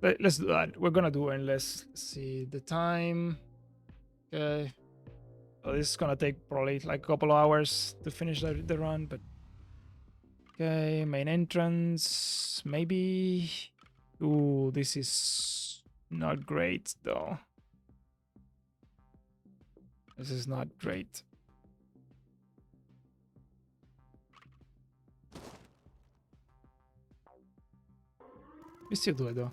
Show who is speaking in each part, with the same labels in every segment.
Speaker 1: Let's do that. We're gonna do endless. Let's see the time. Okay. So this is gonna take probably like a couple of hours to finish the run, but okay, main entrance, maybe. Ooh, this is not great though. This is not great. We still do it though.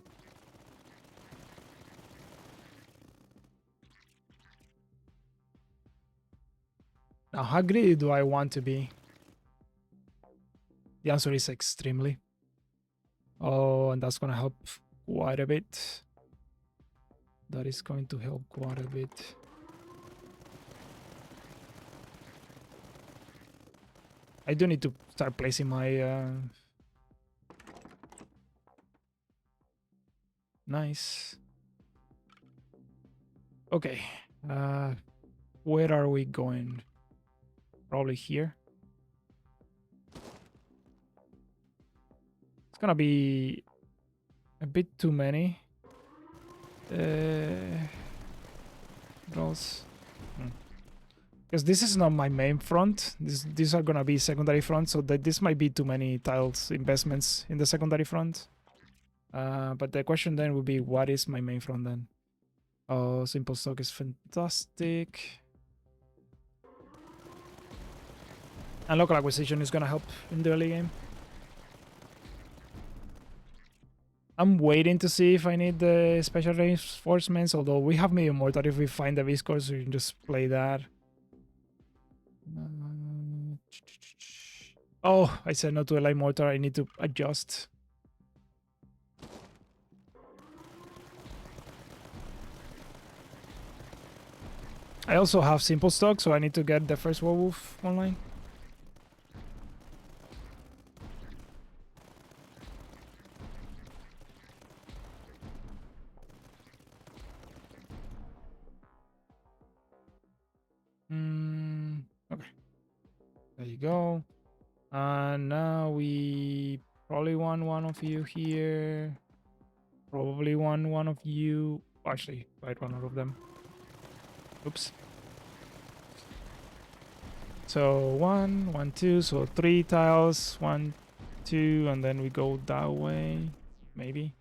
Speaker 1: Now, how greedy do I want to be? The answer is extremely. Oh, and that's gonna help quite a bit. That is going to help quite a bit. I do need to start placing my... Nice. Okay. Where are we going? Probably here. It's gonna be a bit too many. Rolls. Because this is not my main front. These are gonna be secondary front, so that this might be too many tiles investments in the secondary front. But the question then would be, what is my main front then? Oh, simple stock is fantastic. And local acquisition is gonna help in the early game. I'm waiting to see if I need the special reinforcements, although we have maybe Mortar if we find the Deviscor, so we can just play that. Oh, I said not to Light Mortar, I need to adjust. I also have simple stock, so I need to get the first werewolf online. Okay. There you go. And now we probably want one of you here. Probably want one of you. Actually, right, one of them. Oops. So 1, 1, 2. So 3 tiles. 1, 2, and then we go that way. Maybe.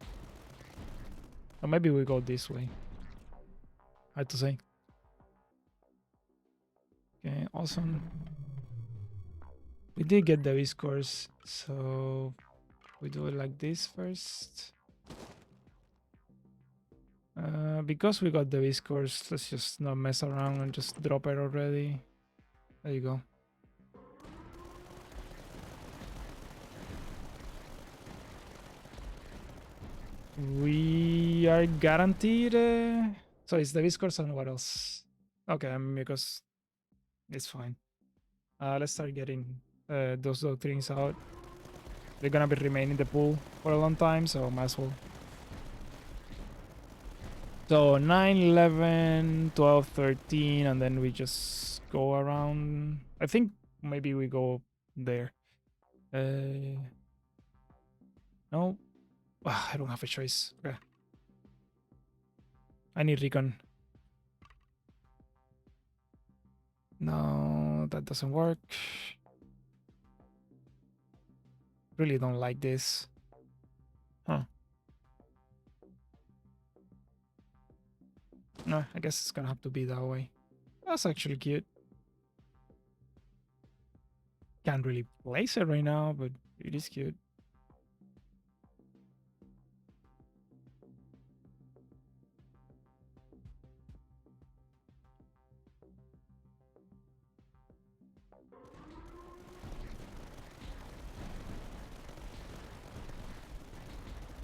Speaker 1: Or maybe we go this way. Hard to say. Okay, awesome. We did get the Deviscors, so we do it like this first. Because we got the Deviscors, let's just not mess around and just drop it already. There you go. We are guaranteed. So it's the Deviscors and what else? Okay, Mimucos. It's fine. Let's start getting those doctrines out. They're gonna be remaining in the pool for a long time, so might as well. So 9, 11, 12, 13, and then we just go around. I think maybe we go there. No. I don't have a choice. Okay. I need recon. No, that doesn't work. Really don't like this. Huh. No, I guess it's gonna have to be that way. That's actually cute. Can't really place it right now, but it is cute.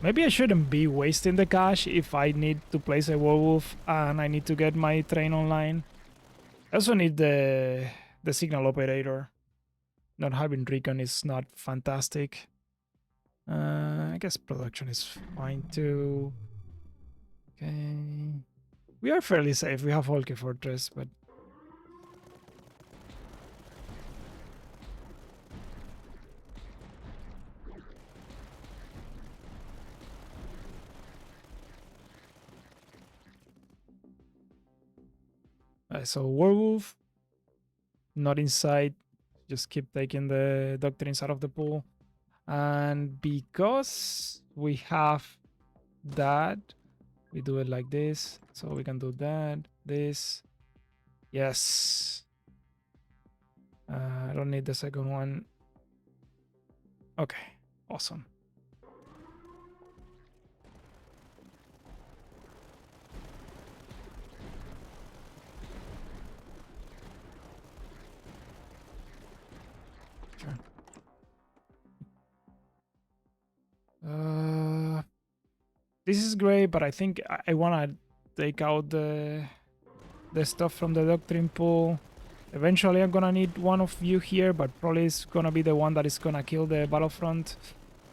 Speaker 1: Maybe I shouldn't be wasting the cash if I need to place a werewolf and I need to get my train online. I also need the signal operator. Not having recon is not fantastic. I guess production is fine too. Okay. We are fairly safe. We have Holke Fortress, but... So werewolf, not inside. Just keep taking the doctrines out of the pool. And because we have that, we do it like this. So we can do that, this. Yes. I don't need the second one. Okay, awesome. Sure. This is great, but I think I want to take out the stuff from the doctrine pool. Eventually I'm gonna need one of you here, but probably it's gonna be the one that is gonna kill the battlefront.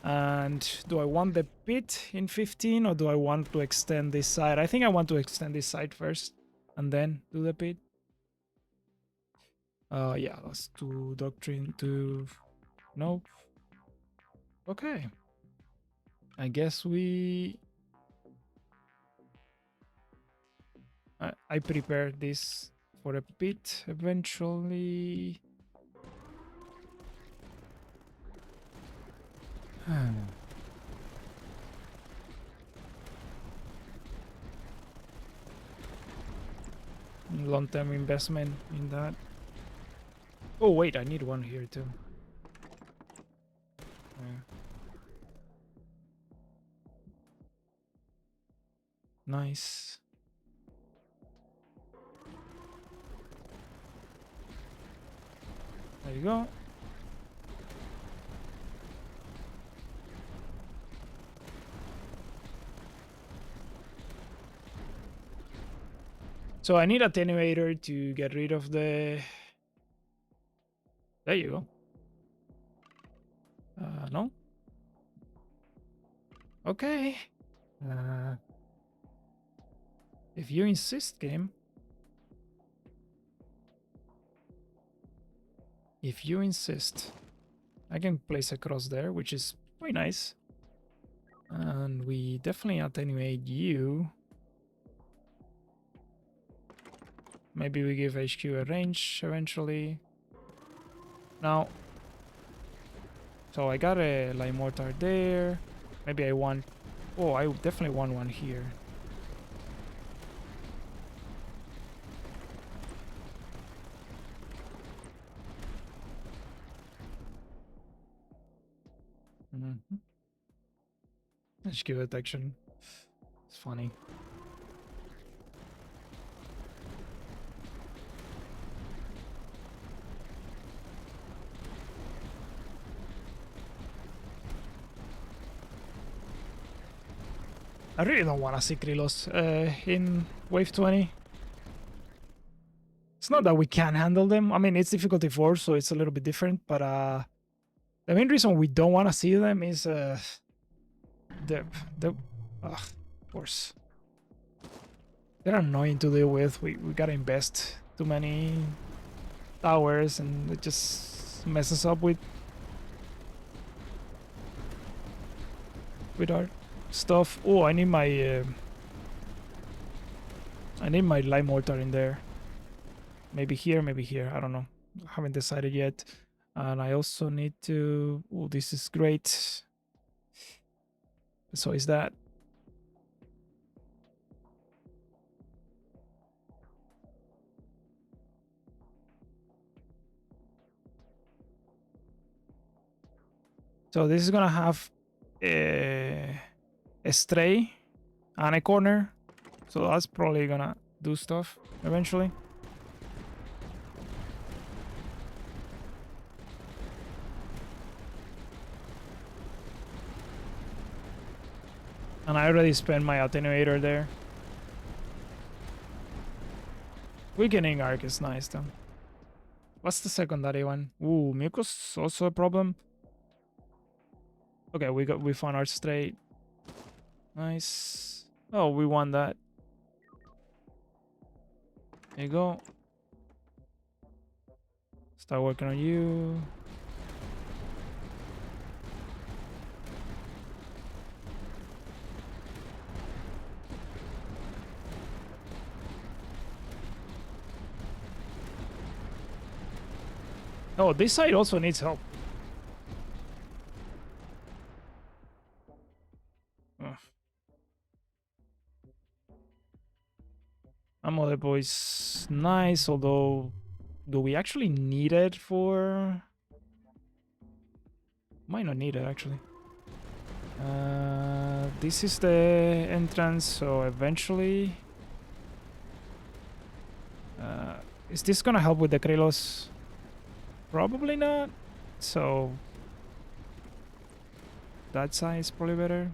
Speaker 1: And do I want the pit in 15 or do I want to extend this side? I think I want to extend this side first and then do the pit. Yeah, let's do doctrine to... Nope. Okay. I guess we... I prepared this for a pit eventually. Long-term investment in that. Oh wait, I need one here too. Nice. There you go. So I need attenuator to get rid of the... There you go. No? Okay. If you insist, game. If you insist. I can place a cross there, which is quite nice. And we definitely attenuate you. Maybe we give HQ a range eventually. Now. So I got a light mortar there. Maybe I want... Oh, I definitely want one here. HQ detection. It's funny. I really don't want to see Krylos in wave 20. It's not that we can't handle them. I mean, it's difficulty 4, so it's a little bit different. But the main reason we don't want to see them is of course. They're annoying to deal with. We gotta invest too many towers, and it just messes up with our stuff. Oh, I need my light mortar in there. Maybe here, maybe here. I don't know. I haven't decided yet. And I also need to... Oh, this is great. So is that. So this is gonna have a stray and a corner. So that's probably gonna do stuff eventually. And I already spent my attenuator there. Weakening arc is nice though. What's the secondary one? Ooh, Mucos also a problem. Okay, we found our straight. Nice. Oh, we won that. There you go. Start working on you. Oh, this side also needs help. Ugh. Ammo depot is nice, although do we actually need it for... Might not need it actually. This is the entrance, so eventually... is this gonna help with the Krylos? Probably not. So that side is probably better.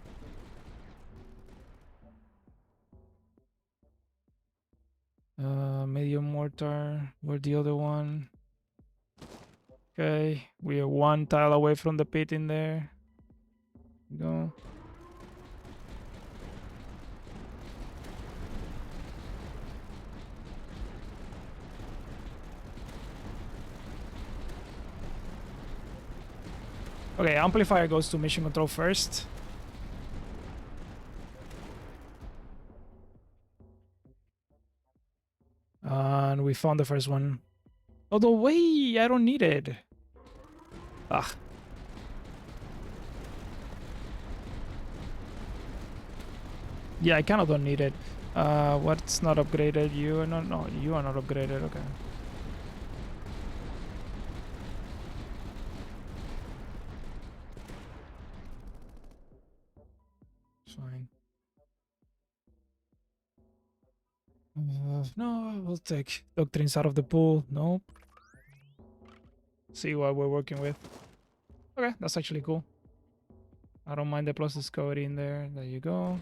Speaker 1: Medium mortar. Where's the other one? Okay, we are one tile away from the pit in there. Go. Okay, amplifier goes to mission control first. And we found the first one. Although, wait, I don't need it. Ah. Yeah, I kind of don't need it. What's not upgraded? You are not. No, you are not upgraded. Okay. Fine. No, we'll take doctrines out of the pool. Nope. See what we're working with. Okay, that's actually cool. I don't mind the plus discovery in there. There you go.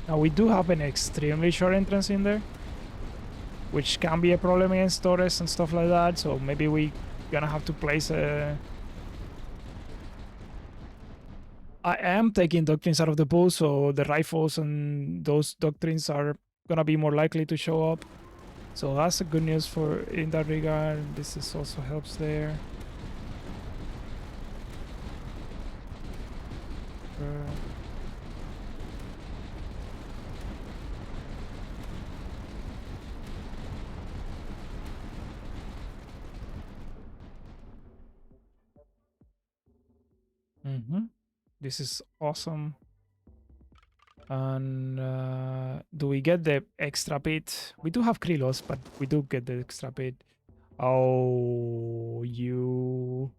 Speaker 1: Now we do have an extremely short entrance in there, which can be a problem against Torrest and stuff like that. So maybe we gonna have to place a... I am taking doctrines out of the pool, so the rifles and those doctrines are gonna be more likely to show up. So that's a good news for in that regard. This is also helps there. This is awesome. And do we get the extra pit? We do have Krylos, but we do get the extra pit. Oh, you...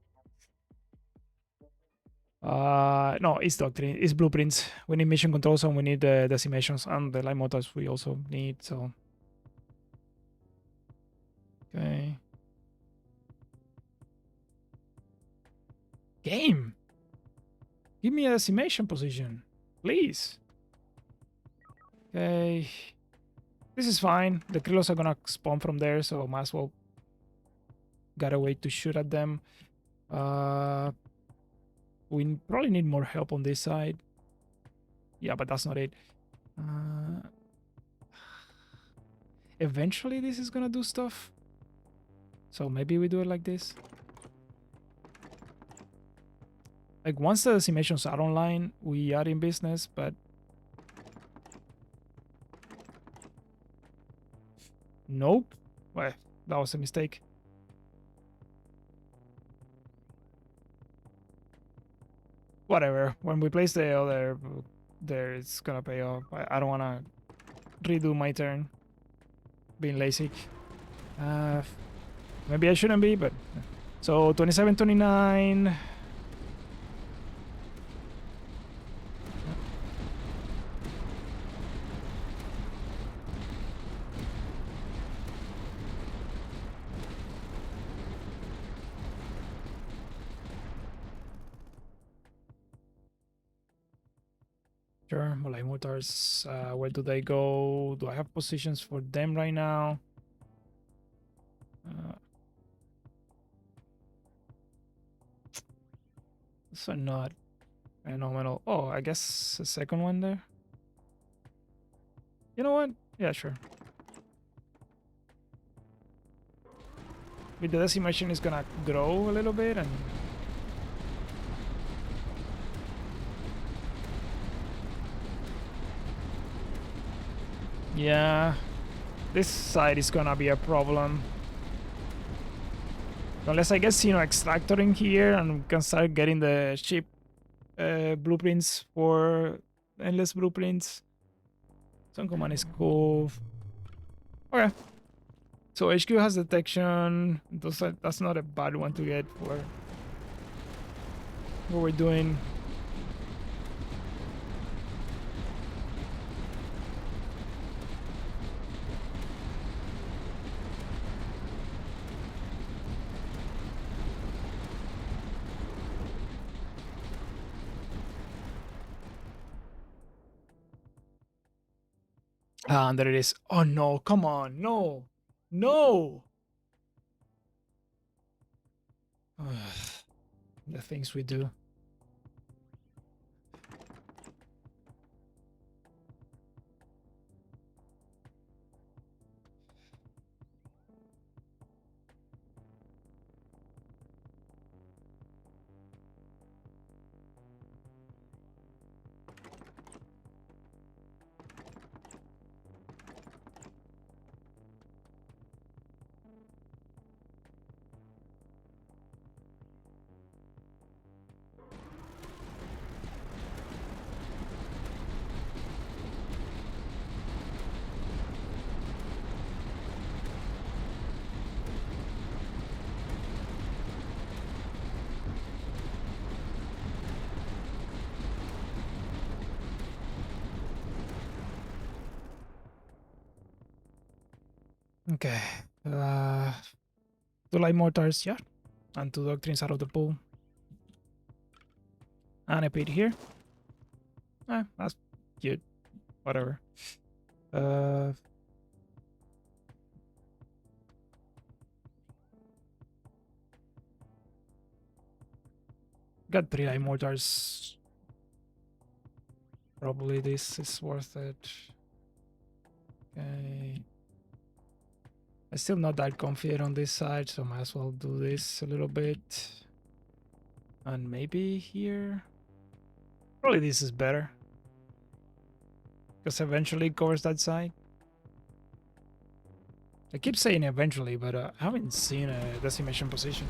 Speaker 1: no, it's doctrine, it's blueprints. We need mission controls and we need the decimations and the light mortars we also need, so... Okay. Game! Give me a decimation position, please. Okay. This is fine. The Krylos are gonna spawn from there, so might as well got a way to shoot at them. We probably need more help on this side. Yeah, but that's not it. Eventually this is gonna do stuff. So maybe we do it like this. Like once the decimations are online, we are in business, but... Nope. Well, that was a mistake. Whatever. When we place the other there, it's gonna pay off. I don't wanna redo my turn. Being lazy. Maybe I shouldn't be, but... So, 27, 29... Sure, Malay Mortars, where do they go? Do I have positions for them right now? So not phenomenal. Oh, I guess a second one there. You know what? Yeah, sure. With the decimation is gonna grow a little bit and... Yeah, This side is gonna be a problem. Unless I get Xeno Extractor in here and we can start getting the ship blueprints for endless blueprints. Sun command is cool. Okay. So HQ has detection. That's not a bad one to get for what we're doing. Ah, and there it is. Oh no, come on, no, no. The things we do. Okay. 2 light mortars, yeah. And 2 doctrines out of the pool. And a pit here. That's cute. Whatever. Got 3 light mortars. Probably this is worth it. Okay. I'm still not that confident on this side, so might as well do this a little bit. And maybe here. Probably this is better. Because eventually it covers that side. I keep saying eventually, but I haven't seen a decimation position.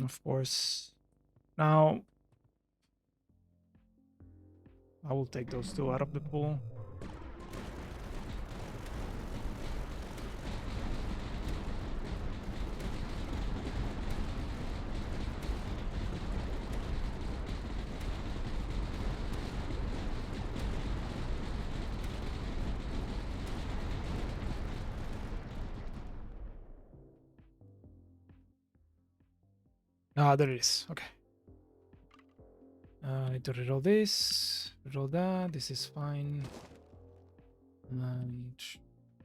Speaker 1: Of course. Now, I will take those 2 out of the pool. Ah, there it is. Okay. I need to reroll this, reroll that. This is fine. And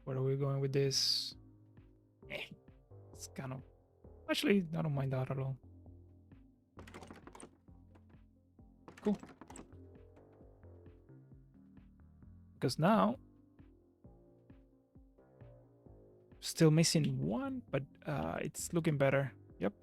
Speaker 1: where are we going with this? It's kind of... Actually, I don't mind that at all. Cool. Because now... Still missing 1, but it's looking better. Yep.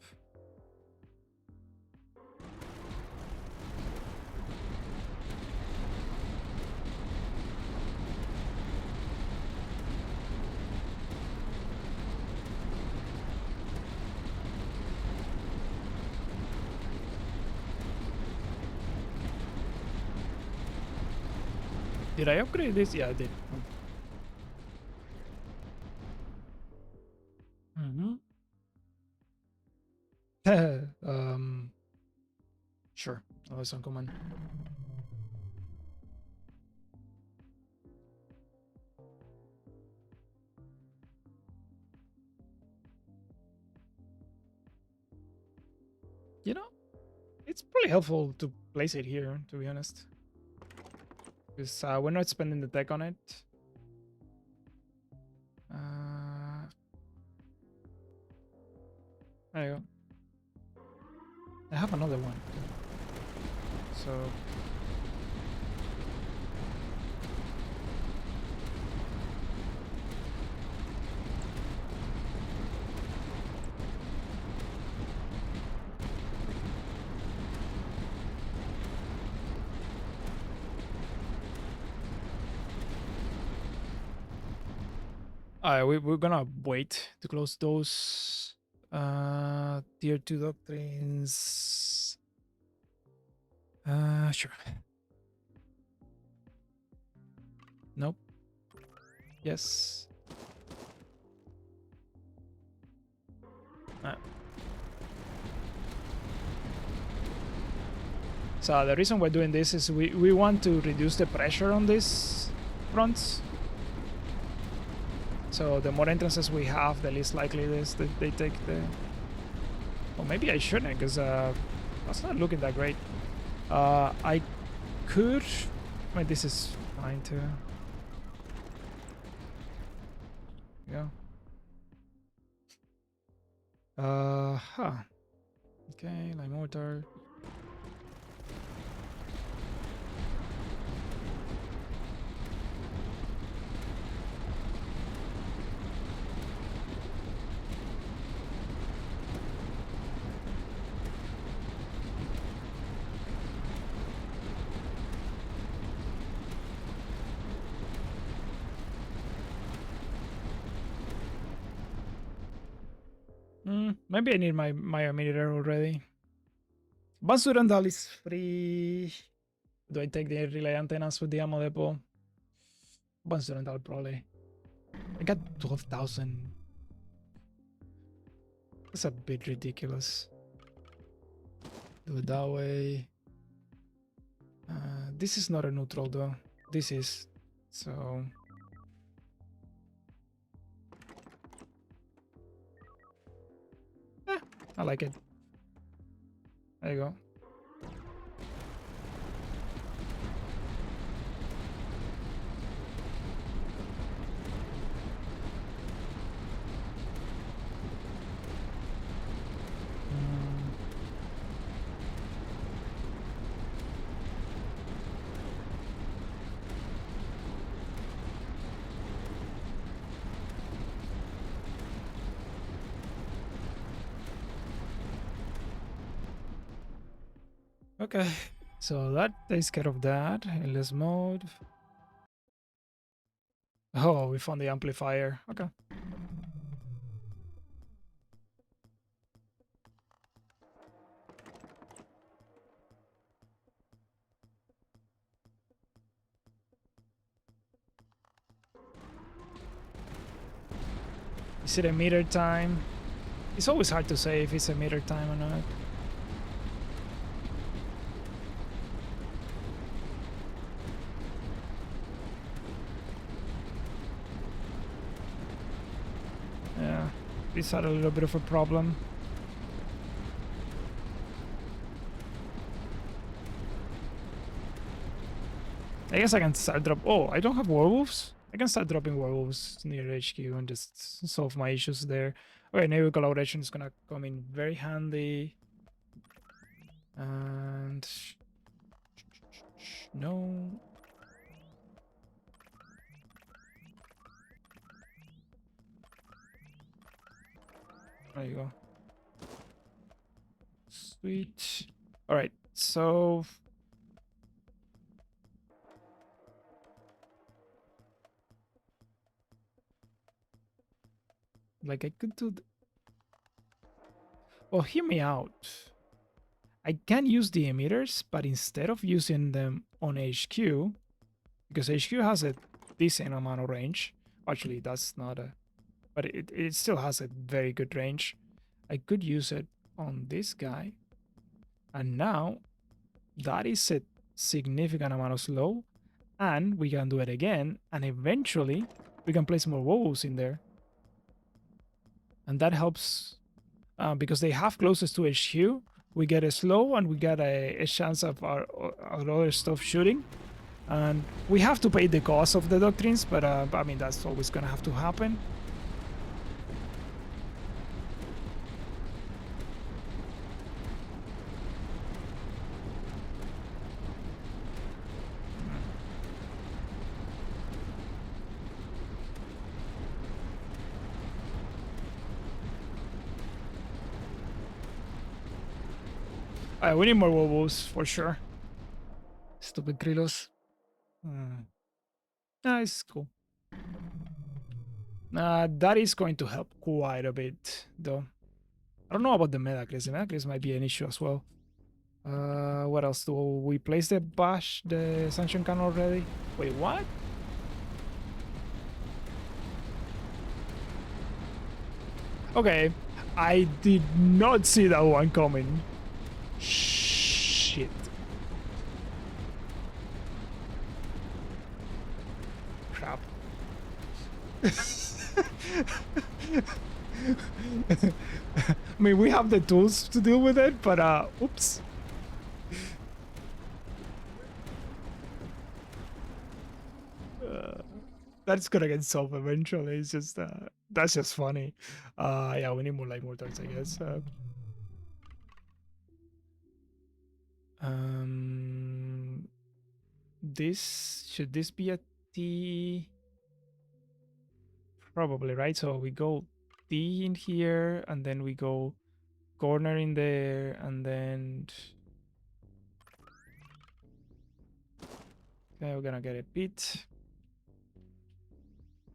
Speaker 1: Did I upgrade this? Yeah, I did. Sure. Oh, it's uncommon. You know, it's pretty helpful to place it here, to be honest. Because we're not spending the tech on it. There you go. I have another one. So... Alright, we're gonna wait to close those tier 2 doctrines. Sure. Nope. Yes. So the reason we're doing this is we want to reduce the pressure on these fronts. So the more entrances we have, the least likely it is that they take the... Or maybe I shouldn't, because that's not looking that great. I could... I mean, this is fine too. Yeah. Okay, like mortar. Maybe I need my emitter already. Bansurandal is free. Do I take the relay antennas with the ammo depot? Bansurandal probably. I got 12,000. That's a bit ridiculous. Do it that way. This is not a neutral though. This is. So... I like it. There you go. Okay, so that takes care of that. Let's mode. Oh, we found the amplifier. Okay. Is it a meter time? It's always hard to say if it's a meter time or not. This had a little bit of a problem. I guess I can start drop. Oh, I don't have werewolves. I can start dropping werewolves near HQ and just solve my issues there. Okay, naval collaboration is gonna come in very handy. And no. There you go. Sweet. All right, so like I could do. Well, hear me out. I can use the emitters, but instead of using them on HQ, because HQ has a decent amount of range. Actually, that's not a... But it still has a very good range. I could use it on this guy. And now, that is a significant amount of slow. And we can do it again. And eventually, we can place more wolves in there. And that helps because they have closest to HQ. We get a slow and we get a chance of our other stuff shooting. And we have to pay the cost of the doctrines, but I mean, that's always going to have to happen. We need more werewolves for sure. Stupid Krylos. It's cool. That is going to help quite a bit, though. I don't know about the Medacris. The Medacris might be an issue as well. What else? Do we place the Sanction Cannon already? Wait, what? Okay, I did not see that one coming. Shit. Crap. I mean, we have the tools to deal with it, but oops. That's gonna get solved eventually. It's just that's just funny. Yeah, we need more like mortars, I guess. This should this be a T? Probably, right? So we go T in here, and then we go corner in there, and then okay, we're gonna get a pit.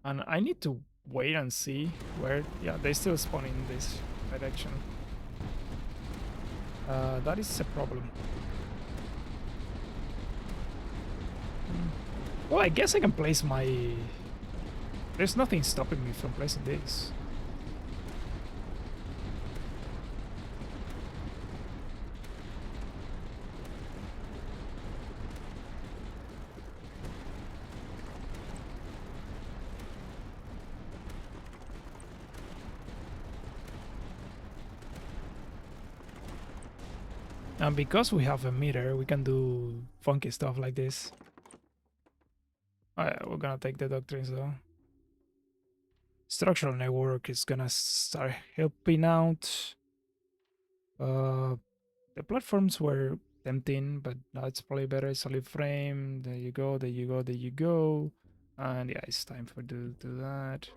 Speaker 1: And I need to wait and see where. Yeah, they still spawn in this direction. That is a problem. Well, I guess I can place my... There's nothing stopping me from placing this. And because we have a meter, we can do funky stuff like this. Alright, we're gonna take the doctrines though. Structural network is gonna start helping out. The platforms were tempting, but now it's probably better. Solid frame. There you go, there you go, there you go. And yeah, it's time for do that.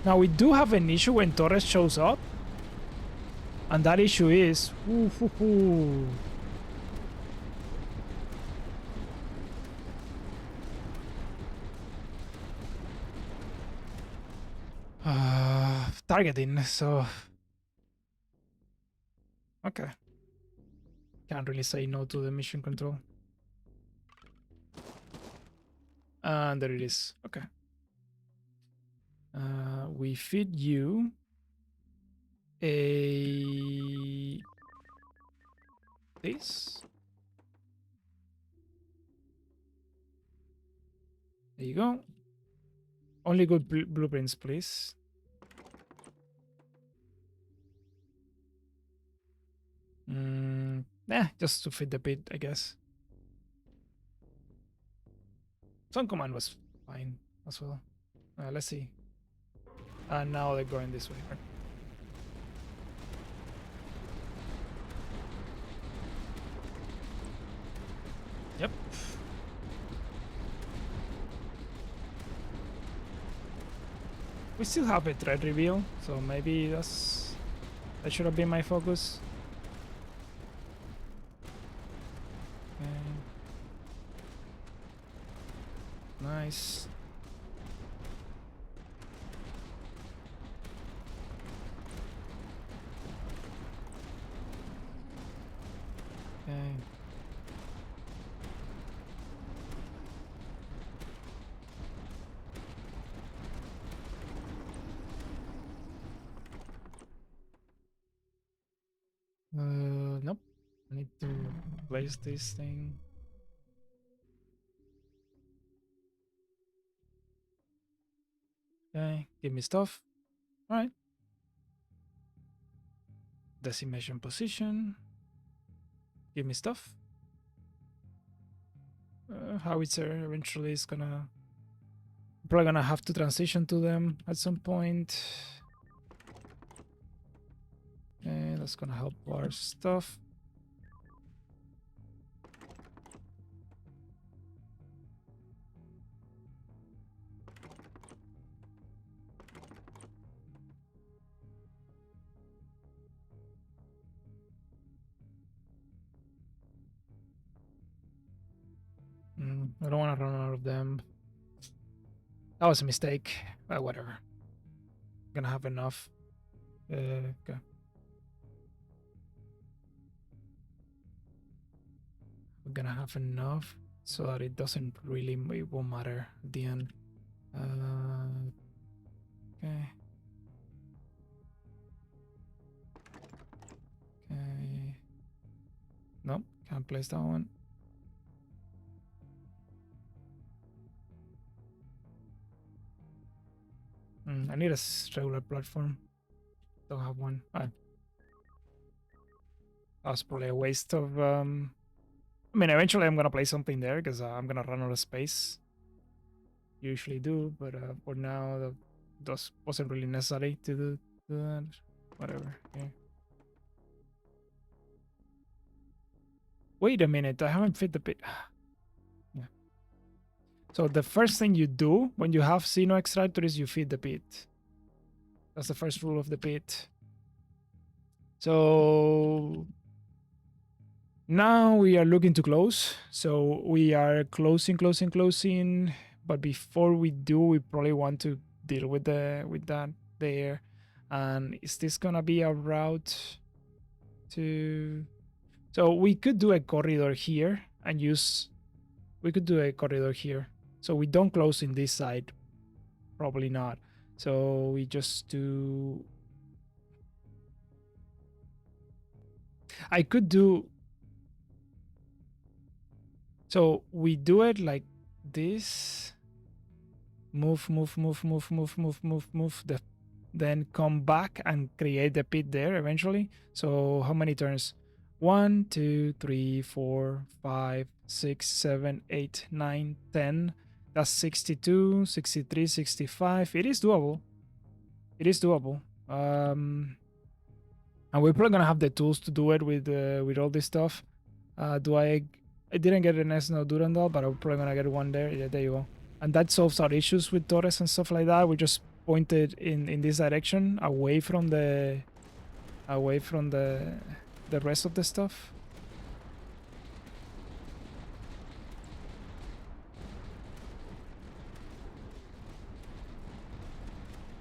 Speaker 1: Now we do have an issue when Torrest shows up. And that issue is... targeting, so... Okay. Can't really say no to the mission control. And there it is. Okay. We feed you a... this. There you go. Only good blueprints, please. Just to fit the pit, I guess. Sun command was fine as well. Let's see. Now they're going this way. Yep. We still have a thread reveal, so maybe that should have been my focus. Okay. Nice. Okay. Nope. I need to place this thing. Okay, give me stuff. Alright. Decimation position. Give me stuff. Howitzer eventually is gonna... probably gonna have to transition to them at some point. Okay, that's gonna help our stuff. I don't want to run out of them. That was a mistake. Whatever. Gonna have enough. Okay. We're gonna have enough so that it doesn't really, it won't matter at the end. Okay. Okay. Nope, can't place that one. I need a regular platform. Don't have one. That was probably a waste of. I mean, eventually I'm gonna place something there because I'm gonna run out of space. Usually do, but for now, that wasn't really necessary to do that. Whatever. Yeah. Wait a minute, I haven't fit the pit. Yeah. So the first thing you do when you have Xeno Extractor is you feed the pit. That's the first rule of the pit. So now we are looking to close. So we are closing. But before we do, we probably want to deal with that there. And is this gonna be a route to? So we could do a corridor here and use. We could do a corridor here. So we don't close in this side. Probably not. So we just do. I could do. So we do it like this. Move. Then come back and create the pit there eventually. So how many turns? 1, 2, 3, 4, 5, 6, 7, 8, 9, 10. That's 62, 63, 65. It is doable. And we're probably gonna have the tools to do it with all this stuff. I didn't get an Esno Durandal, but I'm probably gonna get one there. Yeah, there you go. And that solves our issues with Torrest and stuff like that. We just pointed in this direction, away from the rest of the stuff.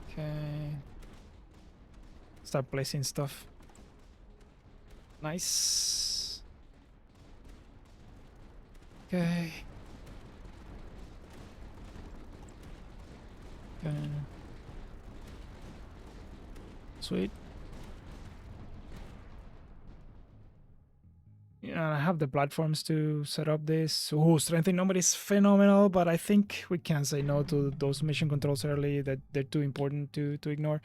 Speaker 1: Okay. Start placing stuff. Nice. Okay. Okay. Sweet. Yeah, I have the platforms to set up this. Oh, strengthening number is phenomenal, but I think we can't say no to those mission controls early. That they're too important to ignore.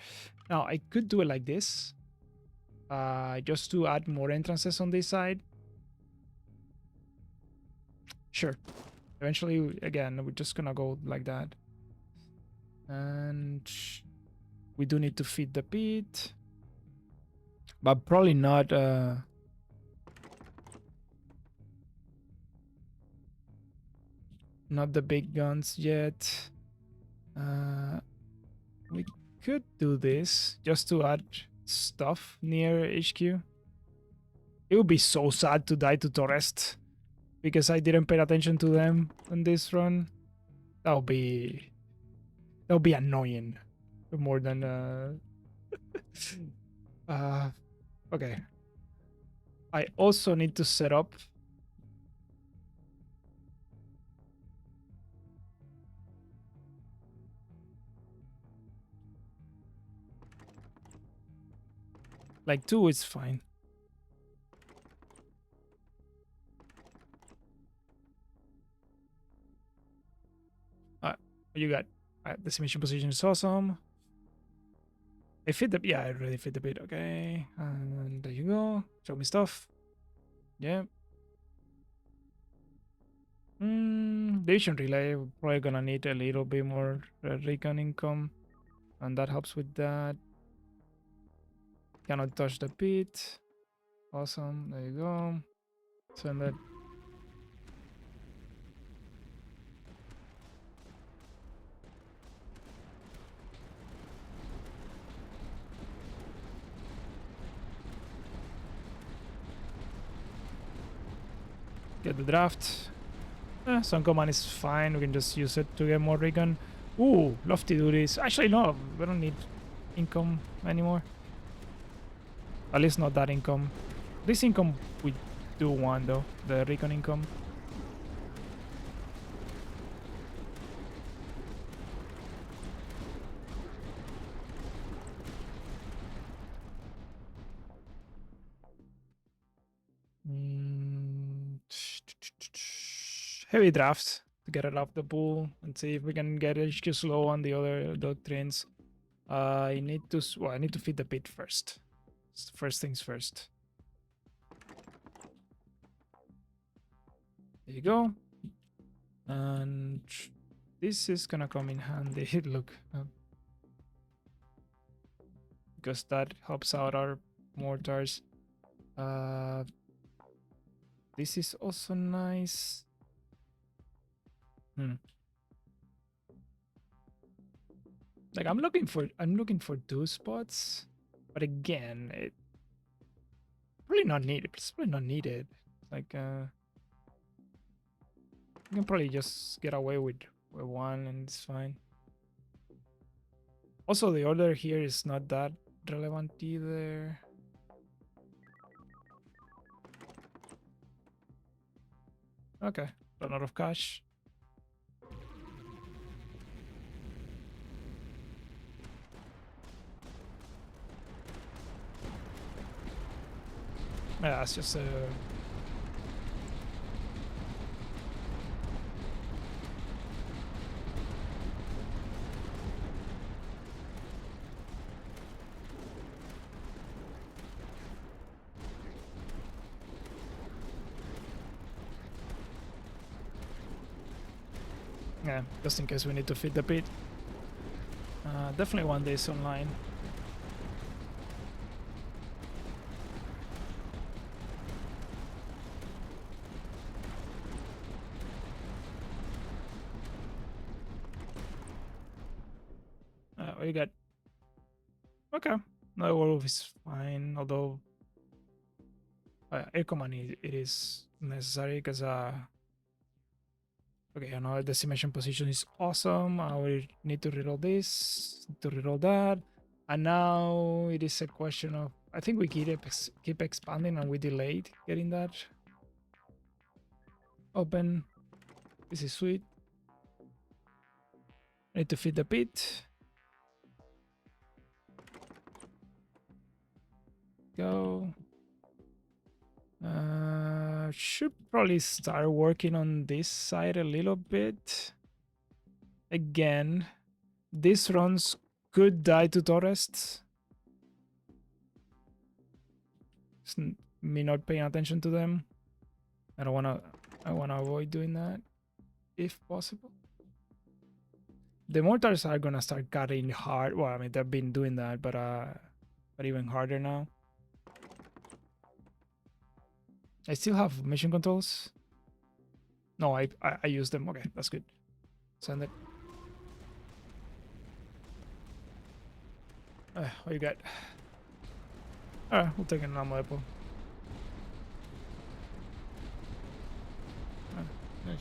Speaker 1: Now I could do it like this, just to add more entrances on this side. Sure. Eventually, again, we're just gonna go like that, and we do need to feed the pit, but probably not. Not the big guns yet. We could do this just to add stuff near HQ. It would be so sad to die to Torrest because I didn't pay attention to them on this run. That would be annoying more than okay. I also need to set up like 2 is fine. You got this mission position is awesome. I fit the, yeah, I really fit the bit. Okay, and there you go. Show me stuff. Yeah. Division relay. We're probably gonna need a little bit more recon income, and that helps with that. Cannot touch the pit. Awesome. There you go. Send that. Get the draft. Sun command is fine. We can just use it to get more recon. Ooh, love to do this. Actually, no, we don't need income anymore. At least not that income. This income we do want though, the recon income. Heavy drafts to get it off the pool and see if we can get HQ slow on the other doctrines. I need to I need to feed the pit first. First things first. There you go. And this is gonna come in handy. Look, because that helps out our mortars. This is also nice. Like I'm looking for two spots, but again, it probably not needed. It's probably not needed. Like you can probably just get away with one and it's fine. Also, the order here is not that relevant either. Okay, run out of cash. Yeah, it's just yeah, just in case we need to feed the pit. Definitely want this online. What you got? Okay, no wolf is fine. Although air command it is necessary because okay, another decimation position is awesome. We need to reroll this, to reroll that, and now it is a question of I think we keep expanding and we delayed getting that open. This is sweet. Need to feed the pit. Go. Should probably start working on this side a little bit. Again, these runs could die to Torrest. It's me not paying attention to them. I wanna avoid doing that if possible. The mortars are gonna start cutting hard. Well, I mean they've been doing that, but even harder now. I still have mission controls. No, I use them. Okay, that's good. Send it. What you got? Alright, we'll take an ammo apple. Nice.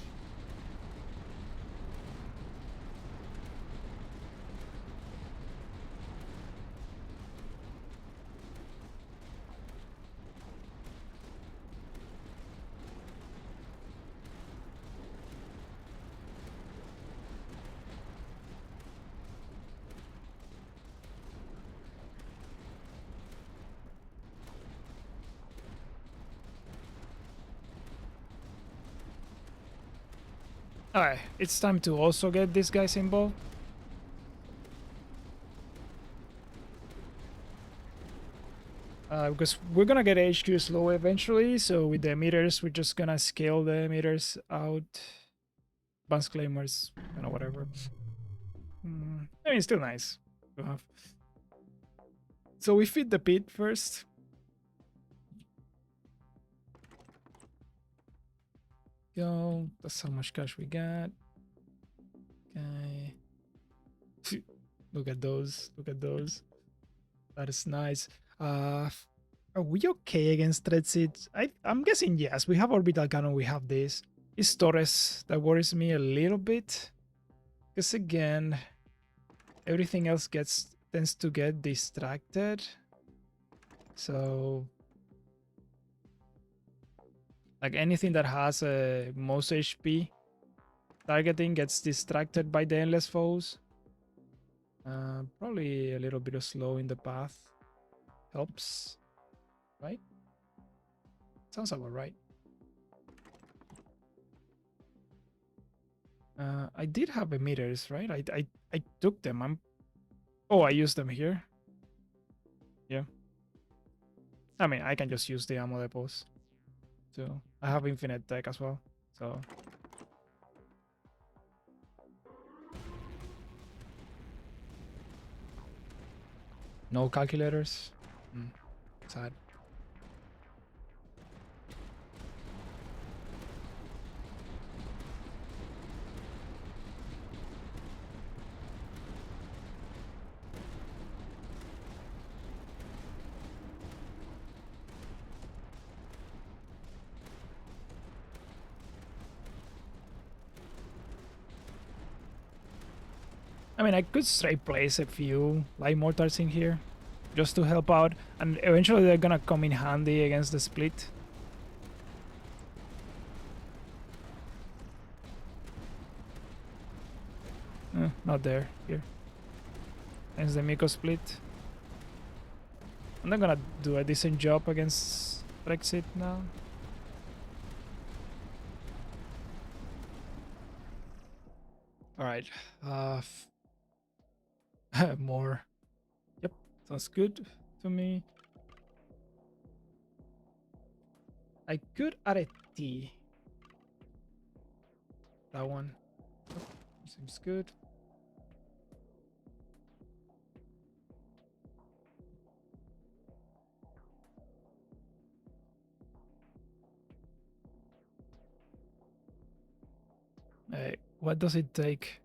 Speaker 1: Alright, it's time to also get these guys involved. Because we're gonna get HQ slow eventually, so with the meters, we're just gonna scale the meters out. Advanced claimers, you know, whatever. I mean, it's still nice to have. So we feed the pit first. Go. That's how much cash we got. Okay. Look at those. Look at those. That is nice. Are we okay against Threxid? I'm guessing yes. We have orbital cannon. We have this. It's Torrest that worries me a little bit. Because again, everything else tends to get distracted. So like anything that has a most HP targeting gets distracted by the endless foes. Probably a little bit of slow in the path helps, right? Sounds about right. I did have emitters, right? I took them. Oh, I used them here. Yeah. I mean, I can just use the ammo depots. So I have infinite tech as well. So no calculators. Sad. I mean, I could straight place a few light mortars in here just to help out, and eventually they're gonna come in handy against the split. Not there. Here. Against the Mimucos split. And they're gonna do a decent job against Threxid now. Alright. More. Yep, sounds good to me. I could add a T. That one. Yep, seems good. What does it take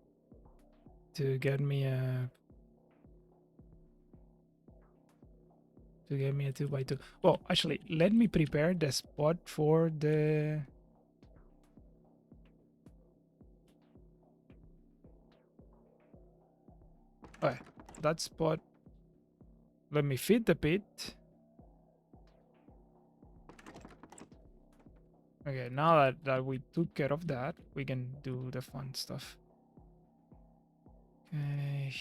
Speaker 1: to get me a 2x2? Well, actually, let me prepare the spot for the okay, that spot. Let me feed the pit. Okay, now that we took care of that, we can do the fun stuff. Okay.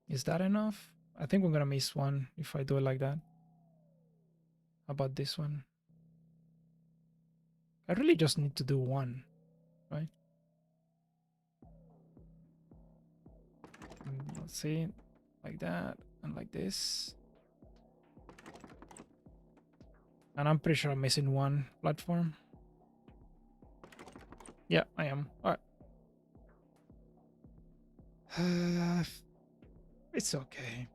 Speaker 1: Is that enough? I think we're gonna miss one if I do it like that. How about this one? I really just need to do one, right? Let's see, like that and like this. And I'm pretty sure I'm missing one platform. Yeah, I am. All right. It's okay.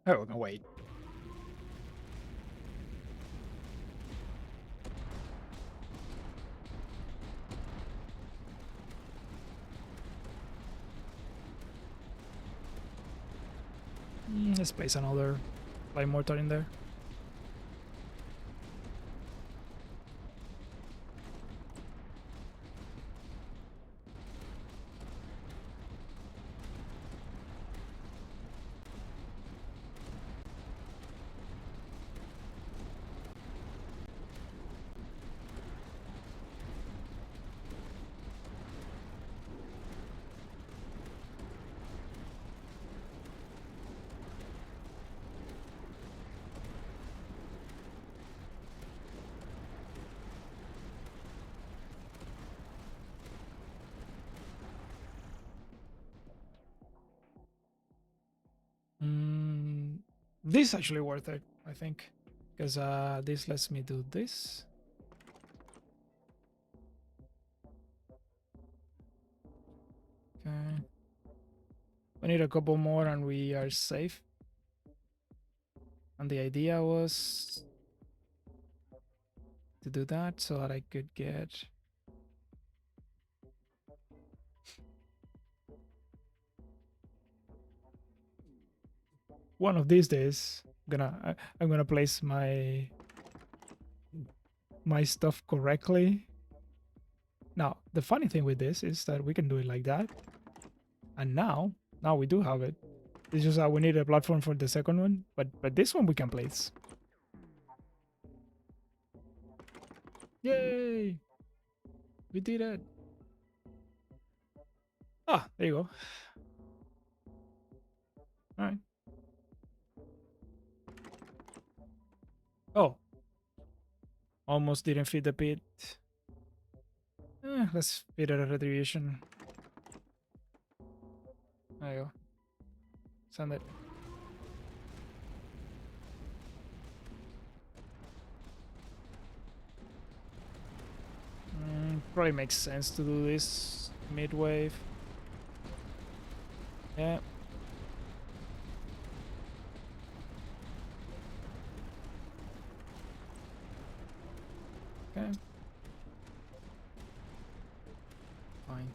Speaker 1: Oh, no, wait. Let's place another light mortar in there. This is actually worth it, I think, because this lets me do this. Okay. We need a couple more and we are safe. And the idea was to do that so that I could get one of these days, I'm gonna place my stuff correctly. Now, the funny thing with this is that we can do it like that. And now we do have it. It's just that we need a platform for the second one, but this one we can place. Yay! We did it. Ah, there you go. All right. Oh. Almost didn't fit the pit. Let's fit a retribution. There you go. Send it. Probably makes sense to do this mid-wave. Yeah. Okay. Fine.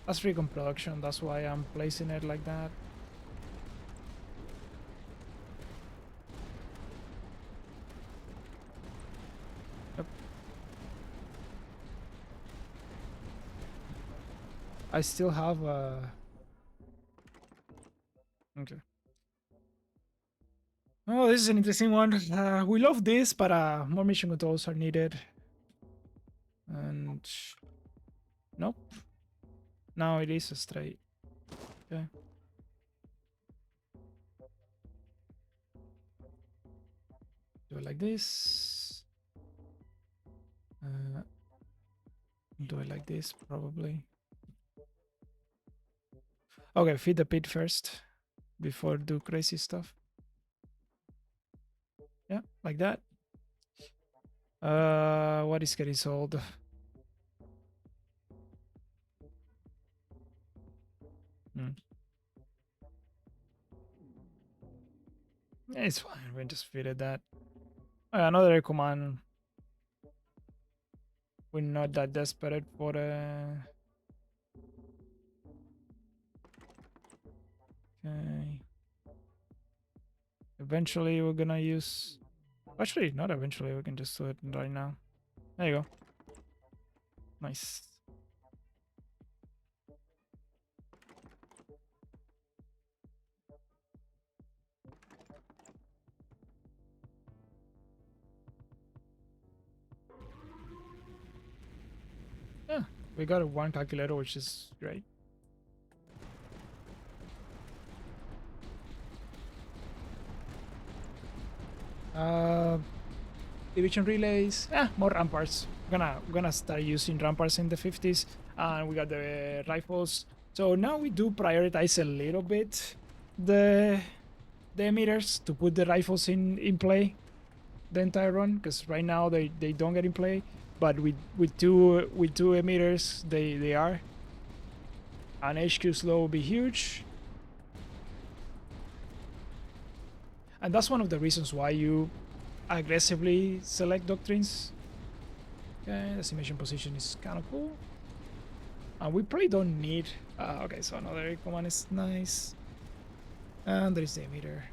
Speaker 1: That's recon production, that's why I'm placing it like that. Yep. I still have a... Okay. Oh, this is an interesting one. We love this, but more mission controls are needed. And... Nope. Now it is a straight. Okay. Do it like this. Do it like this, probably. Okay, feed the pit first before do crazy stuff. Yeah, like that. What is getting sold? Yeah, it's fine. We just fitted that. Another command. We're not that desperate for the... Okay. Eventually we're gonna use... Actually, not eventually. We can just do it right now. There you go. Nice. Yeah, we got a one calculator, which is great. Division relays. More ramparts. We're gonna start using ramparts in the 50s, and we got the rifles. So now we do prioritize a little bit the emitters to put the rifles in play the entire run, because right now they don't get in play, but with two emitters they are. And HQ slow will be huge, and that's one of the reasons why you aggressively select doctrines. Okay, the simulation position is kind of cool, and we probably don't need... okay, so another command is nice, and there is the emitter.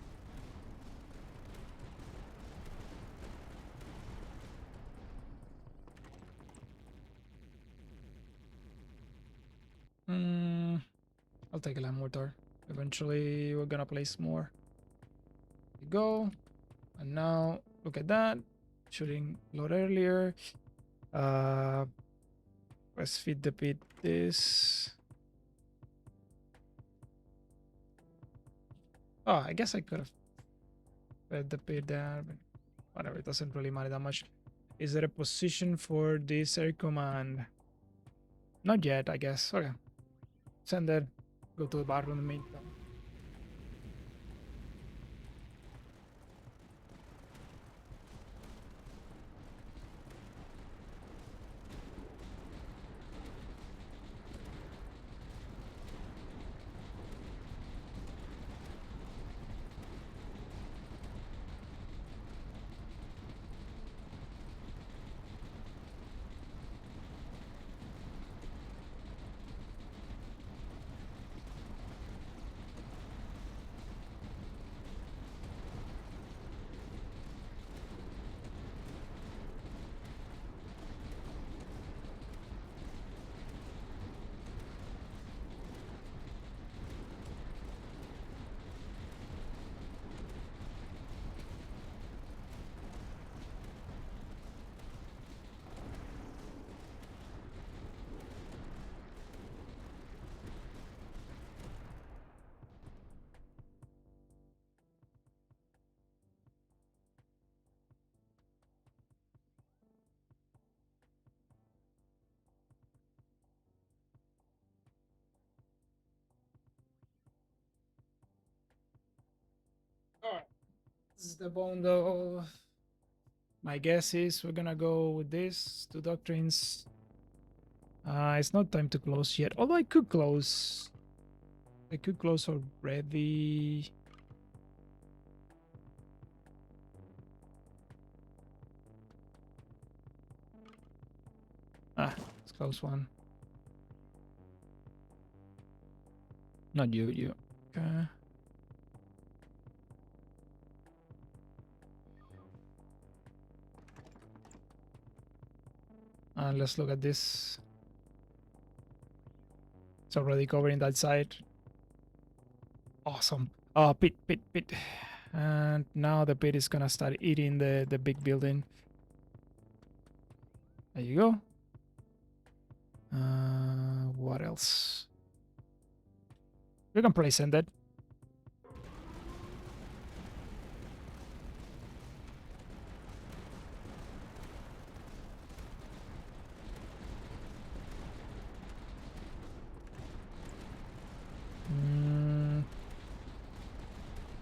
Speaker 1: I'll take a land mortar. Eventually we're gonna place more. There you go. And now look at that, shooting a lot earlier. Let's feed the pit this. Oh, I guess I could have fed the pit there, but whatever, it doesn't really matter that much. Is there a position for this air command? Not yet, I guess. Okay. Send that. Go to the bar in the meantime. This is the bundle. My guess is we're gonna go with this, 2 doctrines. It's not time to close yet, although I could close. I could close already. Let's close one. Not you. Okay. And let's look at this. It's already covering that side. Awesome. Oh, pit. And now the pit is gonna start eating the big building. There you go. What else? We can play send it.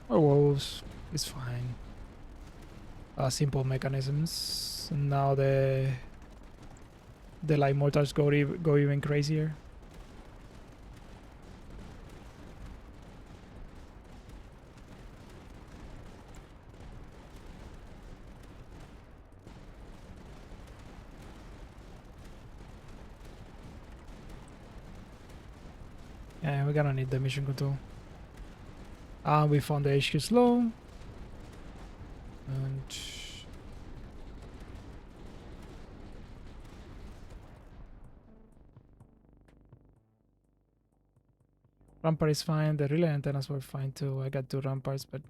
Speaker 1: Or wolves. It's fine. Simple mechanisms. Now the light mortars go even crazier. Yeah, we're gonna need the mission control. We found the HQ slow. And rampart is fine. The relay antennas were fine too. I got 2 ramparts, but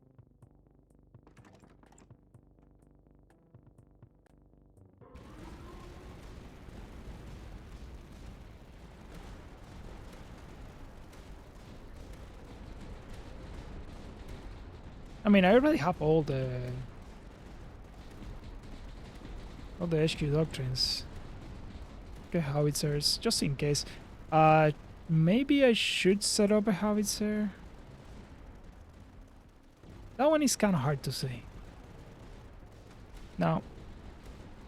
Speaker 1: I mean, I already have all the HQ doctrines. Okay, howitzers, just in case. Maybe I should set up a howitzer. That one is kind of hard to say. Now,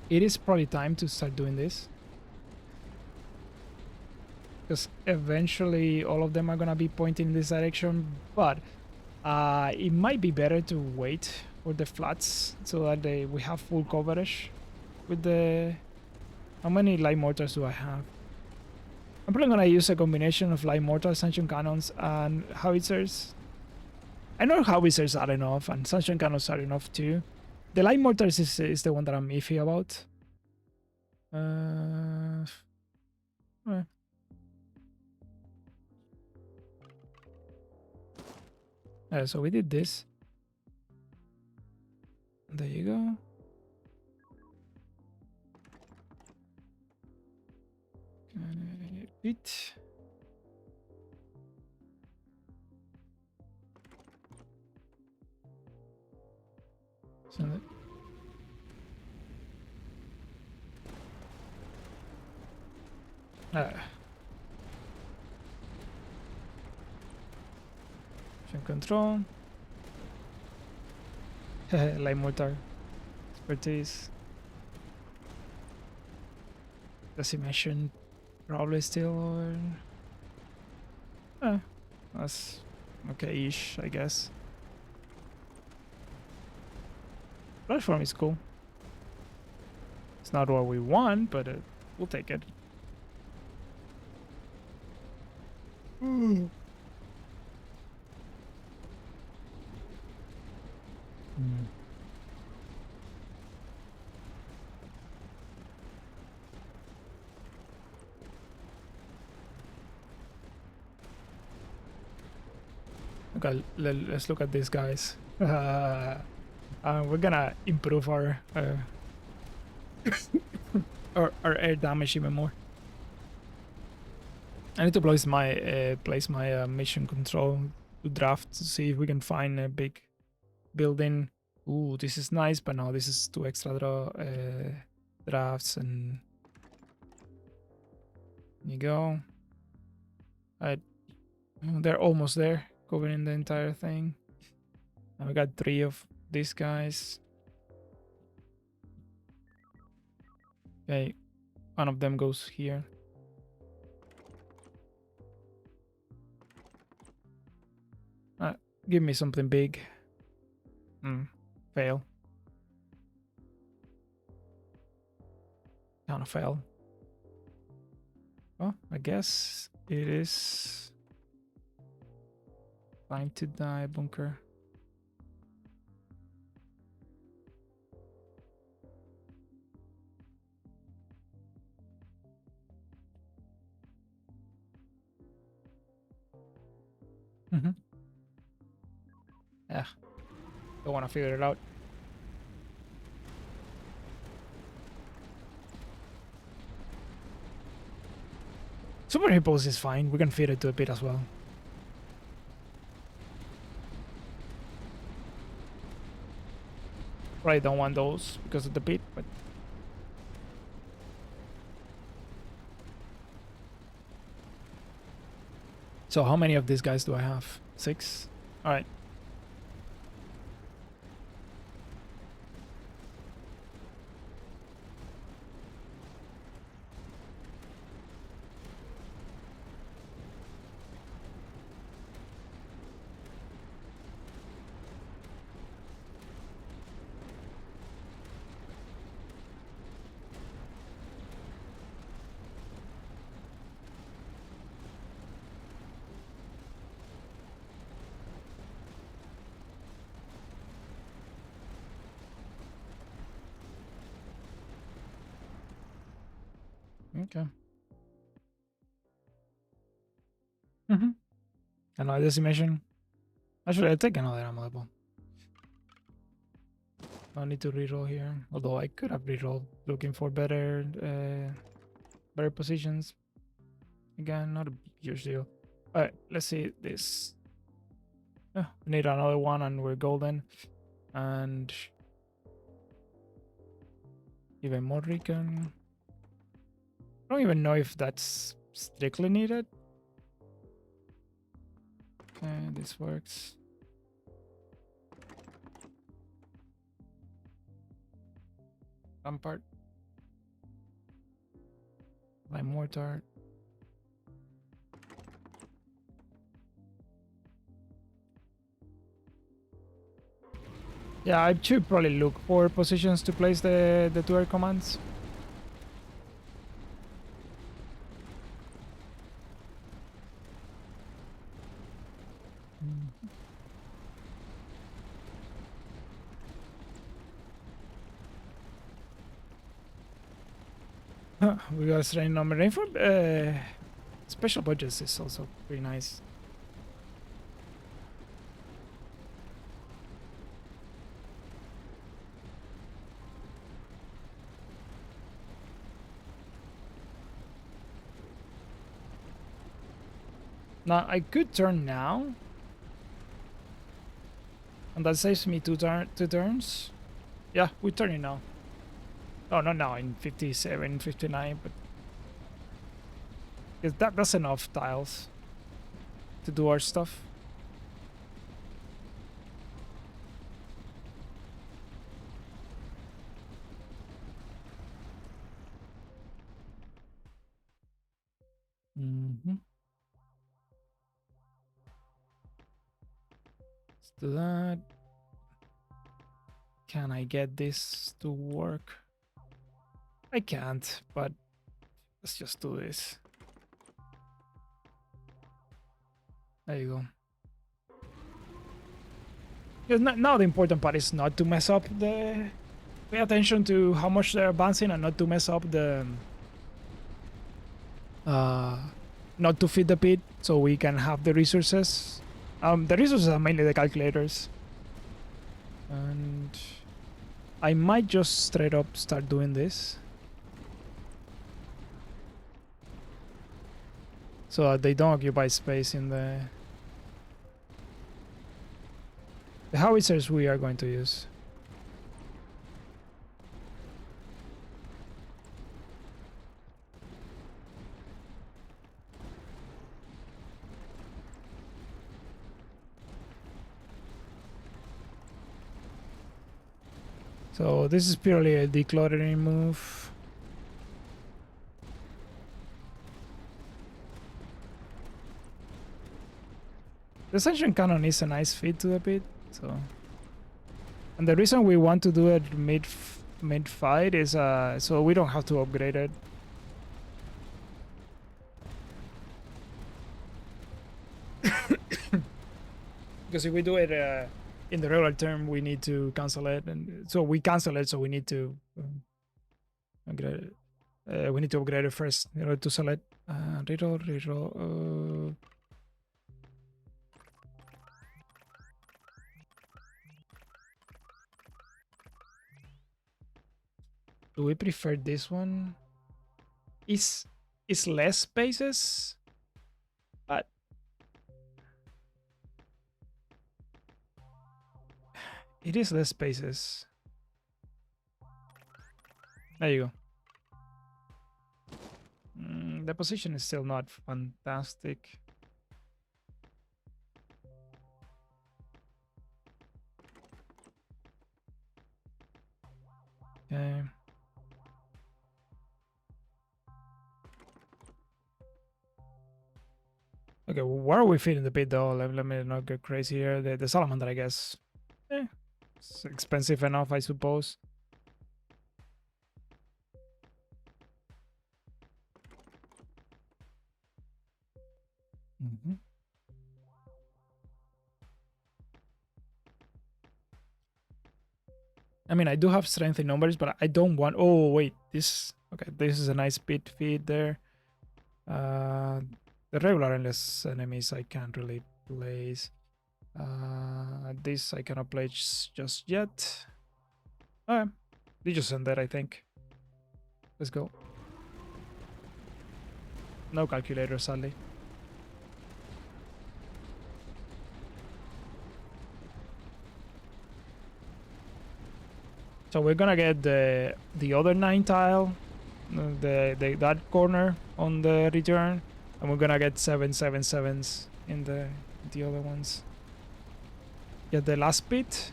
Speaker 1: it is probably time to start doing this. Because eventually all of them are gonna be pointing in this direction, but it might be better to wait for the flats so that we have full coverage with the... How many light mortars do I have? I'm probably gonna use a combination of light mortars, sanction cannons, and howitzers. I know howitzers are enough, and sanction cannons are enough too. The light mortars is the one that I'm iffy about. So we did this. There you go. Repeat. Send it. Control. Light mortar. Expertise. Decimation. Probably still, or... that's okay-ish, I guess. Platform is cool. It's not what we want, but we'll take it. Okay, let's look at these guys. We're gonna improve our our air damage even more. I need to place my mission control to draft to see if we can find a big building. Ooh, this is nice, but no, this is 2 extra drafts, and you go. They're almost there, covering the entire thing. And we got 3 of these guys. Okay, one of them goes here. Give me something big. Fail. Kind of fail. Oh, I guess it is time to die, bunker. Yeah, don't want to figure it out. Super hippos is fine. We can feed it to a pit as well. Probably don't want those because of the pit, but so how many of these guys do I have? 6? All right. Okay. Another decimation. Actually, I'll take another ammo. I need to reroll here. Although I could have rerolled looking for better positions. Again, not a huge deal. Alright, let's see this. We need another one and we're golden. And even more recon. I don't even know if that's strictly needed. Okay, this works. Rampart. My mortar. Yeah, I should probably look for positions to place the two commands. We got a strange number. Rainfall, special budgets is also pretty nice. Now I could turn now, and that saves me two turns. Yeah, we're turning now. Oh, not now, in 57, 59, but that's enough tiles to do our stuff. Let's do that. Can I get this to work? I can't, but let's just do this. There you go. Now the important part is not to mess up the... Pay attention to how much they're advancing and not to mess up the... not to feed the pit so we can have the resources. The resources are mainly the calculators. And I might just straight up start doing this. So that they don't occupy space in the howitzers we are going to use. So this is purely a decluttering move. The Ascension Cannon is a nice fit to the pit, so... And the reason we want to do it mid fight is so we don't have to upgrade it. Because if we do it in the regular term, we need to cancel it, and so we cancel it. So we need to upgrade it. We need to upgrade it first in order to sell it. Reroll. Do we prefer this one? Is less spaces, but it is less spaces. There you go. The position is still not fantastic. Okay. Okay, where are we feeding the pit though? Let me not get crazy here. The salamander, I guess. It's expensive enough, I suppose. I mean, I do have strength in numbers, but I don't want... Oh, wait. This is a nice pit feed there. The regular endless enemies I can't really place. This I cannot place just yet. Okay. They just send that, I think. Let's go. No calculator, sadly. So we're gonna get the other 9 tile, that corner on the return, and we're gonna get 7/7/7s in the other ones. Get the last bit.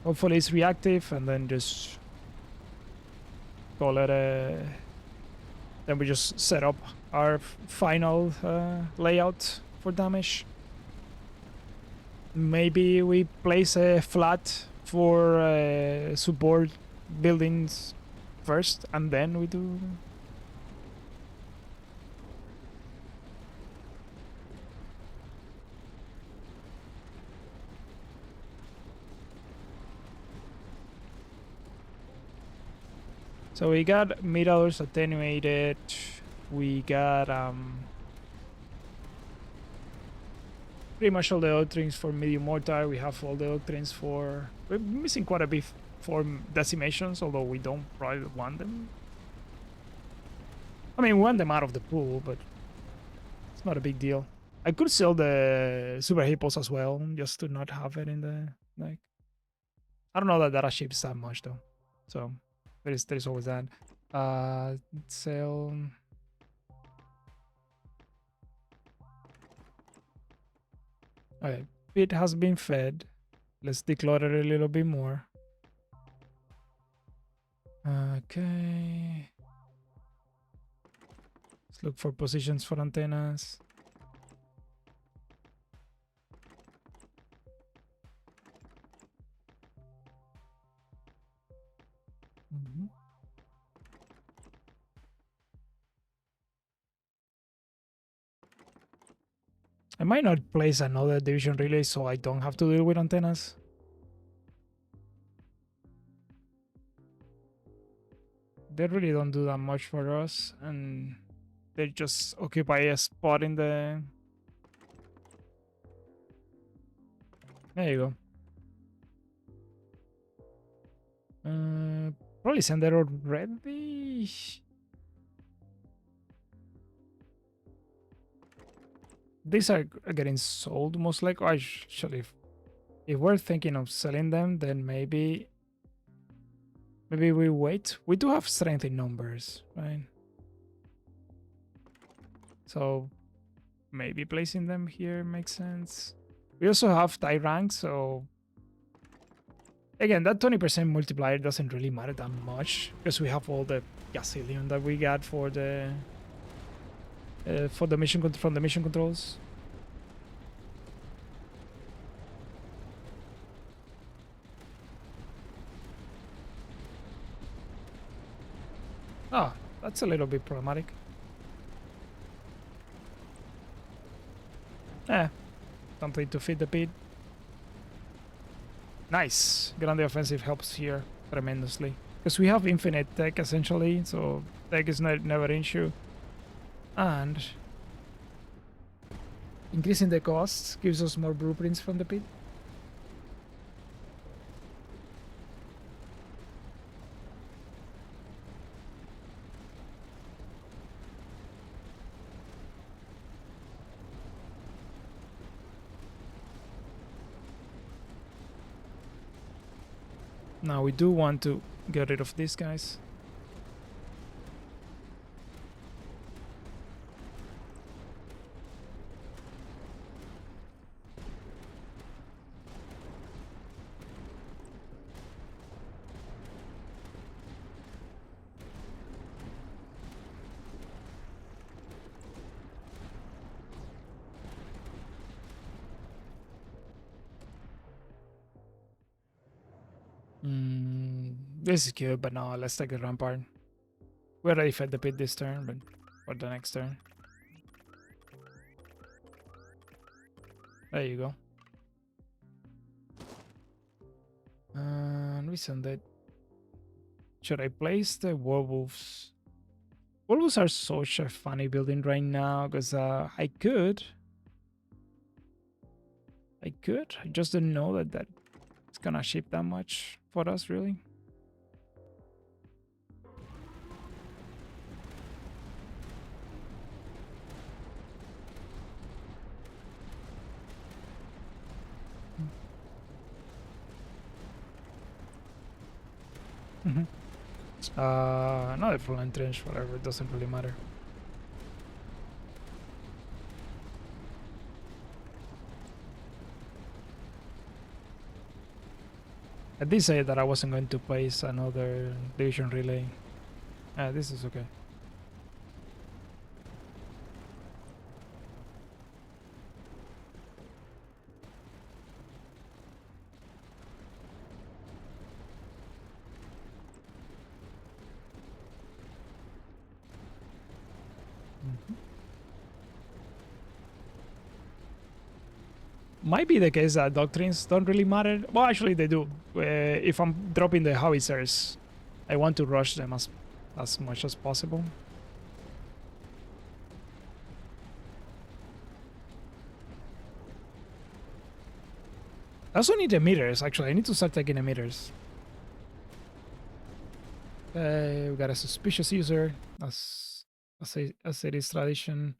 Speaker 1: Hopefully it's reactive, and then just call it a... Then we just set up our final layout for damage. Maybe we place a flat for support buildings first, and then we do... So we got mirrors attenuated, we got pretty much all the doctrines for medium mortar, we have all the doctrines for... We're missing quite a bit for decimations, although we don't probably want them. I mean, we want them out of the pool, but it's not a big deal. I could sell the super hippos as well, just to not have it in the... like... I don't know that data ships that much though, so... There is always that. Sell. Okay, it has been fed. Let's declutter a little bit more. Okay. Let's look for positions for antennas. I might not place another division relay so I don't have to deal with antennas. They really don't do that much for us, and they just occupy a spot in the... There you go. Probably send that already. These are getting sold most likely. Actually, if we're thinking of selling them, then maybe we wait. We do have strength in numbers, right? So maybe placing them here makes sense. We also have tie rank, so Again, that 20% multiplier doesn't really matter that much because we have all the gasilium that we got for the mission from the mission controls. Ah, that's a little bit problematic. Something to feed the pit. Nice. Grande offensive helps here tremendously. Because we have infinite tech essentially, so tech is never an issue. And increasing the costs gives us more blueprints from the pit. Now we do want to get rid of these guys. This is cute, but no, let's take a rampart. We already fed the pit this turn, but for the next turn. There you go. And we send it. Should I place the werewolves? Werewolves are such a funny building right now because I could. I just don't know that it's gonna ship that much for us, really. Another full entrench, whatever, it doesn't really matter. I did say that I wasn't going to place another division relay. This is okay. Might be the case that doctrines don't really matter. Well, actually they do. If I'm dropping the Howitzers, I want to rush them as much as possible. I also need emitters, actually. I need to start taking emitters. We got a suspicious user, as it is tradition.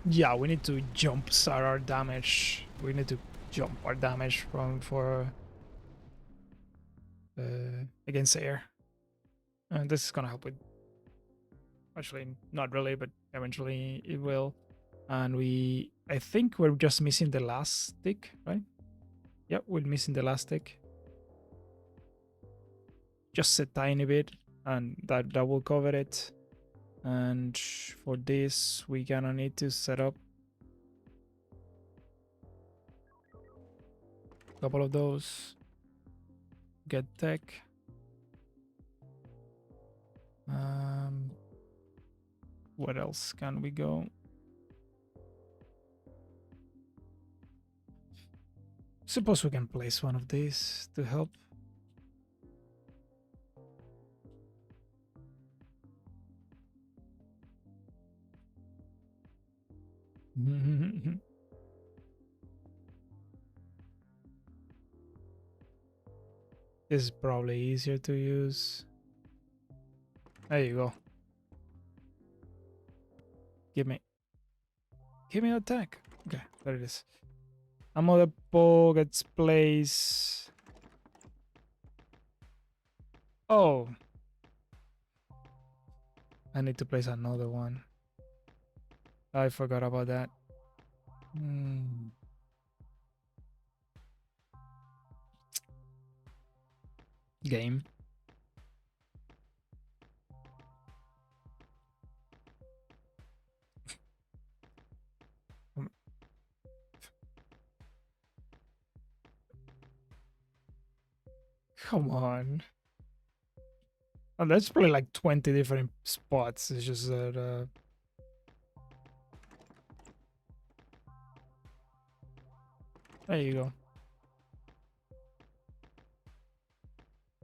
Speaker 1: Yeah, we need to jump start our damage. We need to jump our damage for against air. And this is gonna help with, actually not really, but eventually it will. And I think we're just missing the last tick, right? Yep, we're missing the last tick. Just a tiny bit, and that will cover it. And for this, we gonna need to set up a couple of those. Get tech. What else can we go? Suppose we can place one of these to help. This is probably easier to use. There you go. Give me attack. Okay, there it is. Ammo depot gets placed. Oh, I need to place another one. I forgot about that. Game. Come on. Oh, there's probably like 20 different spots. It's just that. There you go.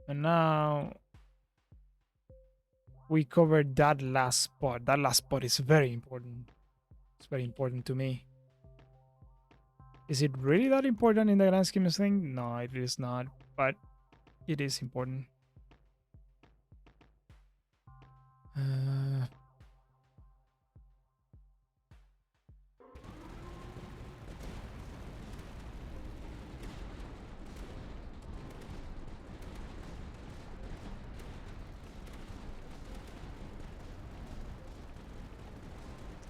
Speaker 1: And now we covered that last spot. That last spot is very important. It's very important to me. Is it really that important in the grand scheme of things? No, it is not. But it is important.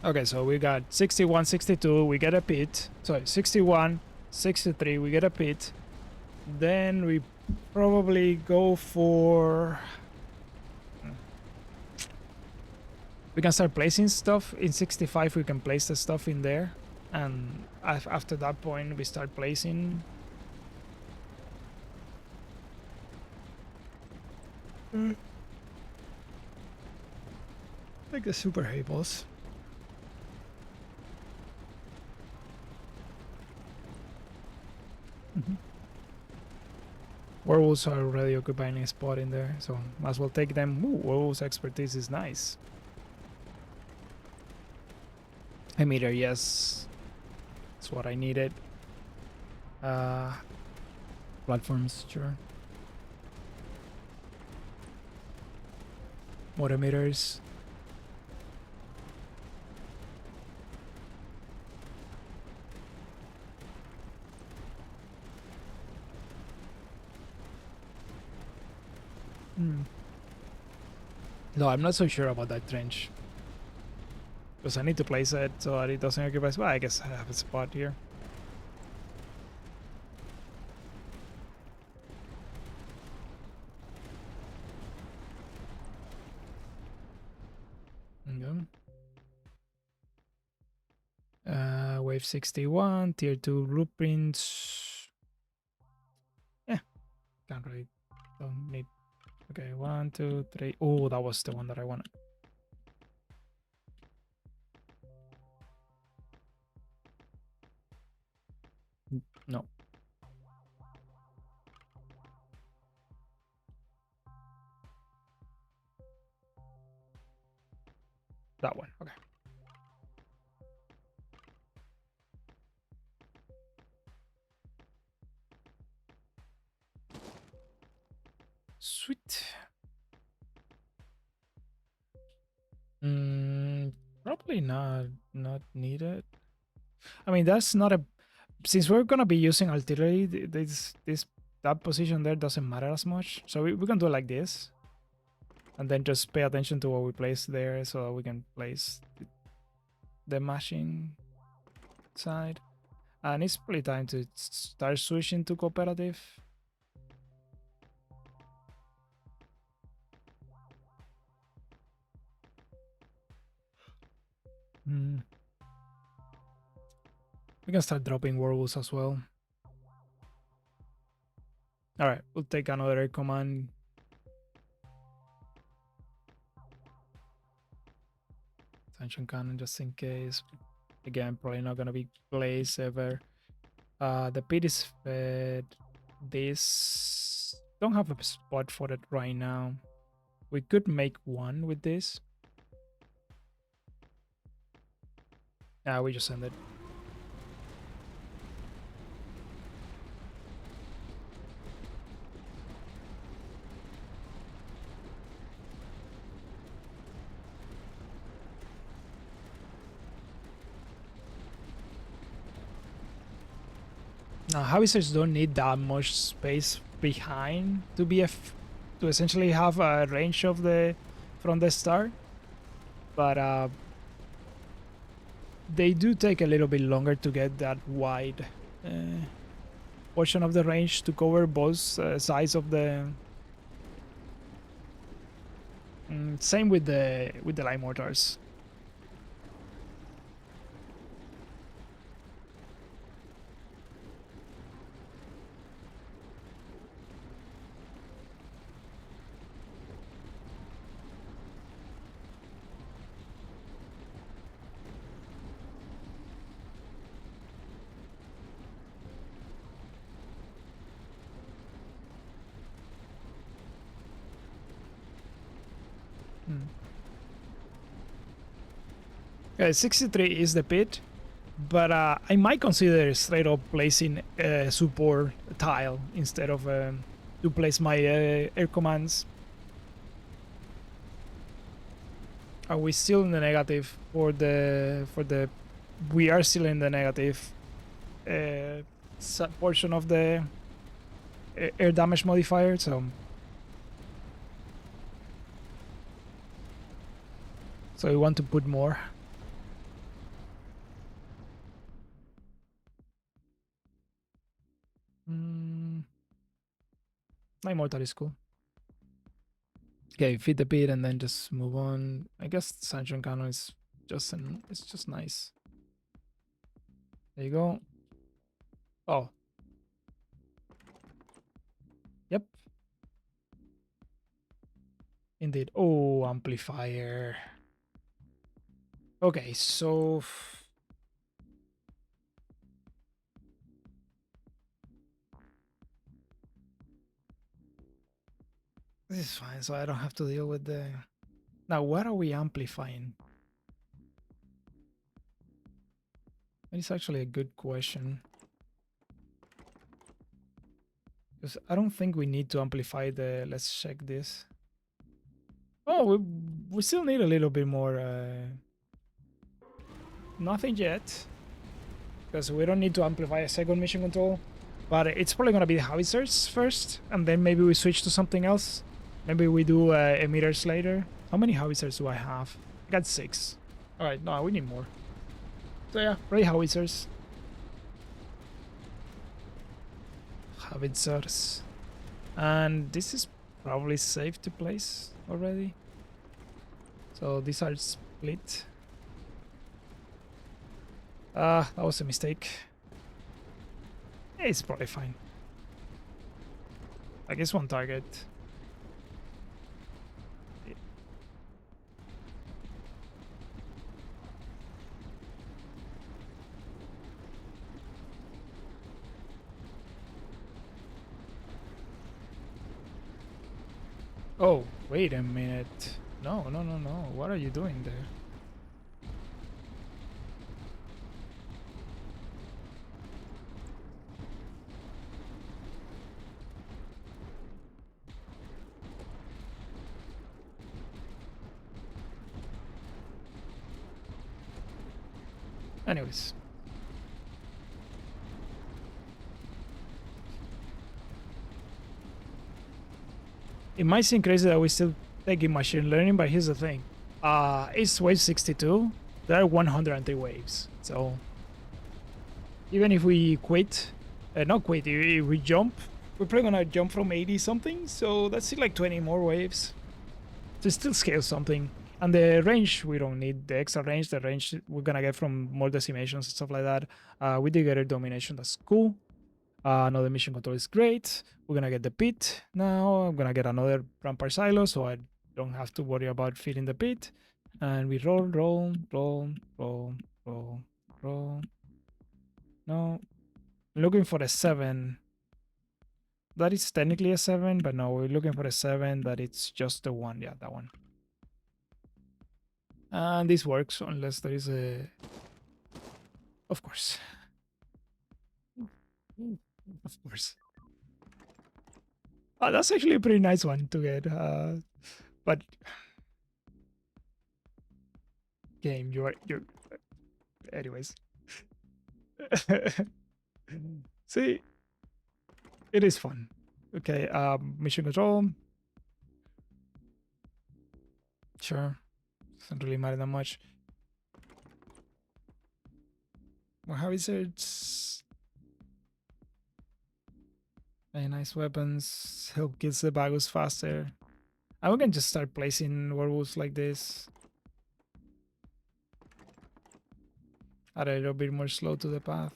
Speaker 1: Okay, so we got 61, 62, we get a pit. Sorry, 61, 63, we get a pit. Then we probably go for... We can start placing stuff. In 65, we can place the stuff in there. And after that point, we start placing... Like the super hables. Werewolves are already occupying a spot in there, so might as well take them. Ooh, werewolves expertise is nice. Emitter, yes. That's what I needed. Platforms, sure. More emitters. No, I'm not so sure about that trench. Because I need to place it so that it doesn't occupy. Well, I guess I have a spot here. Wave 61, tier 2 blueprints. Yeah, can't really, don't need. Okay, 1, 2, 3. Oh, that was the one that I wanted. No. That one, okay. Sweet. Probably not needed. I mean, that's not a... Since we're gonna be using artillery, that position there doesn't matter as much. So we can do it like this. And then just pay attention to what we place there so that we can place the mashing side. And it's probably time to start switching to cooperative. We can start dropping werewolves as well. Alright, we'll take another command. Tension cannon just in case. Again, probably not gonna be placed ever. The pit is fed. This don't have a spot for it right now. We could make one with this. We just send it. Now, Howitzers don't need that much space behind to be to essentially have a range of the from the start, but they do take a little bit longer to get that wide portion of the range to cover both sides of the. Same with the light mortars. Hmm. 63 is the pit, but I might consider straight up placing a support tile instead of to place my air commands. Are we still in the negative for the? We are still in the negative portion of the air damage modifier, so we want to put more. My mortar is cool. Okay, feed the pit and then just move on. I guess Sanction Cannon is it's just nice. There you go. Oh. Yep. Indeed. Oh, amplifier. Okay, so this is fine, so I don't have to deal with the. Now, what are we amplifying? That is actually a good question. Because I don't think we need to amplify the. Let's check this. Oh, we still need a little bit more. Nothing yet. Because we don't need to amplify a second mission control. But it's probably going to be the Howitzers first. And then maybe we switch to something else. Maybe we do emitters later. How many Howitzers do I have? I got 6. Alright, no, we need more. So yeah, probably Howitzers. Howitzers. And this is probably safe to place already. So these are split. That was a mistake. It's probably fine. I guess one target. Oh, wait a minute. No, no, no, no. What are you doing there? Anyways. It might seem crazy that we're still taking machine learning, but here's the thing. It's wave 62. There are 103 waves. So even if we quit, not quit, if we jump, we're probably gonna jump from 80 something. So that's still like 20 more waves to still scale something. And the range, we don't need the extra range. The range we're gonna get from more decimations and stuff like that. We did get a domination. That's cool. Another mission control is great. We're gonna get the pit now. I'm gonna get another rampart silo, so I don't have to worry about feeding the pit. And we roll, roll, roll, roll, roll, roll. No, I'm looking for a 7. That is technically a 7, but no, we're looking for a 7 that it's just the one. Yeah, that one. And this works unless there is a. Of course. Of course. Oh, that's actually a pretty nice one to get. But game, you're anyways. See, it is fun. Okay, mission control. Sure. Doesn't really matter that much. More Howitzers. Very nice weapons. Help kills the Bagus faster. And we can just start placing werewolves like this. Add a little bit more slow to the path.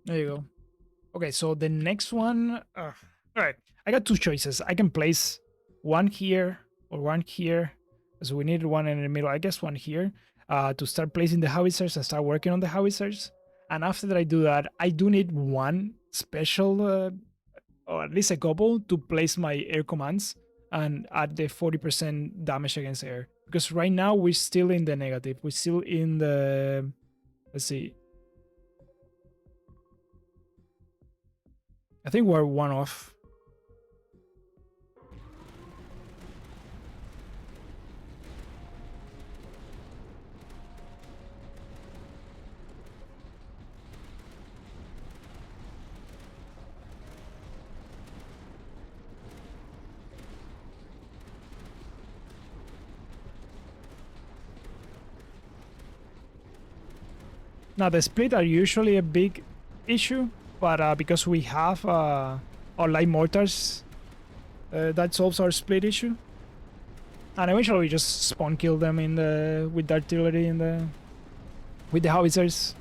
Speaker 1: There you go. Okay, so the next one. All right, I got two choices. I can place one here or one here. So we need one in the middle. I guess one here to start placing the howitzers and start working on the howitzers. And after that, I do that. I do need one special, or at least a couple, to place my air commands and add the 40% damage against air. Because right now we're still in the negative. We're still in the. Let's see. I think we're one off. Now, the split are usually a big issue, but because we have our light mortars, that solves our split issue. And eventually we just spawn kill them in the with the artillery in the with the howitzers.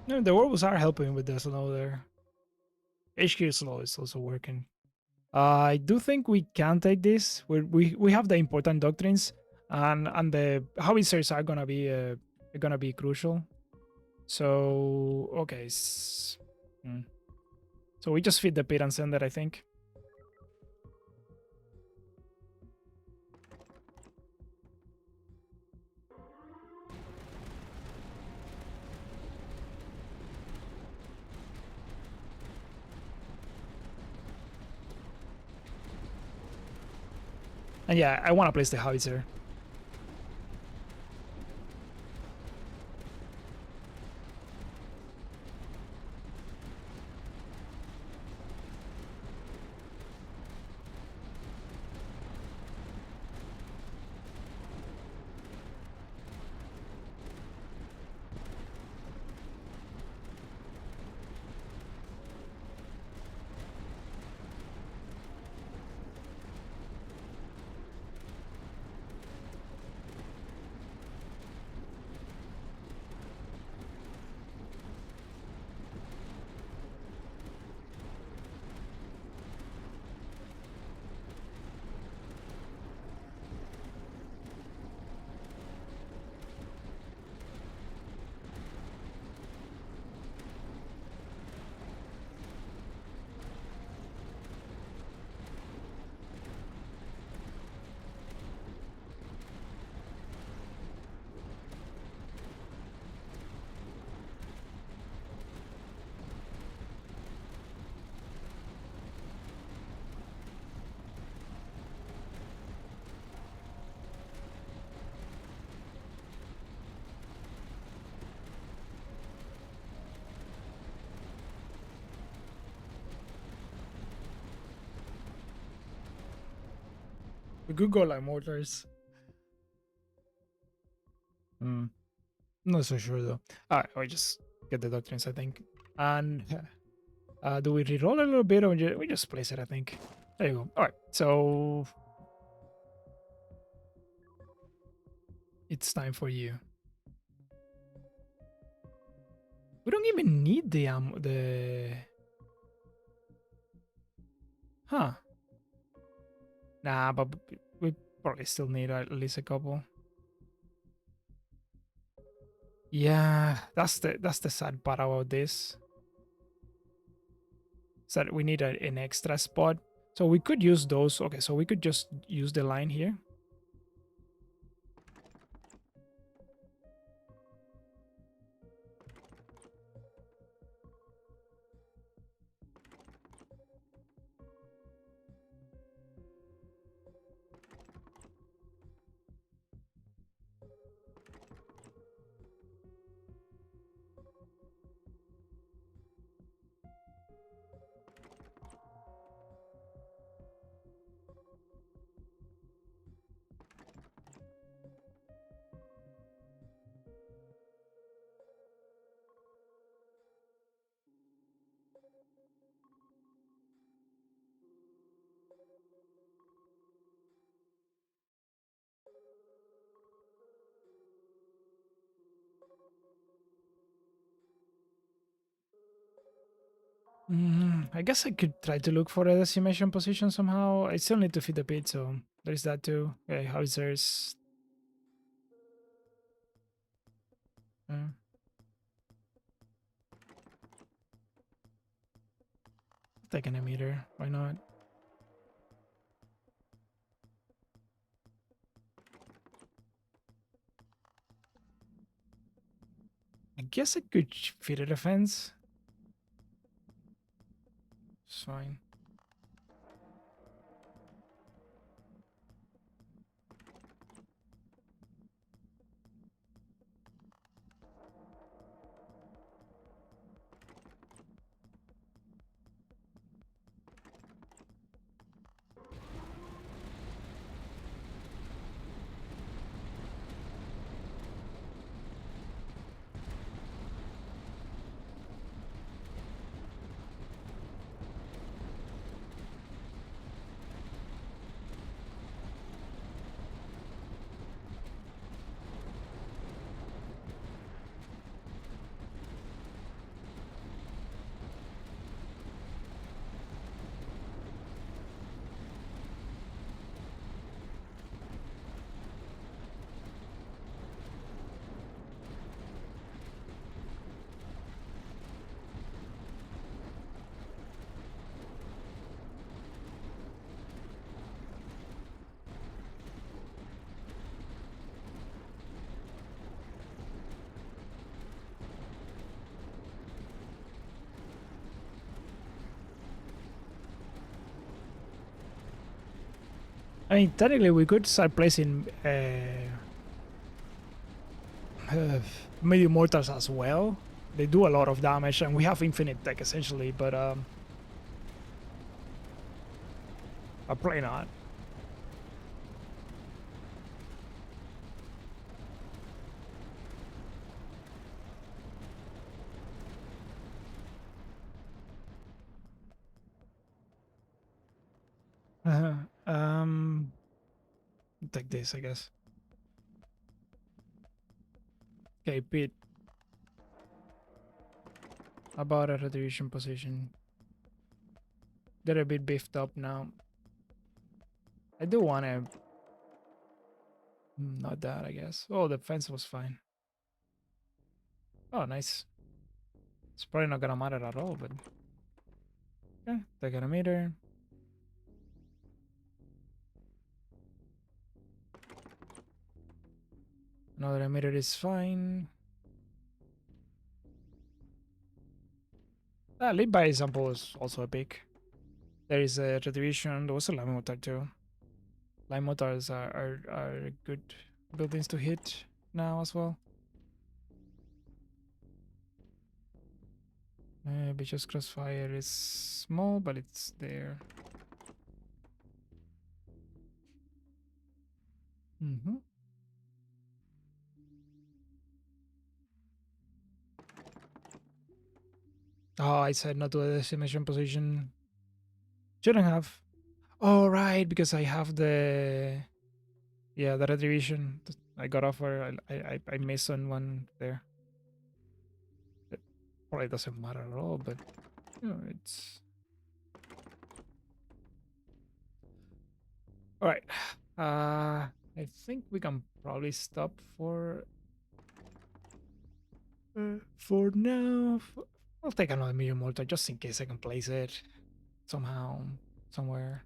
Speaker 1: No, the werewolves are helping with the snow there. HQ slow is also working. I do think we can take this. We have the important doctrines, and the howitzers are gonna be crucial. So okay, so we just feed the pit and send it, I think. And yeah, I want to place the howitzer. We could go like mortars. Not so sure though. Alright, we just get the doctrines, I think. And do we reroll a little bit or we just place it, I think. There you go. Alright, so it's time for you. We don't even need the Huh. Nah, but we probably still need at least a couple. Yeah, that's the sad part about this. So we need an extra spot. So we could use those. Okay, so we could just use the line here. I guess I could try to look for a decimation position somehow. I still need to feed the pit, so there's that too. Okay, Howitzers. Uh, taking a meter. Why not? I guess I could feed a defense. It's fine. I mean, technically, we could start placing medium mortars as well. They do a lot of damage, and we have infinite tech essentially, but probably not. Um, take this, I guess. Okay, Pete. About a retribution position. They're a bit beefed up now. I do want to... Not that, I guess. Oh, the fence was fine. Oh, nice. It's probably not gonna matter at all, but... Yeah, take a meter. Another emitter is fine. Lead by example is also a pick. There is a retribution. There was a lime motor too. Lime motors are good buildings to hit now as well. Vicious Crossfire is small, but it's there. Oh, I said not to the destination position. Shouldn't have. Oh, right, because I have the the retribution. I got off where I missed on one there. It probably doesn't matter at all, but it's all right. I think we can probably stop for now. I'll take another medium mortar just in case I can place it somehow somewhere.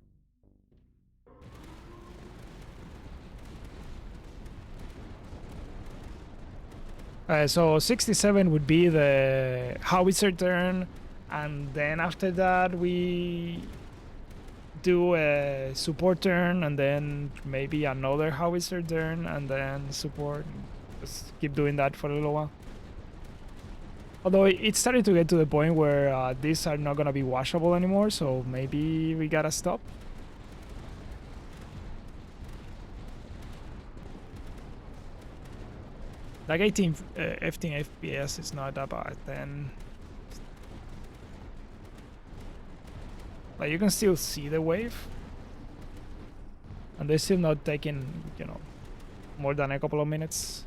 Speaker 1: So 67 would be the Howitzer turn, and then after that we do a support turn, and then maybe another Howitzer turn, and then support. Just keep doing that for a little while. Although it's starting to get to the point where these are not gonna be washable anymore, so maybe we gotta stop. Like 18, 15 FPS is not that bad then. Like you can still see the wave. And they're still not taking, more than a couple of minutes.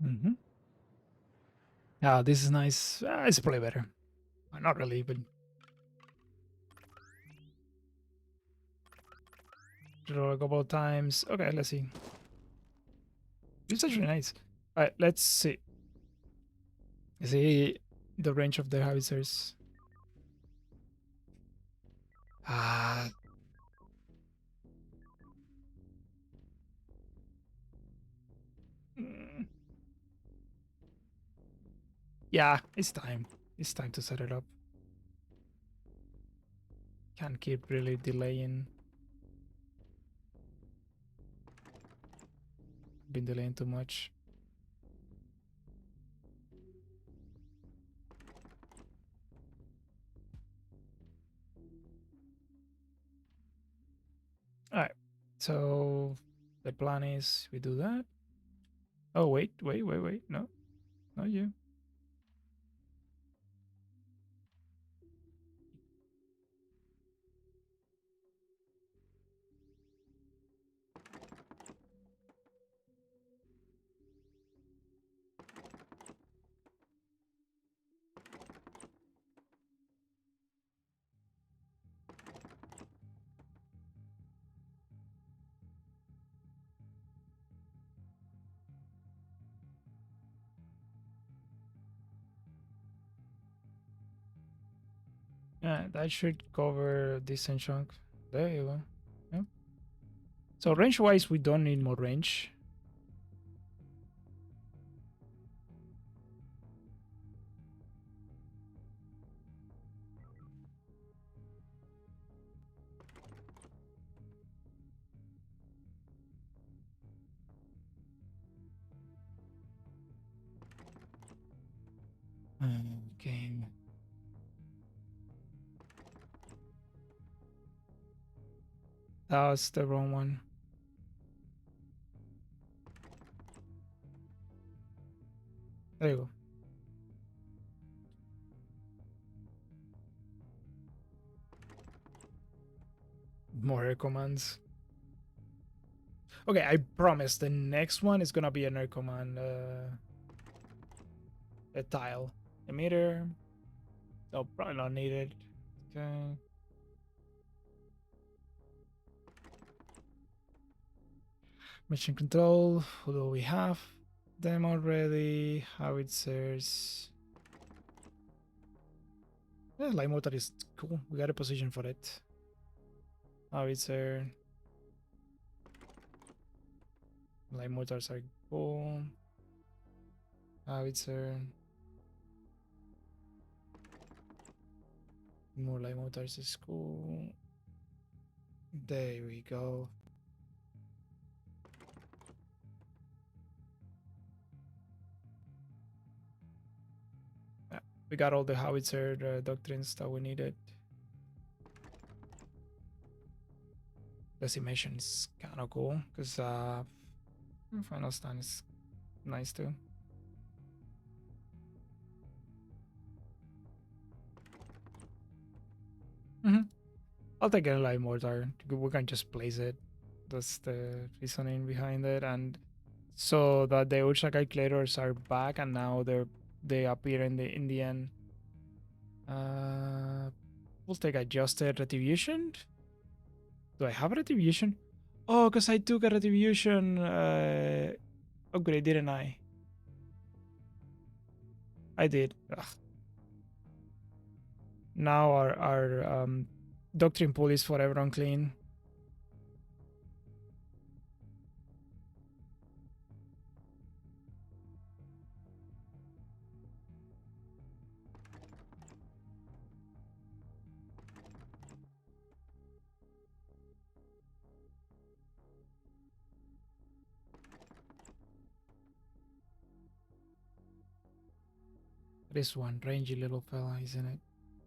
Speaker 1: Mm-hmm. This is nice. It's probably better. Not really, but draw a couple of times. Okay, let's see. This is actually nice. All right, let's see. See the range of the howitzers. Ah. Mm. Yeah, it's time. It's time to set it up. Can't keep really delaying. Been delaying too much. All right. So the plan is we do that. Oh, wait. No, not you. Yeah, that should cover a decent chunk. There you go. Yeah. So range-wise, we don't need more range. Game. That was the wrong one. There you go. More air commands. Okay, I promise the next one is gonna be an air command. A tile. Emitter. Oh, probably not needed. Okay. Mission control. Who do we have? Them already. Howitzers. Yeah, light mortar is cool. We got a position for it. Howitzer. Light mortars are cool. Howitzer. More light mortars is cool. There we go. Yeah, we got all the howitzer doctrines that we needed. Decimation is kind of cool because final stand is nice too. I'll take a light mortar. We can just place it. That's the reasoning behind it, and so that the ultra calculators are back, and now they appear in the end. We'll take adjusted retribution. Do I have a retribution? Oh, because I took a retribution upgrade, didn't I? I did. Ugh. Now our doctrine pool is forever unclean. This one rangy little fella, isn't it?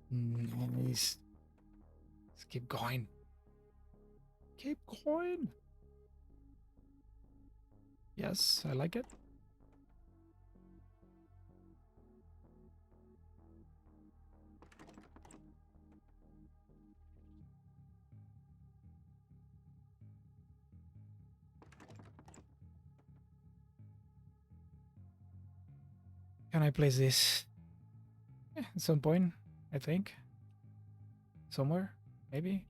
Speaker 1: Nice. Let's keep going. Keep going. Yes, I like it. Can I place this? Yeah, at some point, I think. Somewhere, maybe.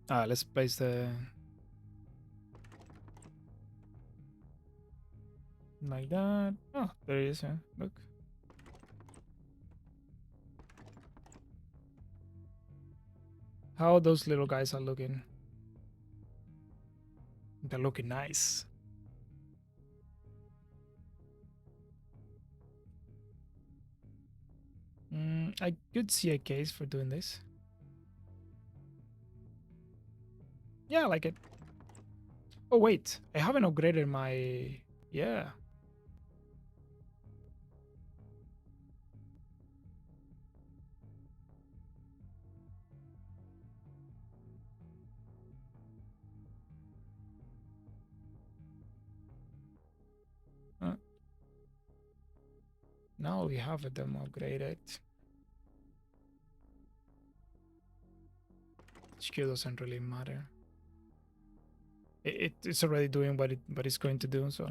Speaker 1: Let's place the like that. Oh, there it is. Yeah. Look. How those little guys are looking. They're looking nice. I could see a case for doing this. Yeah, I like it. Oh, wait. I haven't upgraded my... Yeah. Now we have them upgraded. HQ doesn't really matter. It's already doing what it's going to do, so...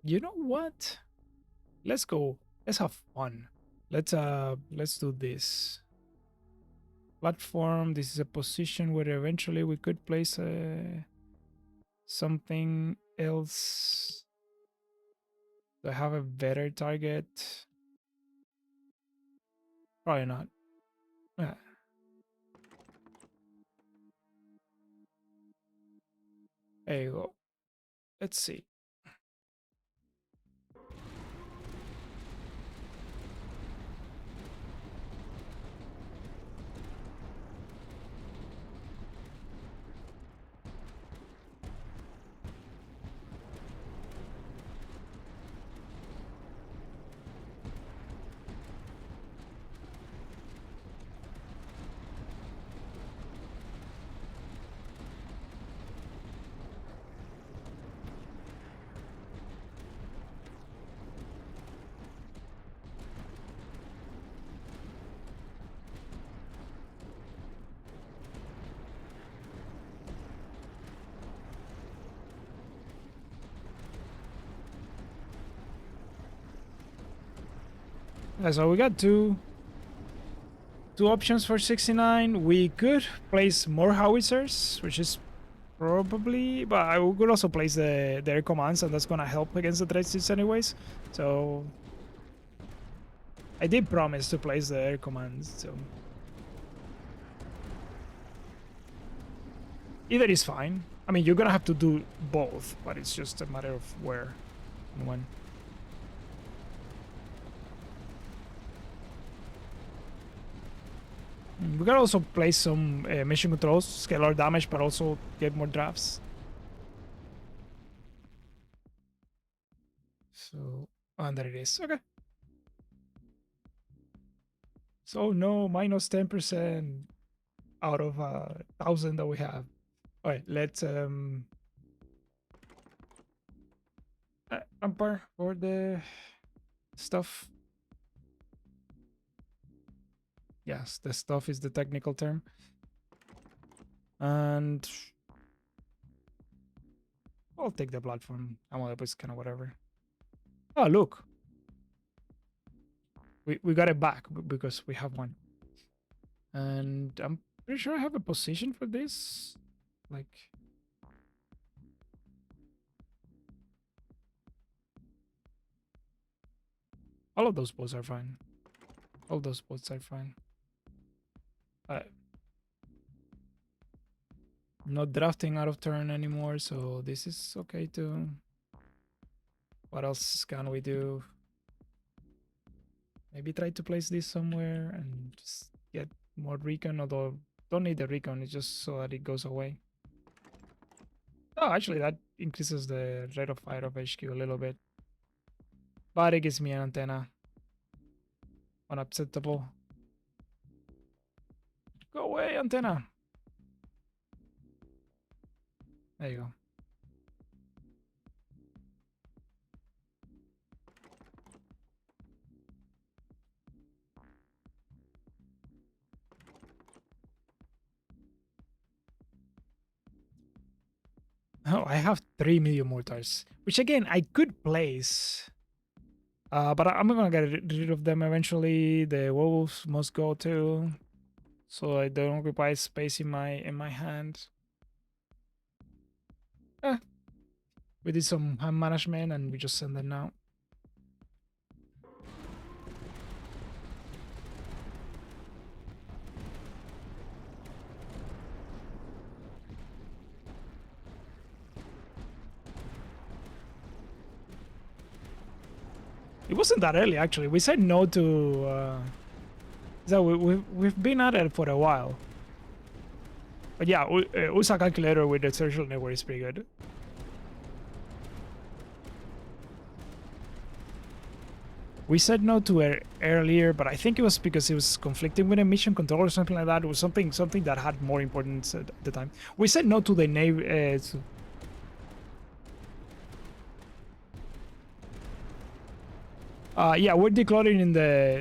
Speaker 1: You know what? Let's go. Let's have fun. Let's do this. Platform. This is a position where eventually we could place something else. Do I have a better target? Probably not. Yeah. There you go. Let's see. Okay, so we got two options for 69. We could place more howitzers, which is probably, but I could also place the air commands, and that's gonna help against the Threxids anyways. So I did promise to place the air commands, so either is fine. I mean, you're gonna have to do both, but it's just a matter of where and when. We can also place some mission controls, scalar damage, but also get more drafts. So, and there it is. Okay. So no, minus 10% out of 1,000 that we have. All right, let's umpire for the stuff. Yes, the stuff is the technical term. And I'll take the platform. I'm all it's kind of whatever. Oh, look. We got it back because we have one. And I'm pretty sure I have a position for this. Like, all of those boats are fine. All those boats are fine. Not drafting out of turn anymore, so this is okay too. What else can we do? Maybe try to place this somewhere and just get more recon, although don't need the recon, it's just so that it goes away. Oh, actually that increases the rate of fire of HQ a little bit. But it gives me an antenna. Unacceptable. Go away, antenna. There you go. Oh, I have 3 million mortars, which again I could place. But I'm gonna get rid of them eventually. The wolves must go too, so I don't occupy space in my hand. We did some hand management and we just send them now. It wasn't that early actually. We said no to. So we've been at it for a while. But yeah, USA calculator with the social network is pretty good. We said no to it earlier, but I think it was because it was conflicting with a mission control or something like that. It was something that had more importance at the time. We said no to the Navy. Yeah, we're declaring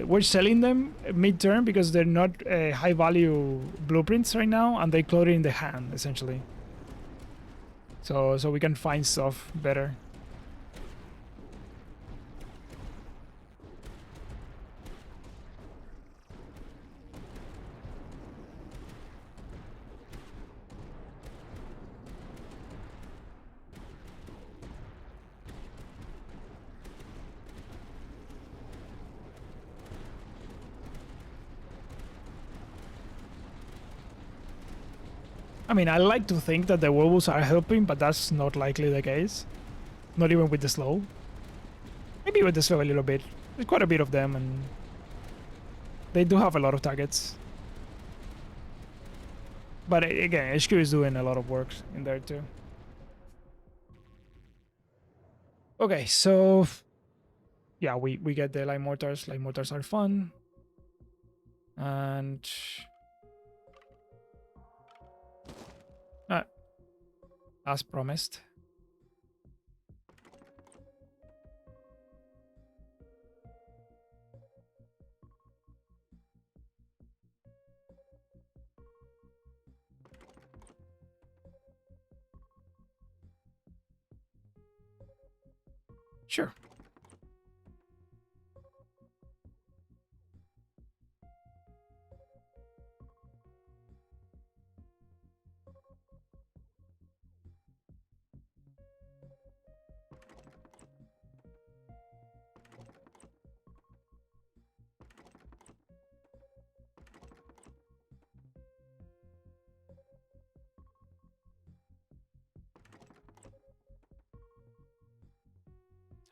Speaker 1: we're selling them mid-term because they're not high-value blueprints right now, and they declare in the hand essentially. So we can find stuff better. I mean, I like to think that the werewolves are helping, but that's not likely the case. Not even with the slow. Maybe with the slow a little bit. There's quite a bit of them, and they do have a lot of targets. But again, HQ is doing a lot of work in there too. Okay, so yeah, we get the light mortars. Light mortars are fun. And as promised. Sure.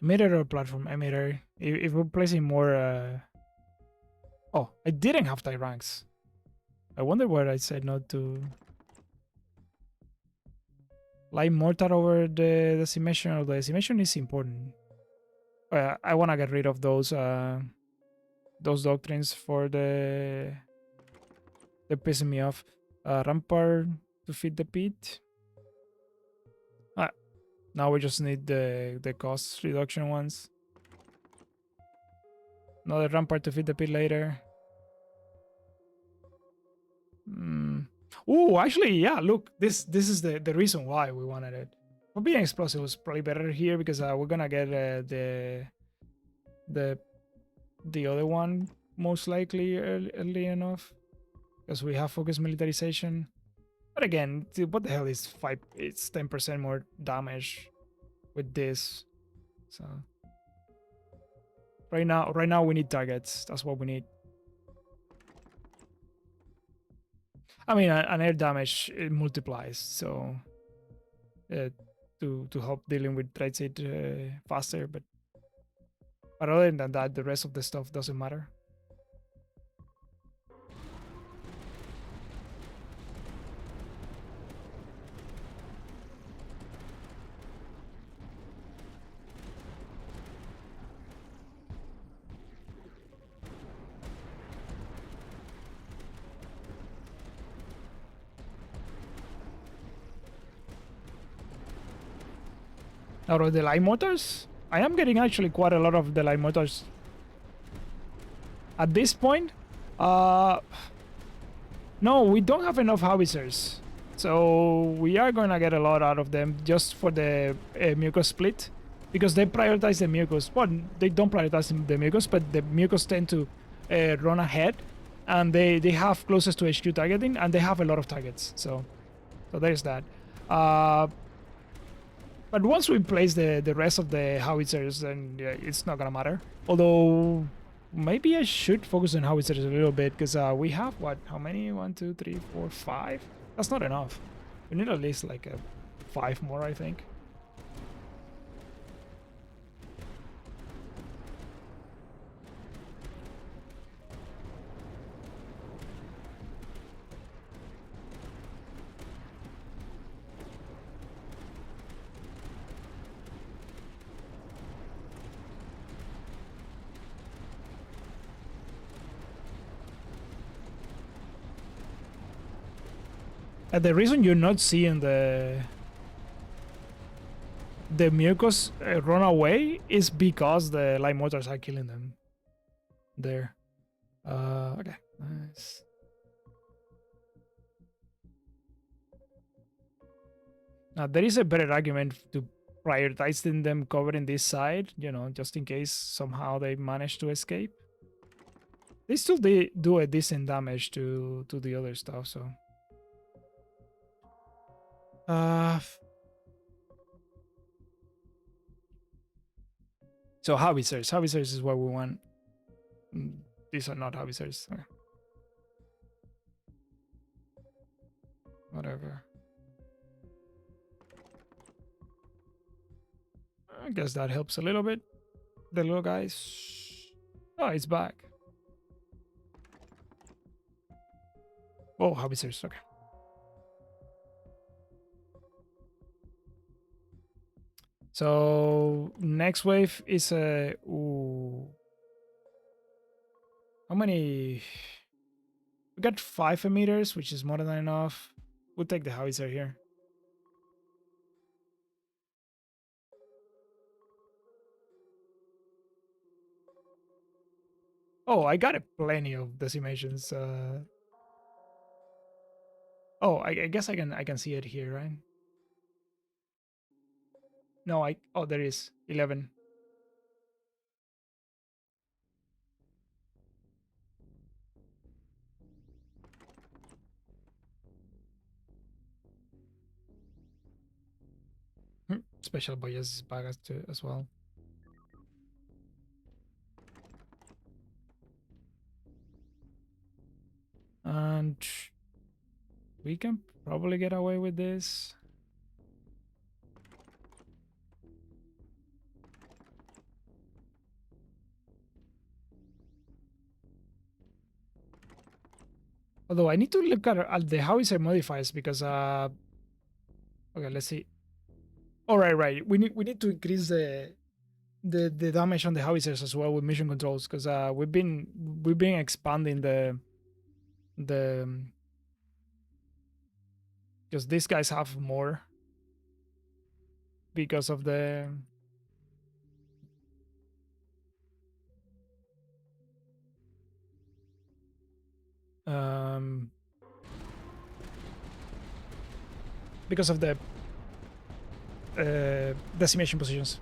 Speaker 1: Emitter or platform? Emitter. If we're placing more... Oh, I didn't have tie ranks. I wonder where I said not to... Light mortar over the decimation, or the decimation is important. I want to get rid of those doctrines for the... They're pissing me off. Rampart to feed the pit. Now we just need the cost reduction ones. Another rampart to feed the pit later. Oh, actually, yeah. Look, this is the reason why we wanted it. For being explosive was probably better here because we're gonna get the other one most likely early enough because we have focus militarization. But again, what the hell is 5? It's 10% more damage with this. So right now we need targets. That's what we need. I mean, an air damage it multiplies, so to help dealing with Threxid faster. But other than that, the rest of the stuff doesn't matter. Out of the light motors, I am getting actually quite a lot of the light motors. At this point, no, we don't have enough howitzers. So we are gonna get a lot out of them just for the Mucos split. Because they prioritize the Mucos. Well, they don't prioritize the Mucos, but the Mucos tend to run ahead. And they have closest to HQ targeting, and they have a lot of targets. So there's that. But once we place the rest of the howitzers, then yeah, it's not gonna matter. Although maybe I should focus on howitzers a little bit because we have what? How many? 1, 2, 3, 4, 5. That's not enough. We need at least like 5 more, I think. The reason you're not seeing the Mucos run away is because the light mortars are killing them. There. Okay. Nice. Now there is a better argument to prioritizing them covering this side, you know, just in case somehow they manage to escape. They still do a decent damage to the other stuff, so. So howitzers. Howitzers is what we want. These are not howitzers. Okay. Whatever. I guess that helps a little bit. The little guys. Oh, it's back. Oh, howitzers. Okay. So next wave is a... Ooh. How many? We got 5 emitters, which is more than enough. We'll take the howitzer here. Oh, I got plenty of decimations. Oh, I guess I can see it here, right? No, oh, there is 11. Special bias back as well. And we can probably get away with this. Although I need to look at the Howitzer modifiers because okay, let's see. All right, right. We need to increase the damage on the Howitzers as well with mission controls because we've been expanding the because these guys have more because of the um because of the decimation positions.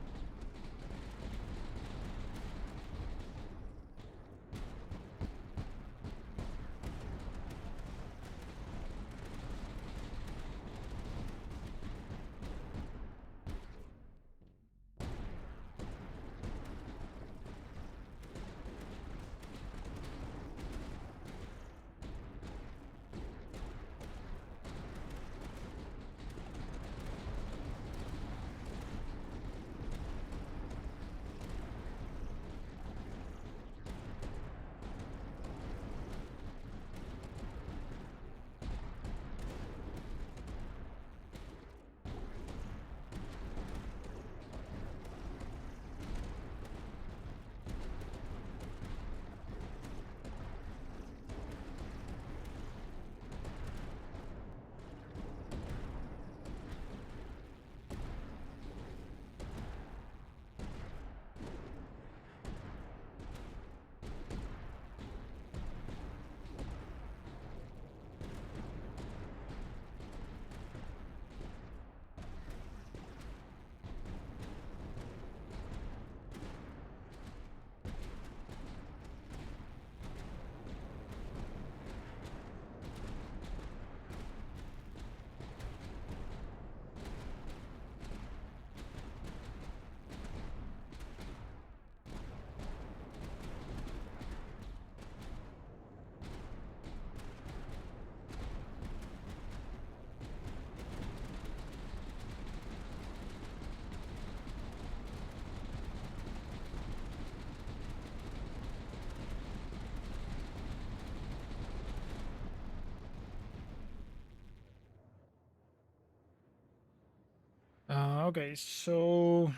Speaker 1: Okay, so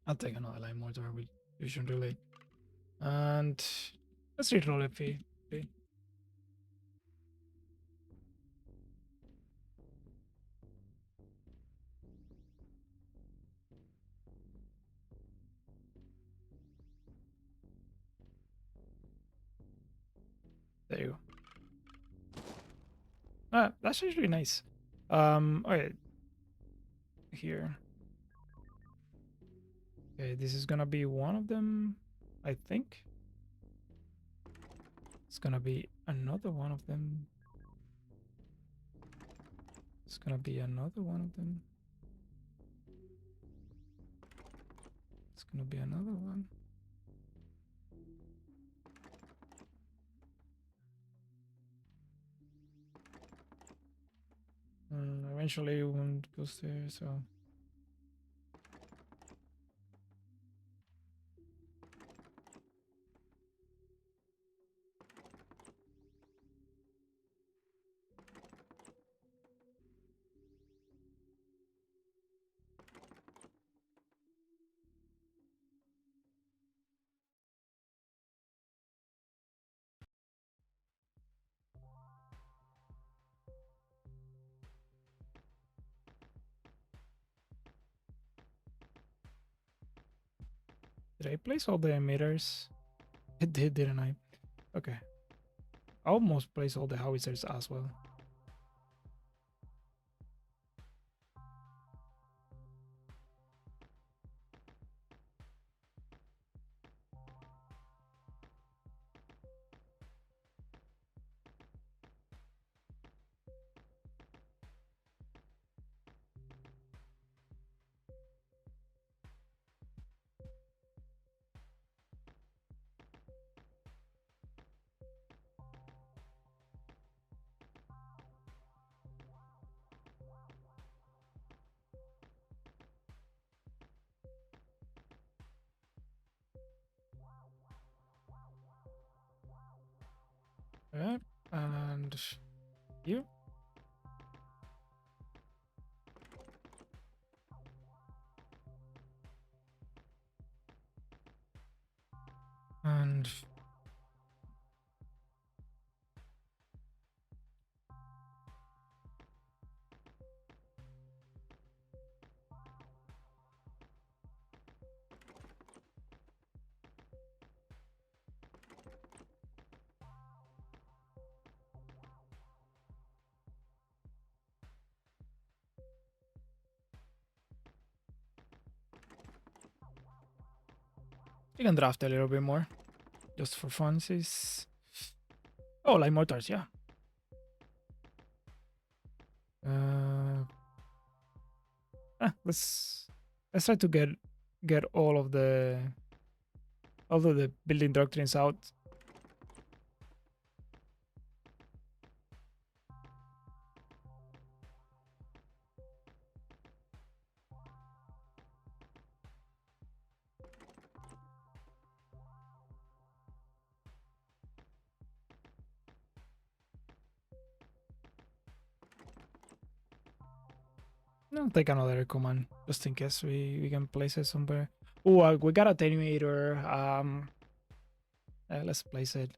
Speaker 1: I'll take another line mortar with fusion relay. And let's reroll it. Okay. There you go. Ah, that's actually nice. Okay. Here. Okay, this is gonna be one of them, I think. It's gonna be another one of them. It's gonna be another one of them. It's gonna be another one. Eventually one goes there, so did I place all the emitters? I did, didn't I? Okay. I almost placed all the howitzers as well. Yeah, and you. And you can draft a little bit more, just for funsies. Oh, like mortars, yeah. Uh, let's try to get all of the building doctrines out. I'll take another command just in case we can place it somewhere. Oh, we got attenuator. Let's place it.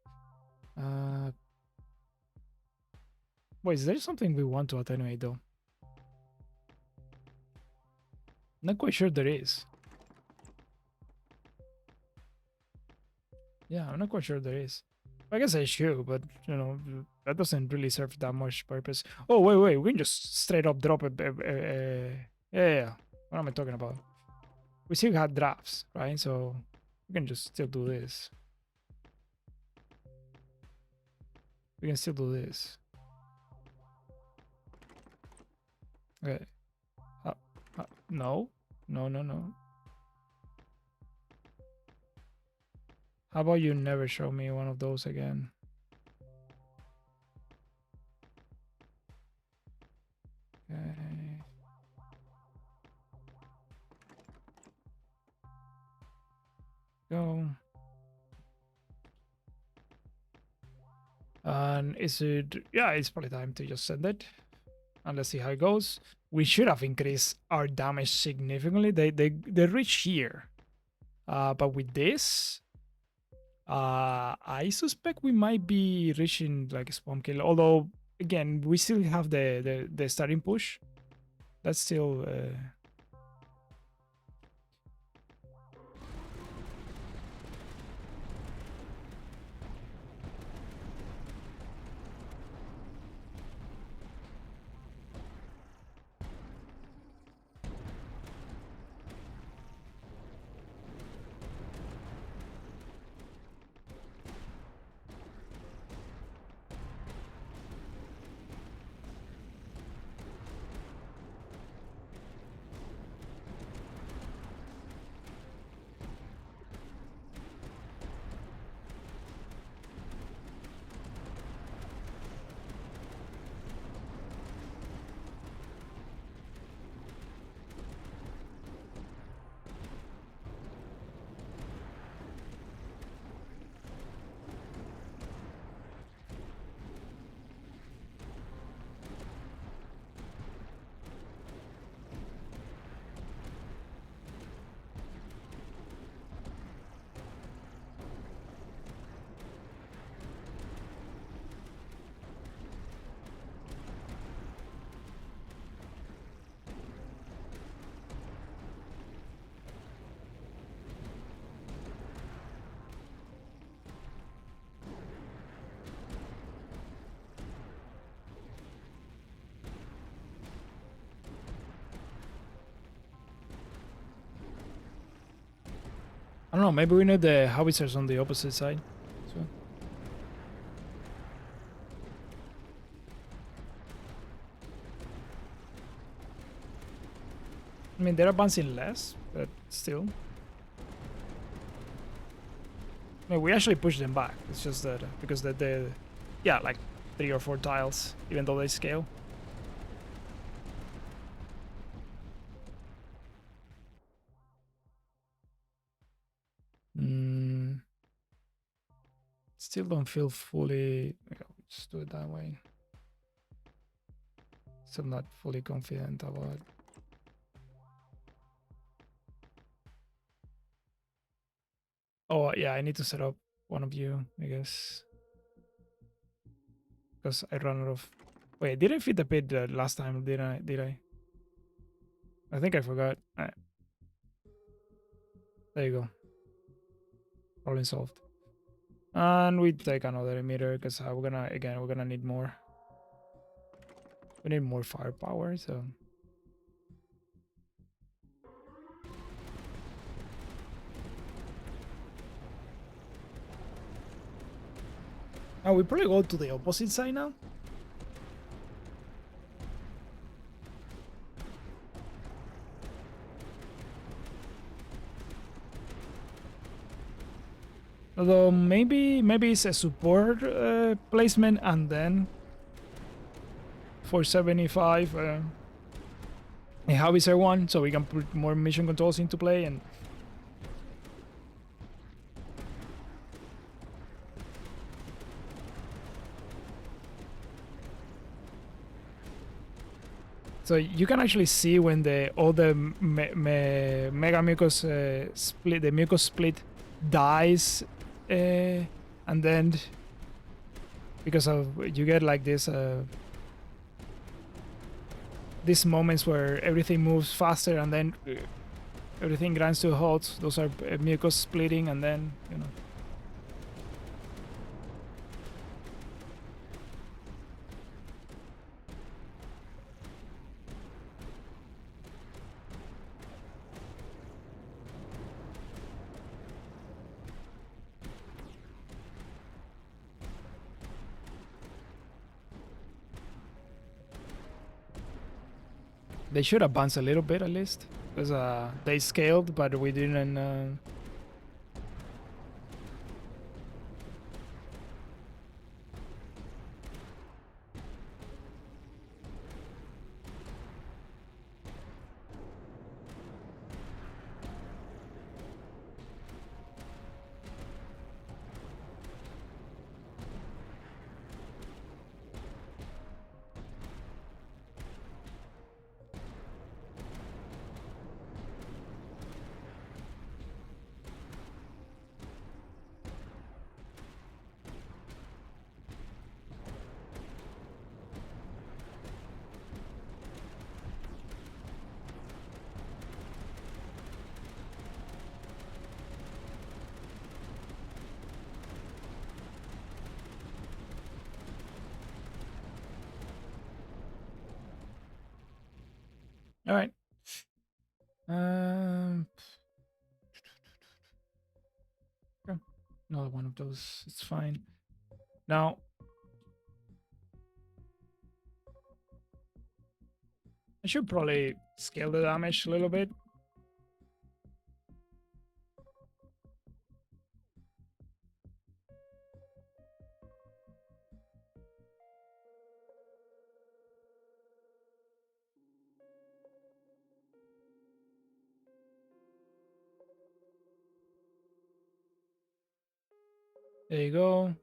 Speaker 1: Wait, is there something we want to attenuate though? Not quite sure there is. Yeah, I'm not quite sure there is. I guess I should, but you know that doesn't really serve that much purpose. Oh wait, we can just straight up drop it. Yeah. What am I talking about? We still had drafts, right? So we can just still do this. We can still do this. Okay. No. How about you never show me one of those again? Okay. Go. And is it? Yeah, it's probably time to just send it. And let's see how it goes. We should have increased our damage significantly. They reach here. But with this, I suspect we might be reaching like a spawn kill. Although again, we still have the starting push. That's still I don't know. Maybe we need the howitzers on the opposite side. So I mean, they're advancing less, but still. I mean, we actually push them back. It's just that because the yeah, like 3 or 4 tiles, even though they scale. Still don't feel fully. Just do it that way. Still not fully confident about. Oh yeah, I need to set up one of you, I guess, because I ran out of. Wait, did I feed the pit last time? Did I? Did I? I think I forgot. There you go. Problem solved. And we take another emitter because we're gonna need more. We need more firepower, so. Oh, we probably go to the opposite side now. Although maybe it's a support placement and then for 75 a Howitzer one, so we can put more mission controls into play and. So you can actually see when all the Megamucos split, the Mucos split dies, and then because of you get like this these moments where everything moves faster and then everything grinds to a halt. Those are Mucos splitting, and then you know. They should advance a little bit at least, because they scaled, but we didn't. All right. Okay. Another one of those. It's fine. Now, I should probably scale the damage a little bit. There you go.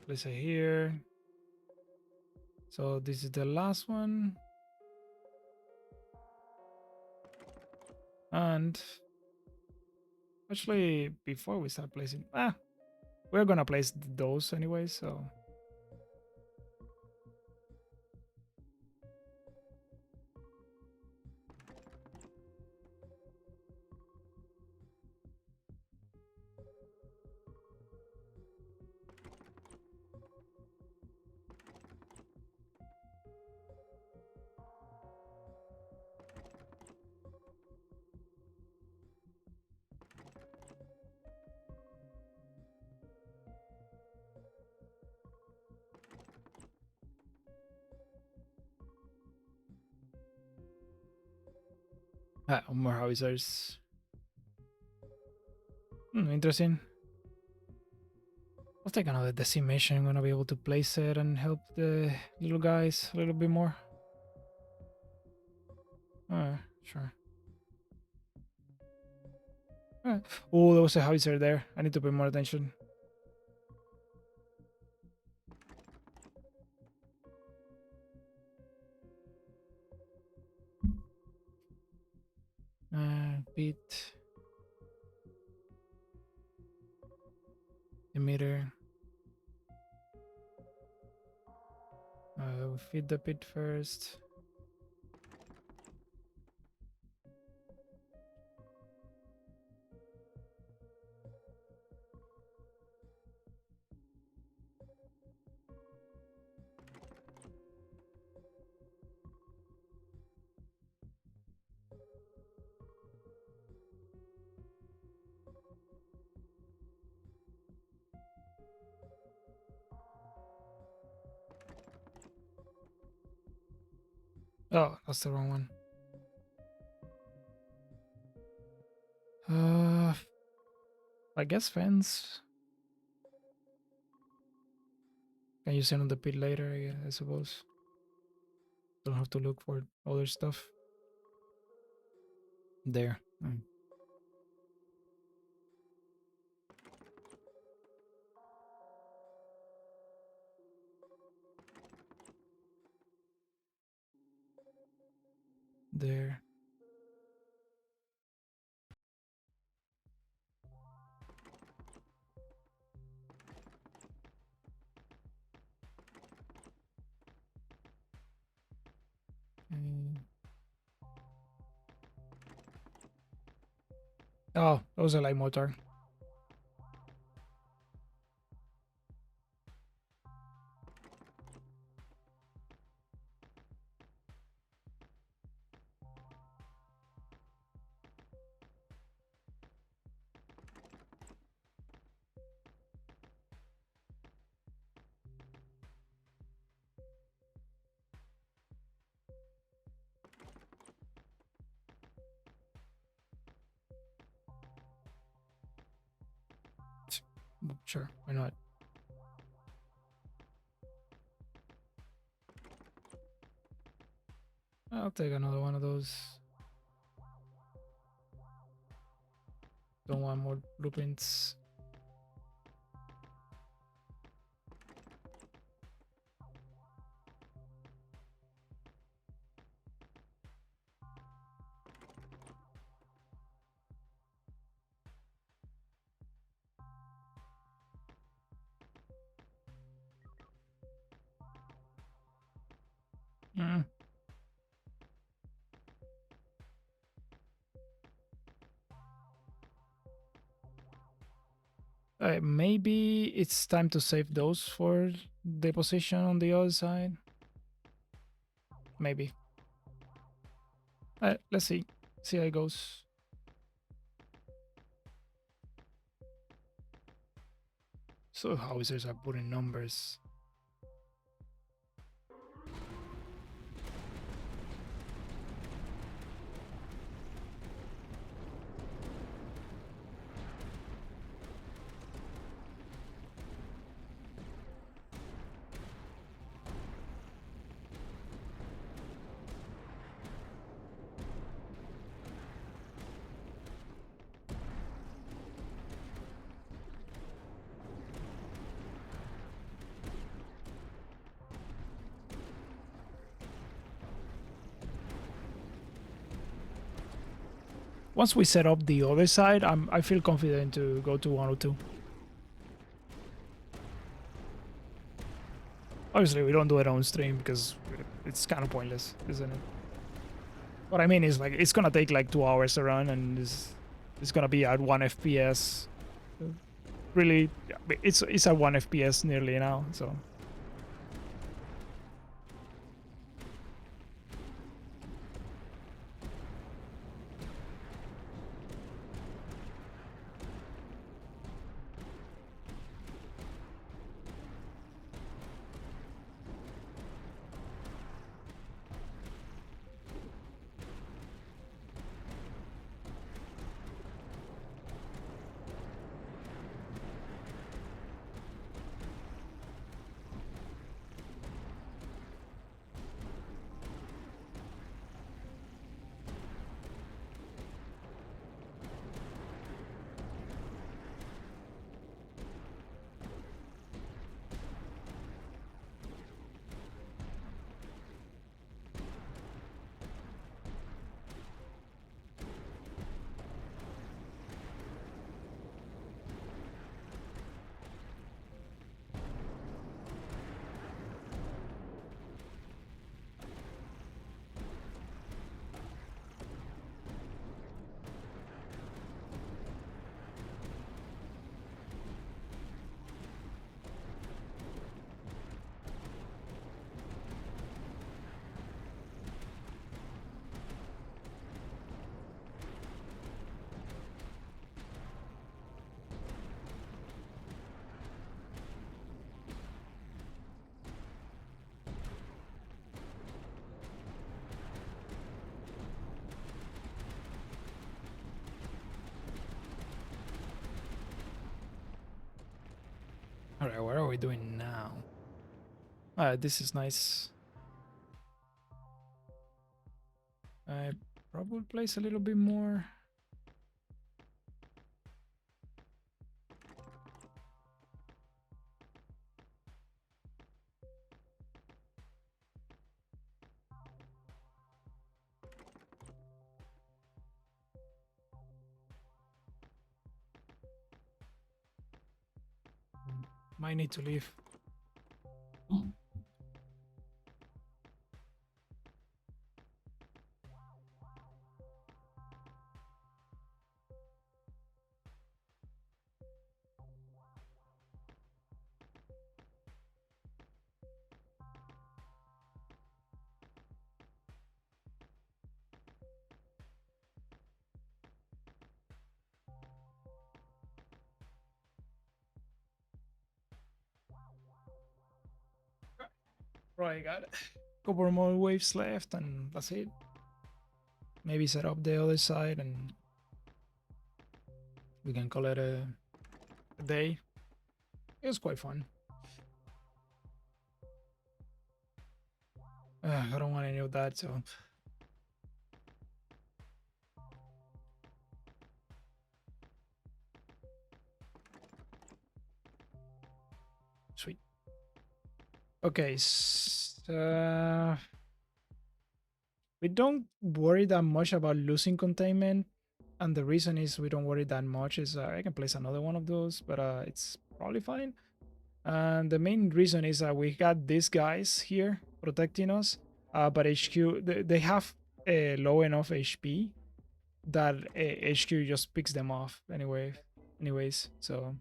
Speaker 1: Place it here. So this is the last one. And actually, before we start placing, we're gonna place those anyway, so. More Howitzers. Interesting. I'll take another decimation. I'm gonna be able to place it and help the little guys a little bit more. Alright, sure. Alright. Oh, there was a Howitzer there. I need to pay more attention. pit. Emitter. We'll feed the pit first. Oh, that's the wrong one. I guess fence. Can you send on the pit later? Yeah, I suppose. Don't have to look for other stuff. There. There. Okay. Oh, that was a light mortar. Sure, why not? I'll take another one of those. Don't want more blueprints. Mm. Maybe it's time to save those for the position on the other side. Maybe. Let's see. See how it goes. So Howitzers are putting numbers. Once we set up the other side, I feel confident to go to 102. Obviously, we don't do it on stream because it's kind of pointless, isn't it? What I mean is, like, it's gonna take like 2 hours to run, and it's gonna be at 1 FPS. Really, it's at 1 FPS nearly now, so. Alright, what are we doing now? This is nice. I probably place a little bit more. Might need to leave. Right, got it. Couple more waves left and that's it. Maybe set up the other side and we can call it a day. It was quite fun. I don't want any of that, so. Sweet. Okay, so we don't worry that much about losing containment, and the reason is we don't worry that much is I can place another one of those, but it's probably fine. And the main reason is that we got these guys here protecting us, but HQ they have a low enough HP that HQ just picks them off anyways. So.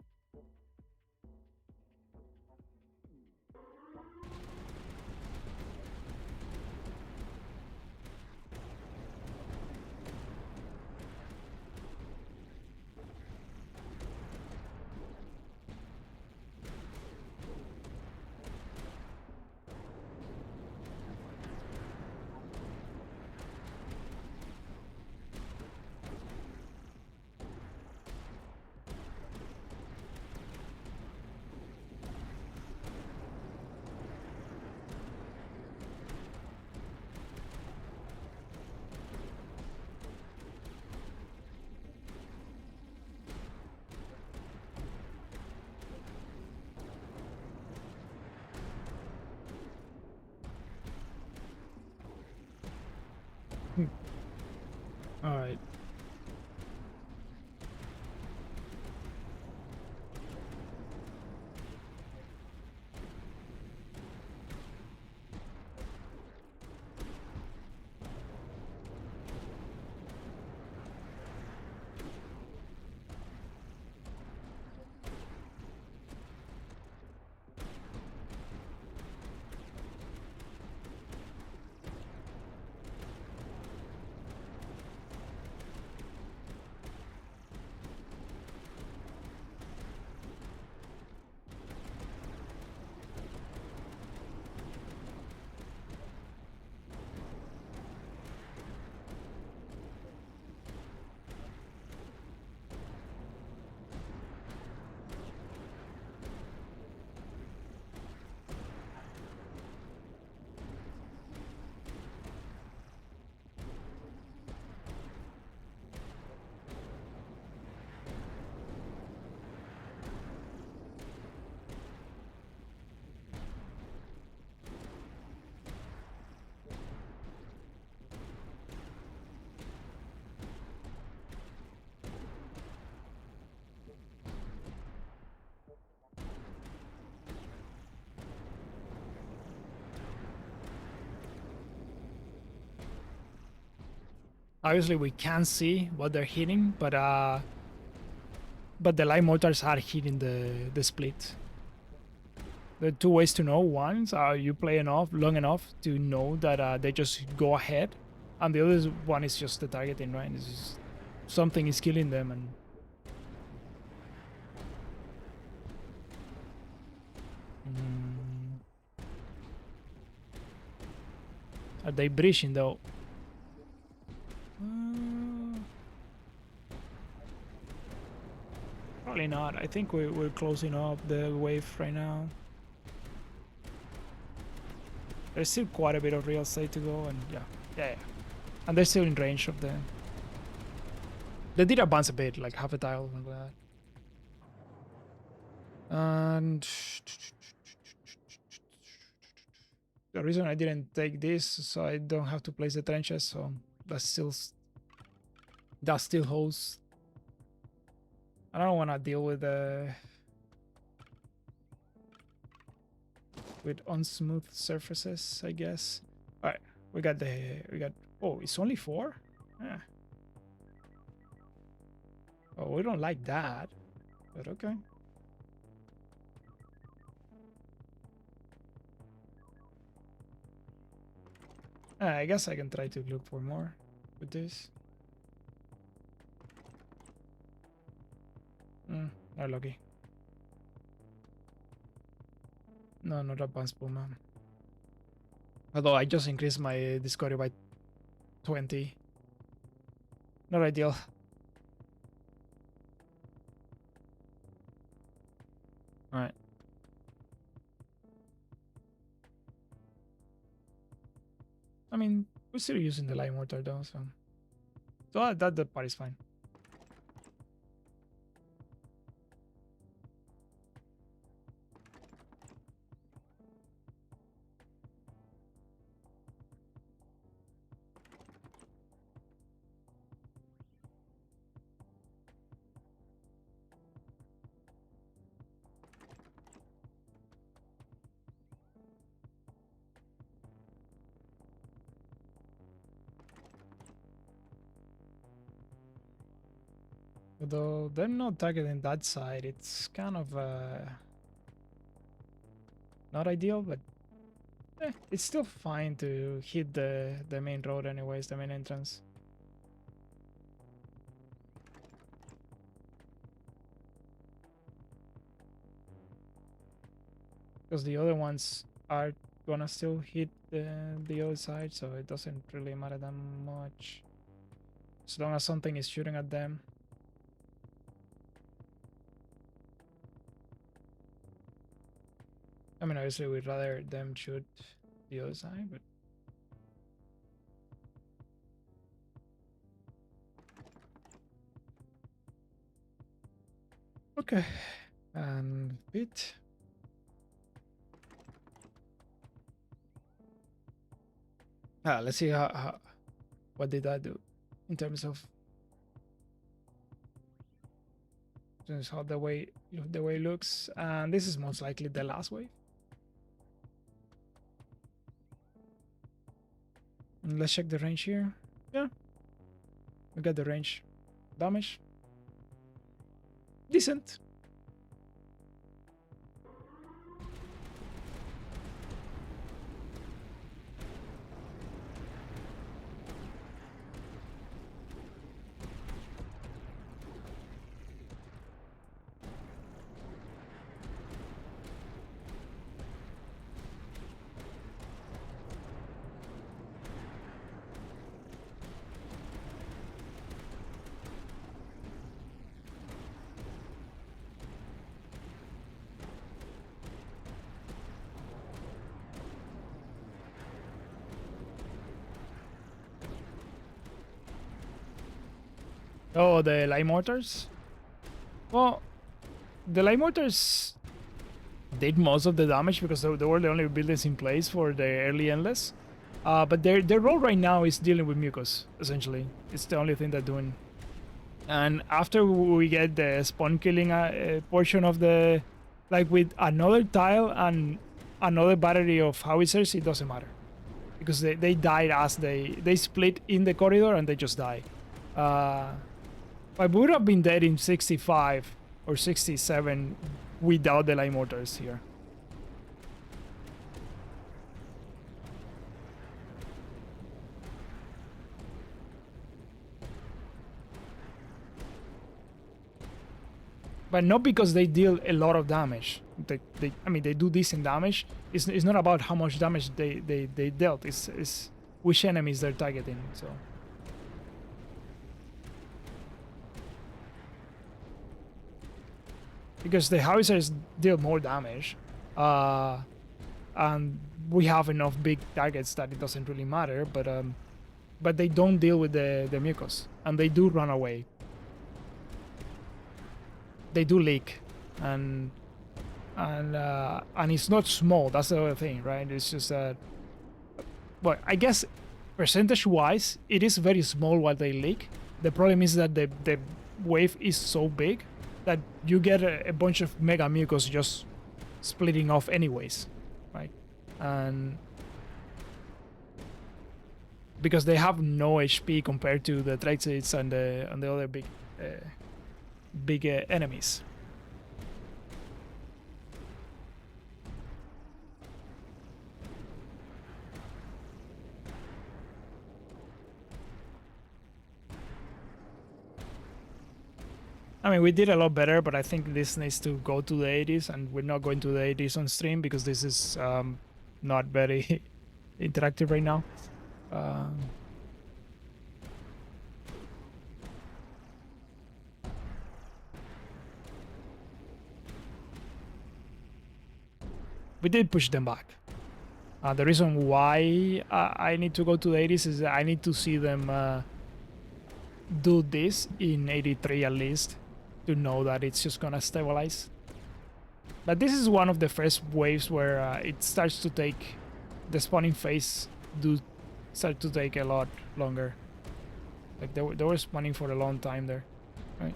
Speaker 1: All right. Obviously, we can't see what they're hitting, but the light mortars are hitting the split. There are two ways to know. One is you play enough, long enough to know that they just go ahead, and the other one is just the targeting, right? It's just something is killing them, and are they breaching though? Probably not. I think we're closing up the wave right now. There's still quite a bit of real estate to go, and yeah. And they're still in range of the... They did advance a bit, like half a tile and that. And the reason I didn't take this, so I don't have to place the trenches, so that still holds. I don't want to deal with unsmooth surfaces, I guess. All right, we got. Oh, it's only 4. Yeah. Oh, we don't like that, but okay. I guess I can try to look for more with this. Not lucky. No, not advanced Puma. Although I just increased my discovery by 20. Not ideal. Alright. I mean, we're still using the light mortar though, so that part is fine. Although they're not targeting that side, it's kind of not ideal, but it's still fine to hit the main road anyways, the main entrance. Because the other ones are gonna still hit the other side, so it doesn't really matter that much. As long as something is shooting at them. I mean, obviously we'd rather them shoot the other side, but... Okay. And bit. Let's see what did that do in terms of how the way it looks. And this is most likely the last wave. And let's check the range here. Yeah, we got the range damage. Decent. Oh, the light mortars? Well, the light mortars did most of the damage because they were the only buildings in place for the early endless. But their role right now is dealing with Mucos, essentially. It's the only thing they're doing. And after we get the spawn killing portion of the... Like with another tile and another battery of Howitzers, it doesn't matter. Because they died as they split in the corridor and they just die. I would have been dead in 65 or 67 without the light mortars here. But not because they deal a lot of damage. I mean, they do decent damage. It's not about how much damage they dealt. It's which enemies they're targeting. So. because the Howitzers deal more damage, and we have enough big targets that it doesn't really matter. But they don't deal with the Mucos, and they do run away. They do leak, and it's not small. That's the other thing, right? It's just that. Well, I guess percentage-wise, it is very small while they leak. The problem is that the wave is so big that you get a bunch of Megamucos just splitting off anyways, right? And because they have no HP compared to the Threxids and the other big enemies. I mean, we did a lot better, but I think this needs to go to the 80s, and we're not going to the 80s on stream because this is not very interactive right now. We did push them back. The reason why I need to go to the 80s is that I need to see them do this in 83 at least to know that it's just gonna stabilize. But this is one of the first waves where it starts to take, the spawning phase start to take a lot longer. Like they were spawning for a long time there, right?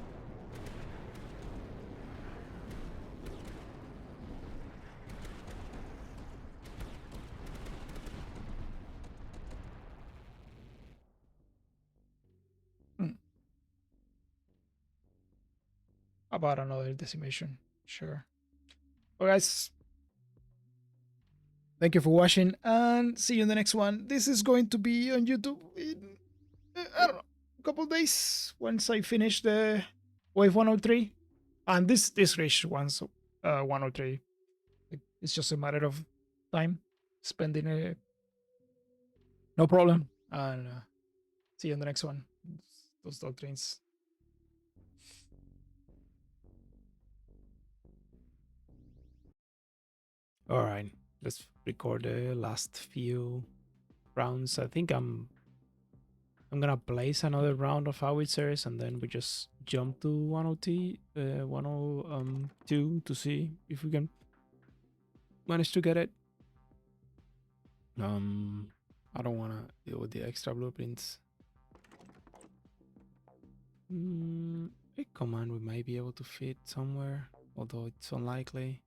Speaker 1: About another decimation, sure. Well, guys, thank you for watching, and see you in the next one. This is going to be on YouTube in, I don't know, a couple days once I finish the wave 103. And this reached once 103. It's just a matter of time spending it. No problem. And see you in the next one. Those doctrines. All right, let's record the last few rounds. I think I'm gonna place another round of Howitzers, and then we just jump to 102 to see if we can manage to get it. I don't want to deal with the extra blueprints. A command we might be able to fit somewhere, although it's unlikely.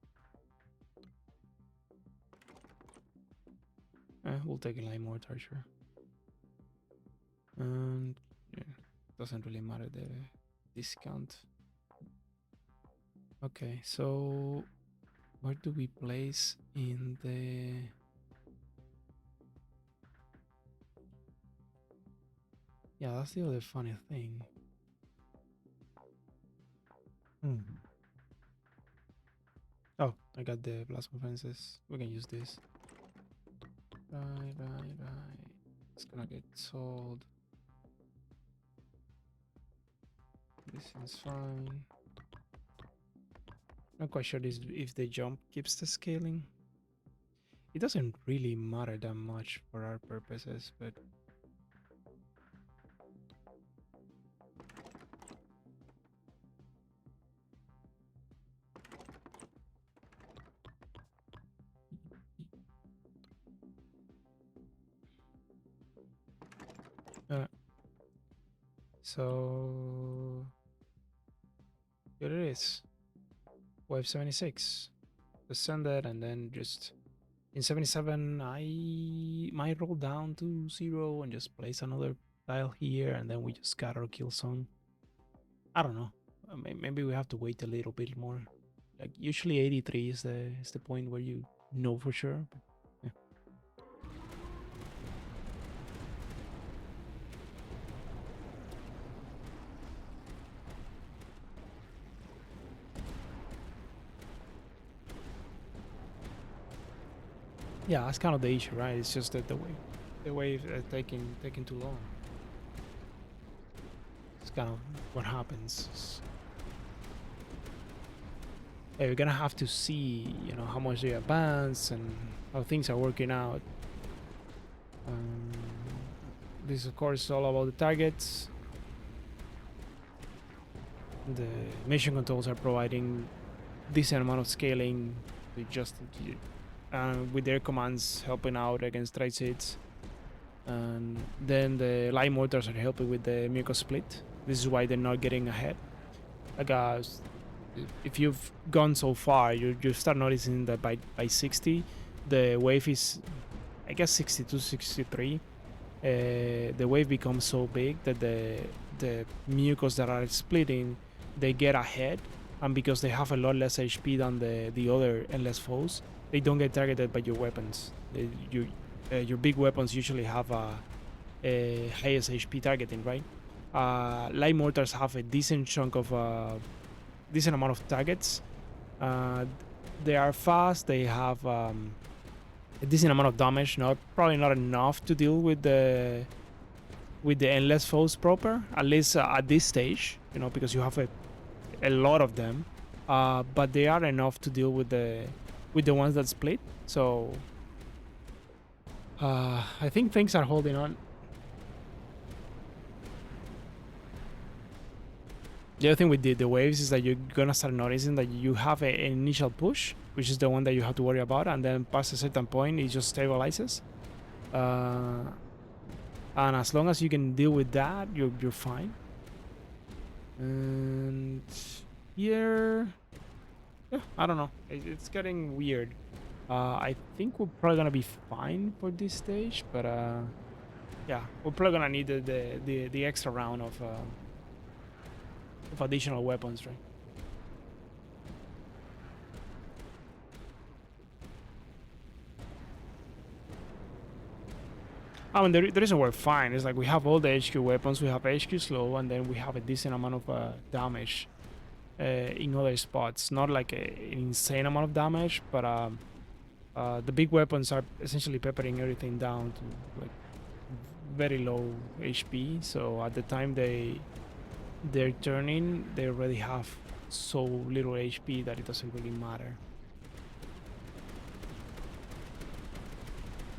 Speaker 1: We'll take a line mortar, sure. And yeah, doesn't really matter the discount. Okay, so where do we place in the... Yeah, that's the other funny thing. Oh, I got the plasma fences. We can use this. Right. It's gonna get sold. This is fine. Not quite sure if the jump keeps the scaling. It doesn't really matter that much for our purposes, but so here it is. Wave 76. Just send that, and then just in 77 I might roll down to 0 and just place another tile here, and then we just scatter kill zone. I don't know. Maybe we have to wait a little bit more. Like usually 83 is the point where you know for sure. But yeah. Yeah, that's kind of the issue, right? It's just that the wave taking too long. It's kind of what happens. We're gonna have to see, you know, how much they advance and how things are working out. Um, this, of course, is all about the targets. The mission controls are providing decent amount of scaling just with their commands helping out against Threxid. And then the light mortars are helping with the Mucos split. This is why they're not getting ahead. Like if you've gone so far, you start noticing that by 60, the wave is, I guess, 62, 63. The wave becomes so big that the Mucos that are splitting, they get ahead, and because they have a lot less HP than the other endless foes, they don't get targeted by your weapons. Your big weapons usually have a highest HP targeting, right? Light mortars have a decent chunk of decent amount of targets. They are fast. They have a decent amount of damage. Probably not enough to deal with the endless foes proper. At least at this stage, you know, because you have a lot of them. But they are enough to deal with the ones that split. So I think things are holding on. The other thing with the waves is that you're gonna start noticing that you have an initial push, which is the one that you have to worry about, and then past a certain point, it just stabilizes. And as long as you can deal with that, you're fine. And here, yeah, I don't know. It's getting weird. I think we're probably gonna be fine for this stage, but yeah, we're probably gonna need the extra round of additional weapons, right? I mean, the reason we're fine is like we have all the HQ weapons, we have HQ slow, and then we have a decent amount of damage in other spots. Not like an insane amount of damage, but the big weapons are essentially peppering everything down to like very low HP. So at the time they're turning, they already have so little HP that it doesn't really matter.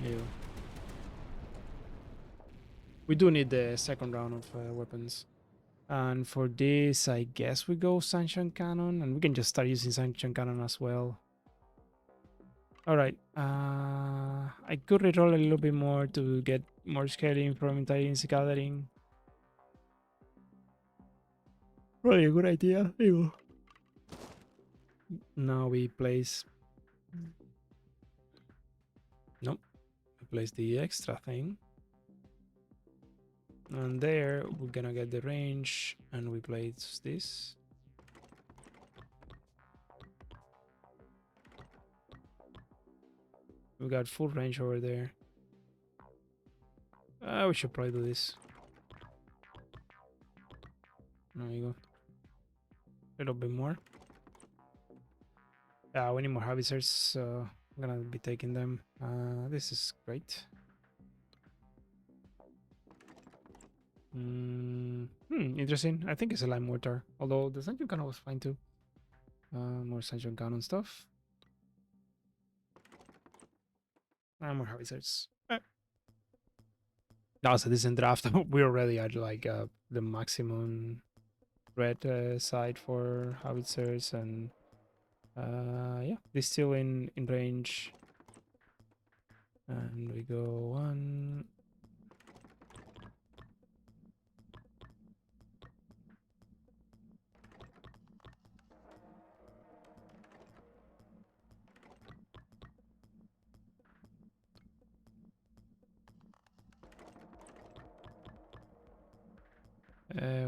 Speaker 1: Yeah. We do need the second round of weapons. And for this, I guess we go Sanction Cannon, and we can just start using Sanction Cannon as well. Alright, I could reroll a little bit more to get more scaling from intelligence gathering. Probably a good idea. Ew. Now we place... Nope. We place the extra thing. And there, we're gonna get the range, and we place this. We got full range over there. We should probably do this. There you go. A little bit more. Yeah, we need more Howitzers, so I'm gonna be taking them. This is great. Interesting. I think it's a light mortar, although the Sanction Cannon was fine too. More Sanction Cannon stuff. More Howitzers. That was a decent draft. We're already at like the maximum red side for Howitzers, and yeah, they're still in range. And we go one.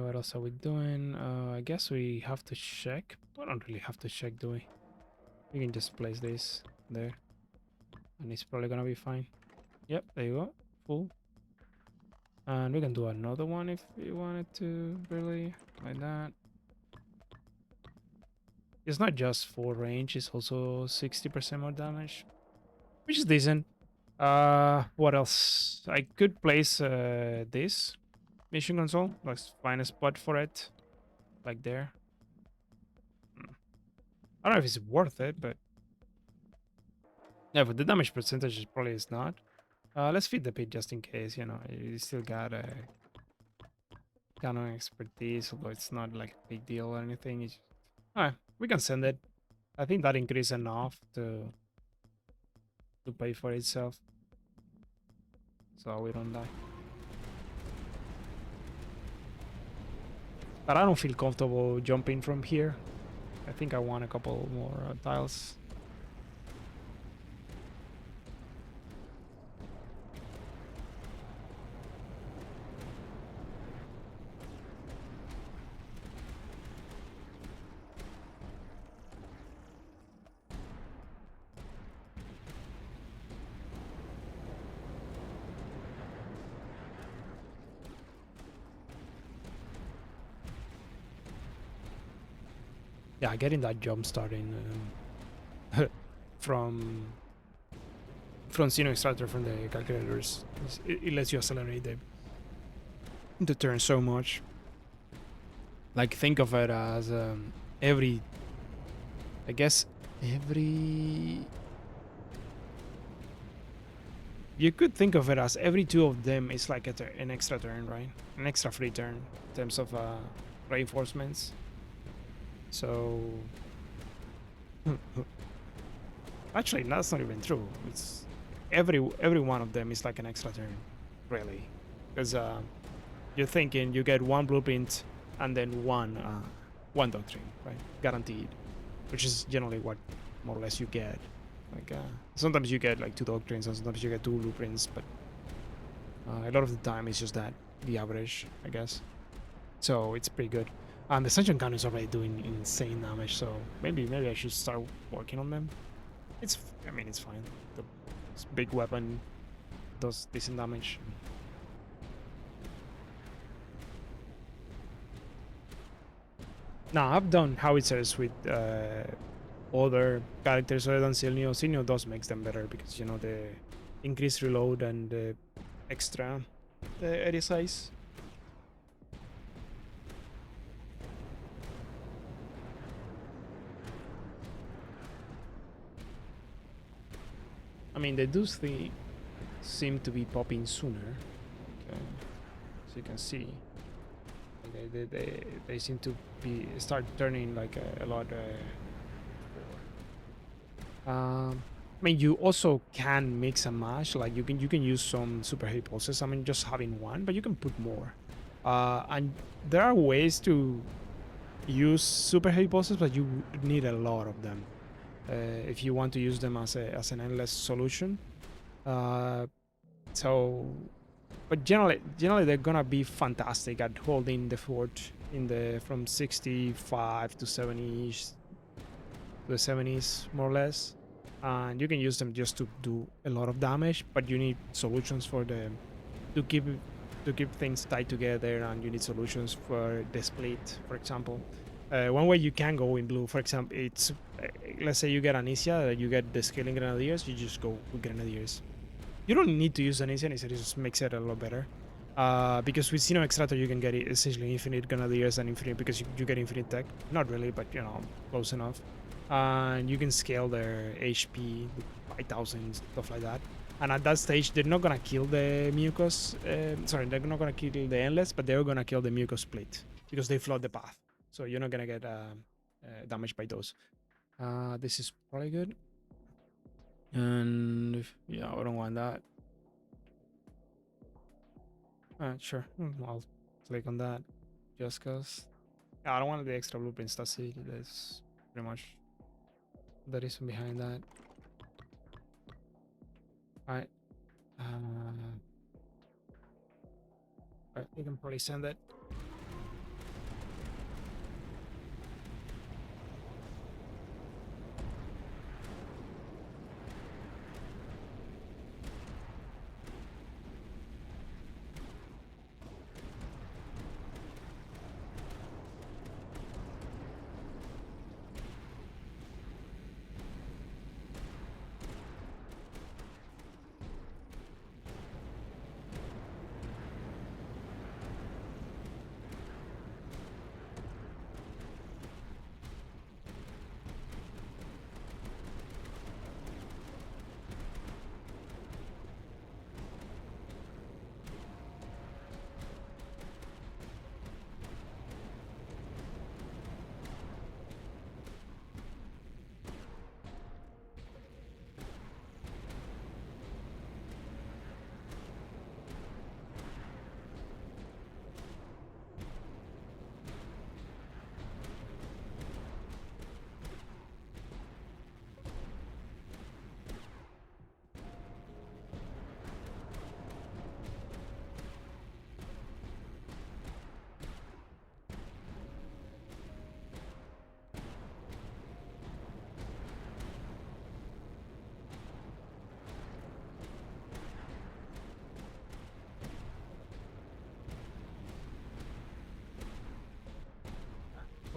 Speaker 1: What else are we doing? I guess we have to check. We don't really have to check, do we? We can just place this there, and it's probably gonna be fine. Yep, there you go, full. And we can do another one if we wanted to, really, like that. It's not just full range, it's also 60% more damage, which is decent. What else? I could place this mission console. Let's find a spot for it, like there. I don't know if it's worth it, but yeah, but the damage percentage probably is not. Let's feed the pit just in case, you know, you still got a canon expertise, although it's not like a big deal or anything. It's alright, we can send it. I think that increase enough to pay for itself. So we don't die. But I don't feel comfortable jumping from here. I think I want a couple more tiles. Yeah, getting that jump starting from Sino Extractor from the calculators, it lets you accelerate the turn so much. Like think of it as every, I guess every. You could think of it as every two of them is like an extra turn, right? An extra free turn in terms of reinforcements. So actually, that's not even true. It's every one of them is like an extra turn, really, because you're thinking you get one blueprint and then one doctrine, right? Guaranteed, which is generally what more or less you get. Like sometimes you get like two doctrines, and sometimes you get two blueprints, but a lot of the time it's just that the average, I guess. So it's pretty good. And the Ascension Cannon is already doing insane damage, so maybe I should start working on them. I mean, it's fine. The big weapon does decent damage. Now, I've done Howitzers with other characters other than Silnio. Silnio does makes them better because, you know, the increased reload and the extra area size. I mean, they do seem to be popping sooner. Okay, so you can see they seem to start turning like a lot. I mean, you also can mix and match. Like you can use some super heavy pulses. I mean, just having one, but you can put more. And there are ways to use super heavy pulses, but you need a lot of them. If you want to use them as an endless solution. So, but generally they're gonna be fantastic at holding the fort in the from 65 to 70s, the 70s more or less, and you can use them just to do a lot of damage. But you need solutions for them to keep things tied together, and you need solutions for the split, for example. One way you can go in blue, for example, it's let's say you get Anicia, you get the scaling grenadiers, you just go with grenadiers. You don't need to use Anicia, it just makes it a lot better. Because with Xeno Extractor you can get essentially infinite grenadiers and infinite, because you get infinite tech. Not really, but you know, close enough. And you can scale their HP by thousands, stuff like that. And at that stage, they're not gonna kill the Mucos. Sorry, they're not gonna kill the Endless, but they're gonna kill the Mucos split because they flood the path. So you're not gonna get damaged by those. This is probably good. And yeah, I don't want that. Sure, I'll click on that just cause. Yeah, I don't want the extra blueprints. That's it. That's pretty much the reason behind that. Alright. You can probably send it.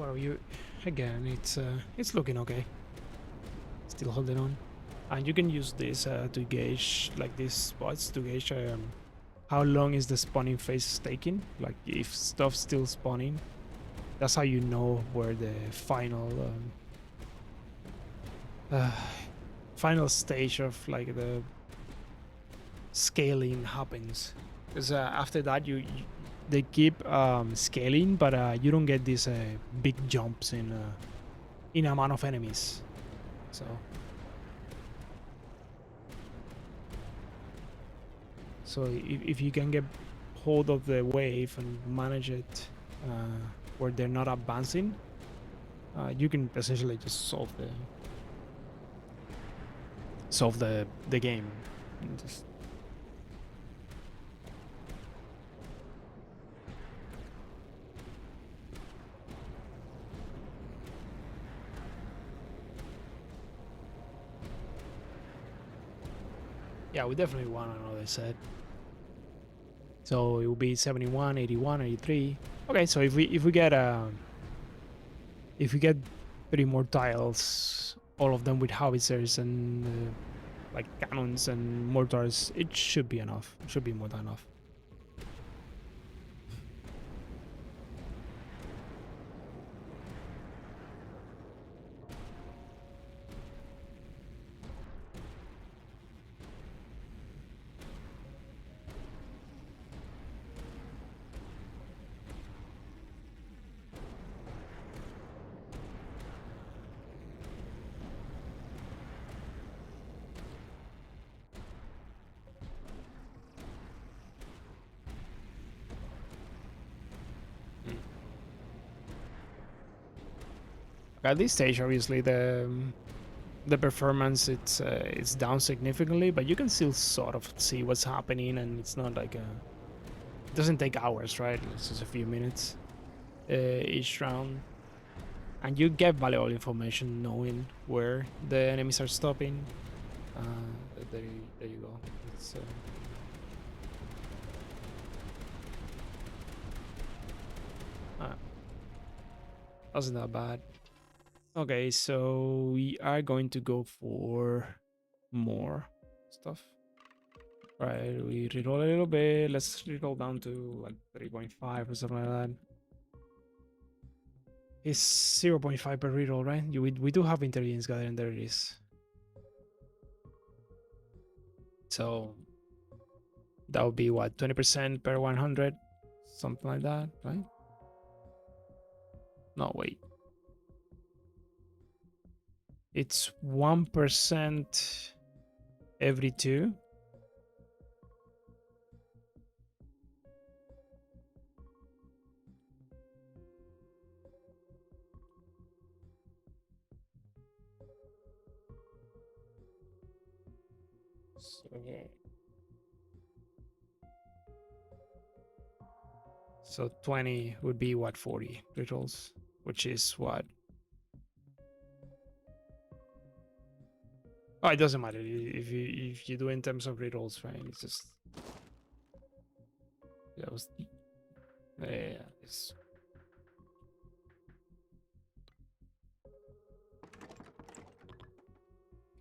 Speaker 1: Well, you again, it's looking okay. Still holding on, and you can use this to gauge like these spots to gauge how long is the spawning phase taking. Like if stuff's still spawning, that's how you know where the uh, final stage of like the scaling happens. Because after that, they keep scaling, but you don't get these big jumps in amount of enemies. So if you can get hold of the wave and manage it where they're not advancing, you can essentially just solve the game. Just yeah, we definitely want another set. So it will be 71, 81, 83. Okay, so if we get 3 more tiles, all of them with howitzers and like cannons and mortars, it should be enough. It should be more than enough. At this stage, obviously the performance it's down significantly, but you can still sort of see what's happening, and it's not like it doesn't take hours, right? It's just a few minutes each round, and you get valuable information knowing where the enemies are stopping. There, there you go. It's wasn't that bad. Okay, so we are going to go for more stuff. Right, we reroll a little bit. Let's reroll down to like 3.5 or something like that. It's 0.5 per reroll, right? We do have intelligence gathering, there it is. So that would be what, 20% per 100? Something like that, right? No, wait. It's 1% every 2. So 20 would be what, 40 rerolls, which is what? Oh, it doesn't matter if you do in terms of rerolls, right? It's just that was yeah. It's,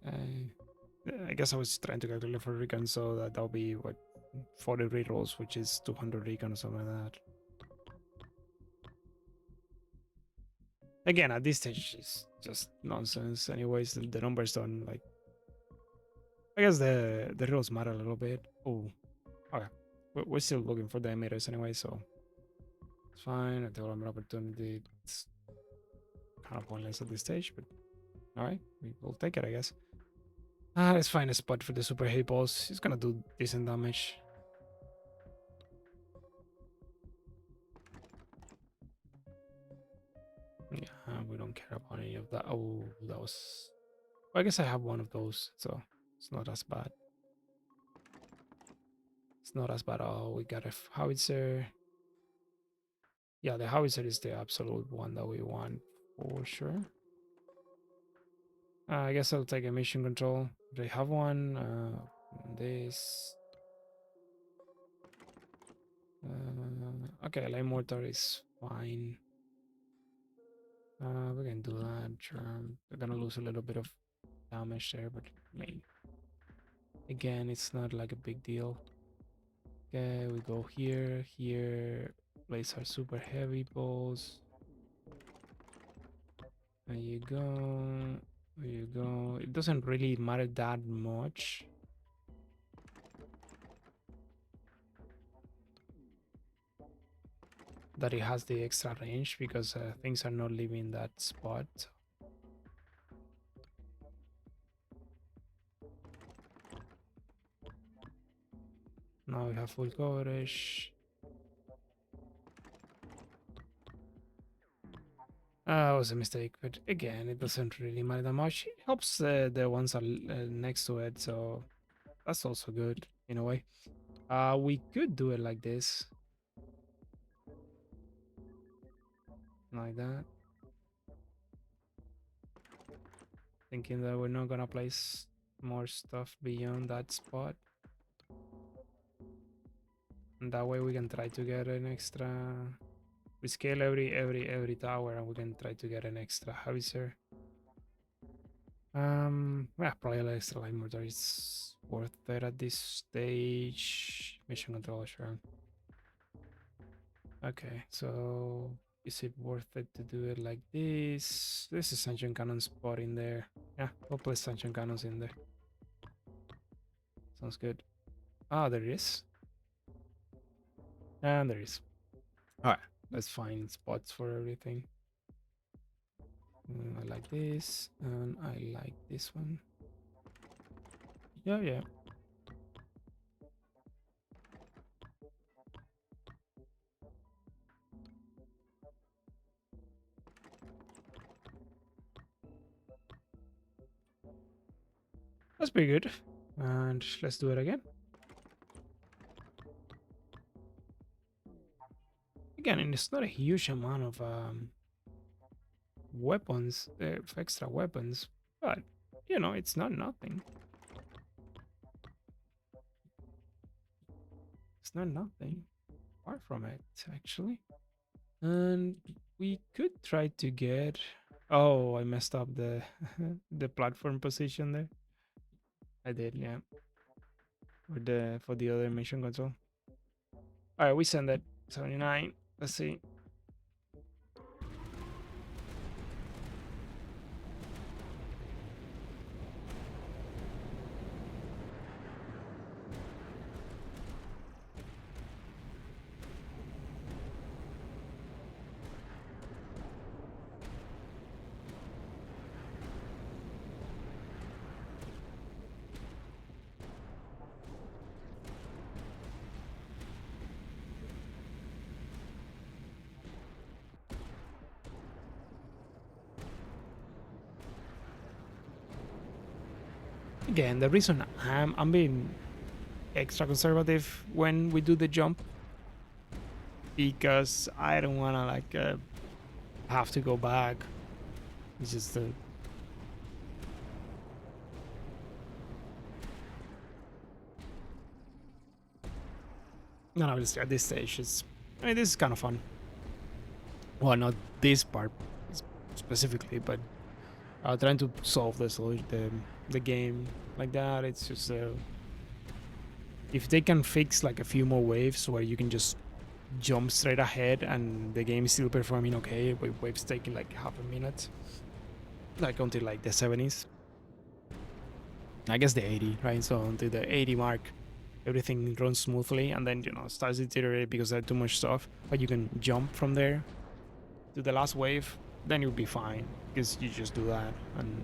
Speaker 1: I guess I was trying to calculate for recon, so that'll be what 40 rerolls, which is 200 recon or something like that. Again, at this stage, it's just nonsense. Anyways, the numbers don't like. I guess the rerolls matter a little bit. Oh, okay. We're still looking for the emitters anyway, so it's fine. A development opportunity. It's kind of pointless at this stage, but all right, we'll take it, I guess. Let's find a spot for the super hit balls. He's gonna do decent damage. Yeah, we don't care about any of that. Oh, that was. Well, I guess I have one of those, so it's not as bad. It's not as bad at all. We got a howitzer. Yeah, the howitzer is the absolute one that we want for sure. I guess I'll take a mission control. Do I have one? This. Okay, light mortar is fine. We can do that, sure. We're gonna lose a little bit of damage there, but I mean, again, it's not like a big deal. Okay, we go here, here. Place our super heavy balls. There you go. There you go. It doesn't really matter that much. That it has the extra range because things are not leaving that spot. Now we have full coverage. It was a mistake, but again, it doesn't really matter that much. It helps the ones are next to it, so that's also good in a way. We could do it like this. Like that. Thinking that we're not gonna place more stuff beyond that spot. And that way we can try to get an extra. We scale every tower and we can try to get an extra Howitzer. Yeah, probably an extra line mortar is worth it at this stage. Mission control, sure. Okay, so is it worth it to do it like this? There's a Sanction Cannon spot in there. Yeah, we'll place Sanction Cannons in there. Sounds good. Ah, there is. And there is. Alright, let's find spots for everything. I like this, and I like this one. Yeah, yeah. That's pretty good. And let's do it again. Again, and it's not a huge amount of weapons, extra weapons, but you know, it's not nothing. It's not nothing. Far from it, actually. And we could try to get. Oh, I messed up the the platform position there. I did, yeah. For the other mission console. All right, we send it 79. Let's see. Again, the reason I'm being extra conservative when we do the jump, because I don't want to like have to go back. It's just no, obviously at this stage it's. I mean, this is kind of fun. Well, not this part specifically, but trying to solve the game like that. It's just if they can fix like a few more waves where you can just jump straight ahead and the game is still performing okay, with waves taking like half a minute, like until like the 70s. I guess the 80, right? So until the 80 mark, everything runs smoothly, and then starts to deteriorate because there's too much stuff. But you can jump from there to the last wave, then you'll be fine because you just do that, and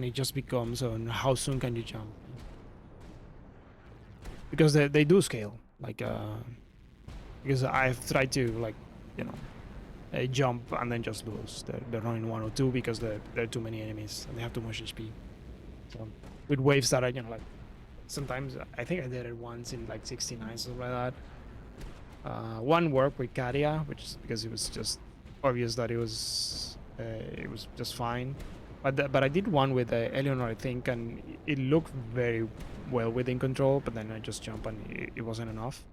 Speaker 1: it just becomes on how soon can you jump, because they do scale like because I've tried to like jump and then just lose. They're running 1 or 2 because there are too many enemies and they have too much HP. So with waves that are like sometimes I think I did it once in like 69, something like that. One worked with Katia, which is because it was just obvious that it was just fine. But I did one with Eleanor, I think, and it looked very well within control. But then I just jumped and it wasn't enough.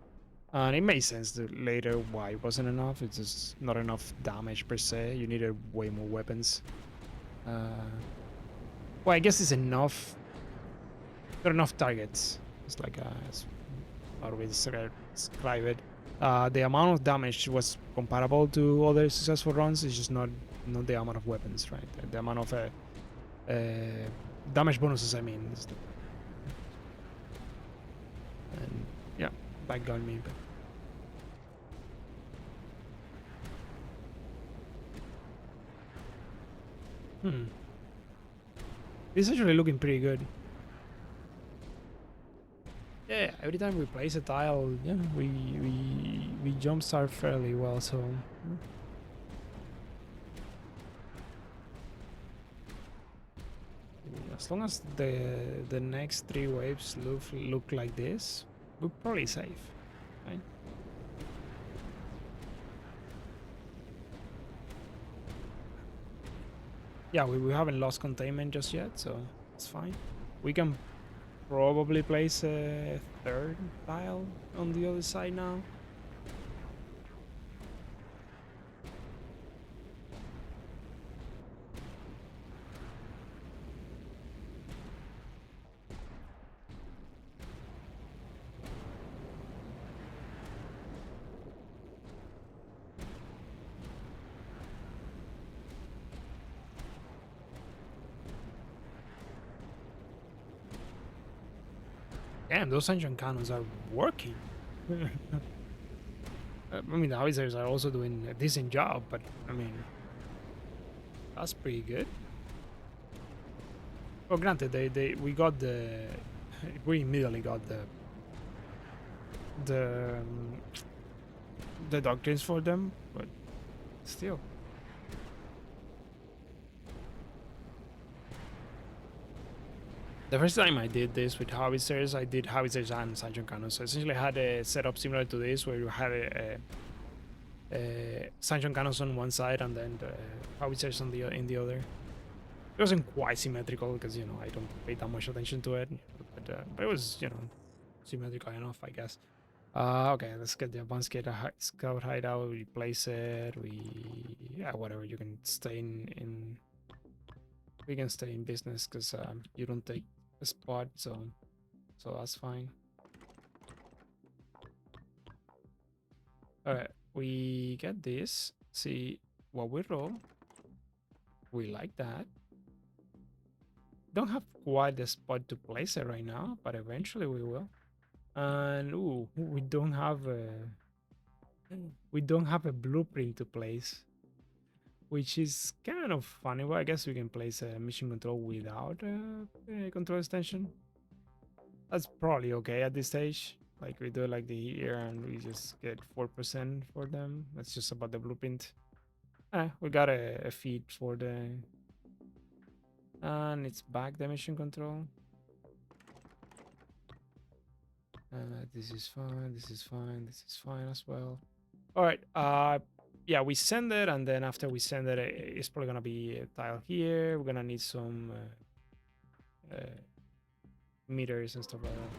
Speaker 1: And it made sense that later why it wasn't enough. It's just not enough damage per se. You needed way more weapons. Well, I guess it's enough. There are enough targets. It's like it's how do we describe it? The amount of damage was comparable to other successful runs. It's just not the amount of weapons, right? The amount of damage bonuses. I mean, and yeah, that got me. But, this is actually looking pretty good. Yeah, every time we place a tile, yeah, we jumpstart fairly well. So. As long as the next 3 waves look like this, we're probably safe, right? Yeah, we haven't lost containment just yet, so it's fine. We can probably place a 3rd tile on the other side now. Damn, those engine cannons are working. I mean, the Howitzers are also doing a decent job, but I mean, that's pretty good. Well, granted, we immediately got the doctrines for them, but still. The first time I did this with Howitzers, I did Howitzers and Sanchon cannons. So essentially, I had a setup similar to this, where you had a Sanchon cannons on one side and then the Howitzers on in the other. It wasn't quite symmetrical because I don't pay that much attention to it, but it was symmetrical enough, I guess. Okay, let's get the advanced scout hideout. We place it. Whatever. You can stay in. We can stay in business because you don't take a spot, so that's fine. All right, we get this. See what we roll. We like that. Don't have quite the spot to place it right now, but eventually we will. And we don't have a blueprint to place, which is kind of funny. Well, I guess we can place a mission control without a control extension. That's probably okay at this stage. Like we do like the here and we just get 4% for them. That's just about the blueprint. We got a feed for the, and it's back the mission control. This is fine. This is fine. This is fine as well. All right. Yeah, we send it, and then after we send it, it's probably gonna be a tile here. We're gonna need some meters and stuff like that.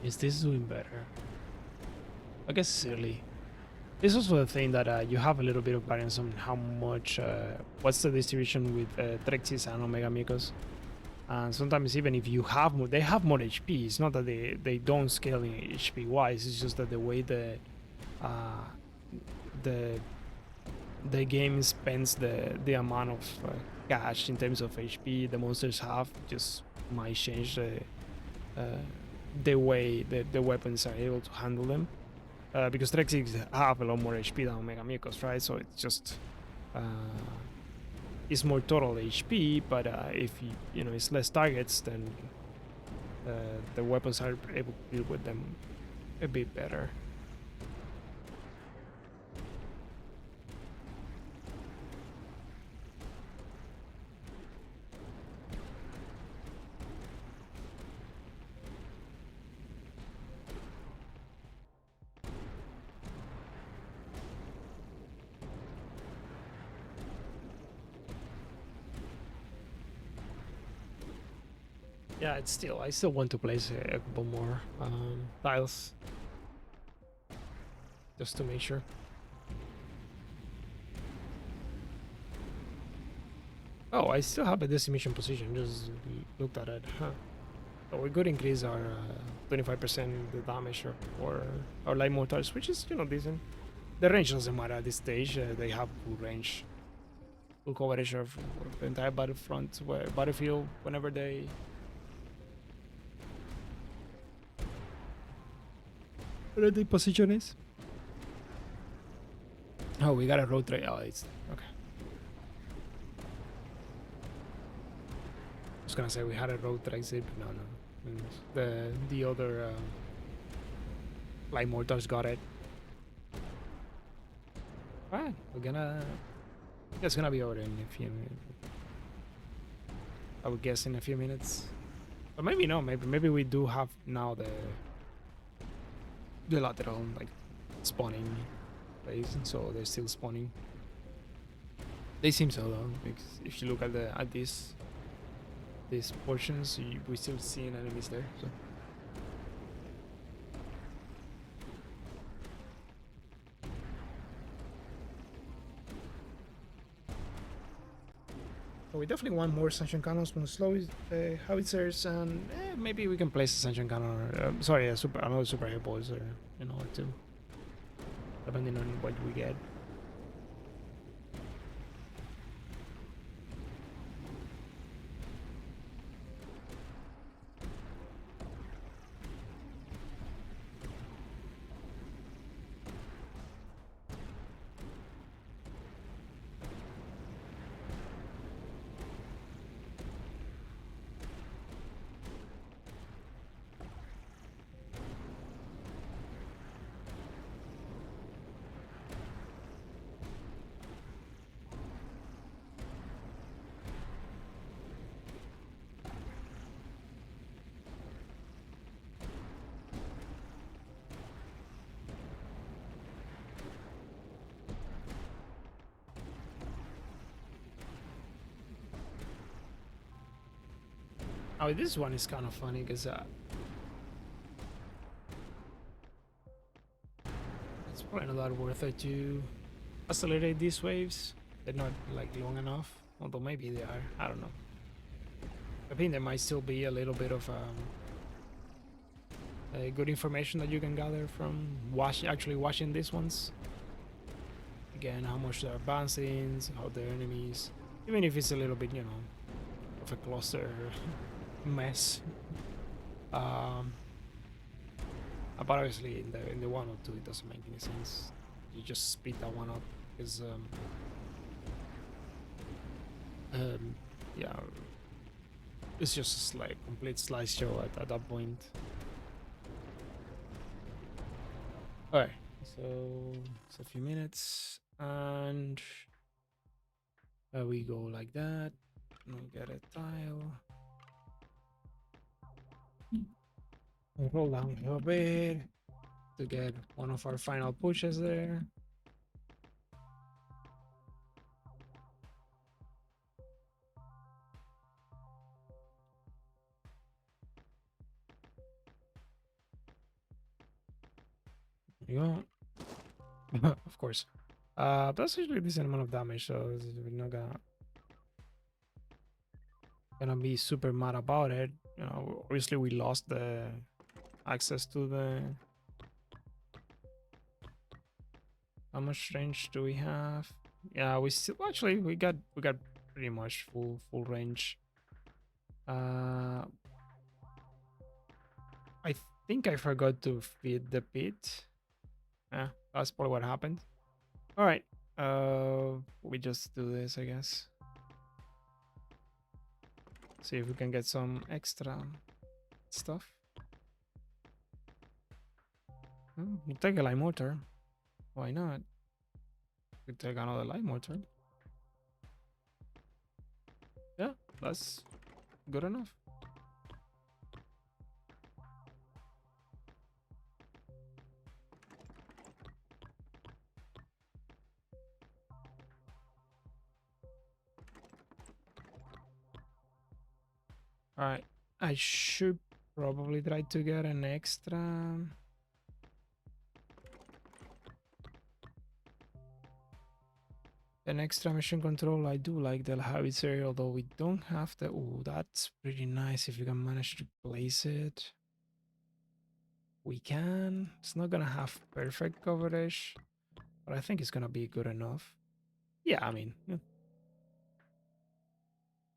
Speaker 1: Is this doing better? I guess it's early. This is also the thing that you have a little bit of variance on how much, what's the distribution with Threxid and Omegamucos. And sometimes even if you have more, they have more HP. It's not that they don't scale in HP wise. It's just that the way the the game spends the amount of cash in terms of HP the monsters have, just might change the way the weapons are able to handle them. Because Threxid have a lot more HP than Omegamucos, right? So it's just it's more total HP, but if you know it's less targets, then the weapons are able to deal with them a bit better. Yeah, it's still. I still want to place a couple more tiles, just to make sure. Oh, I still have a decimation position. Just looked at it. Huh. So we could increase our 25% the damage or our light mortars, which is decent. The range doesn't matter at this stage. They have full range, full coverage of the entire battlefield whenever they. Where the position is? Oh, we got a road trail. Oh, it's okay. I was gonna say we had a road Threxid, but no. The other light mortars got it. Alright, it's gonna be over in a few minutes. I would guess in a few minutes. But maybe no, maybe we do have now the lateral like spawning phase, so they're still spawning. They seem so though, because if you look at these portions, we still seeing enemies there. So. So we definitely want more Ascension Cannons, more slow Howitzers, and maybe we can place a Ascension Cannon, or, sorry, another Super Air Balls, or or two, depending on what we get. Oh, this one is kind of funny because it's probably not that worth it to accelerate these waves. They're not like long enough, although maybe they are. I don't know. I think there might still be a little bit of good information that you can gather from actually watching these ones. Again, how much they're advancing, how their enemies, even if it's a little bit, of a cluster mess. But obviously in the 102 it doesn't make any sense. You just speed that one up because yeah, it's just like complete slideshow at that point. Alright, so it's a few minutes and we go like that. We get a tile. Roll down a little bit to get one of our final pushes there. There you go. Of course. That's usually a decent amount of damage, so we're not gonna be super mad about it. Obviously we lost the access to the. How much range do we have? Yeah, we still actually we got pretty much full range. Uh, I think I forgot to feed the pit. Yeah, that's probably what happened. All right. We just do this, I guess. See if we can get some extra stuff. We'll take a light mortar. Why not? We take another light mortar. Yeah, that's good enough. All right. I should probably try to get an extra. An extra mission control. I do like the Howitzer, although we don't have the. Oh, that's pretty nice if you can manage to place it. We can. It's not gonna have perfect coverage, but I think it's gonna be good enough. Yeah, I mean, I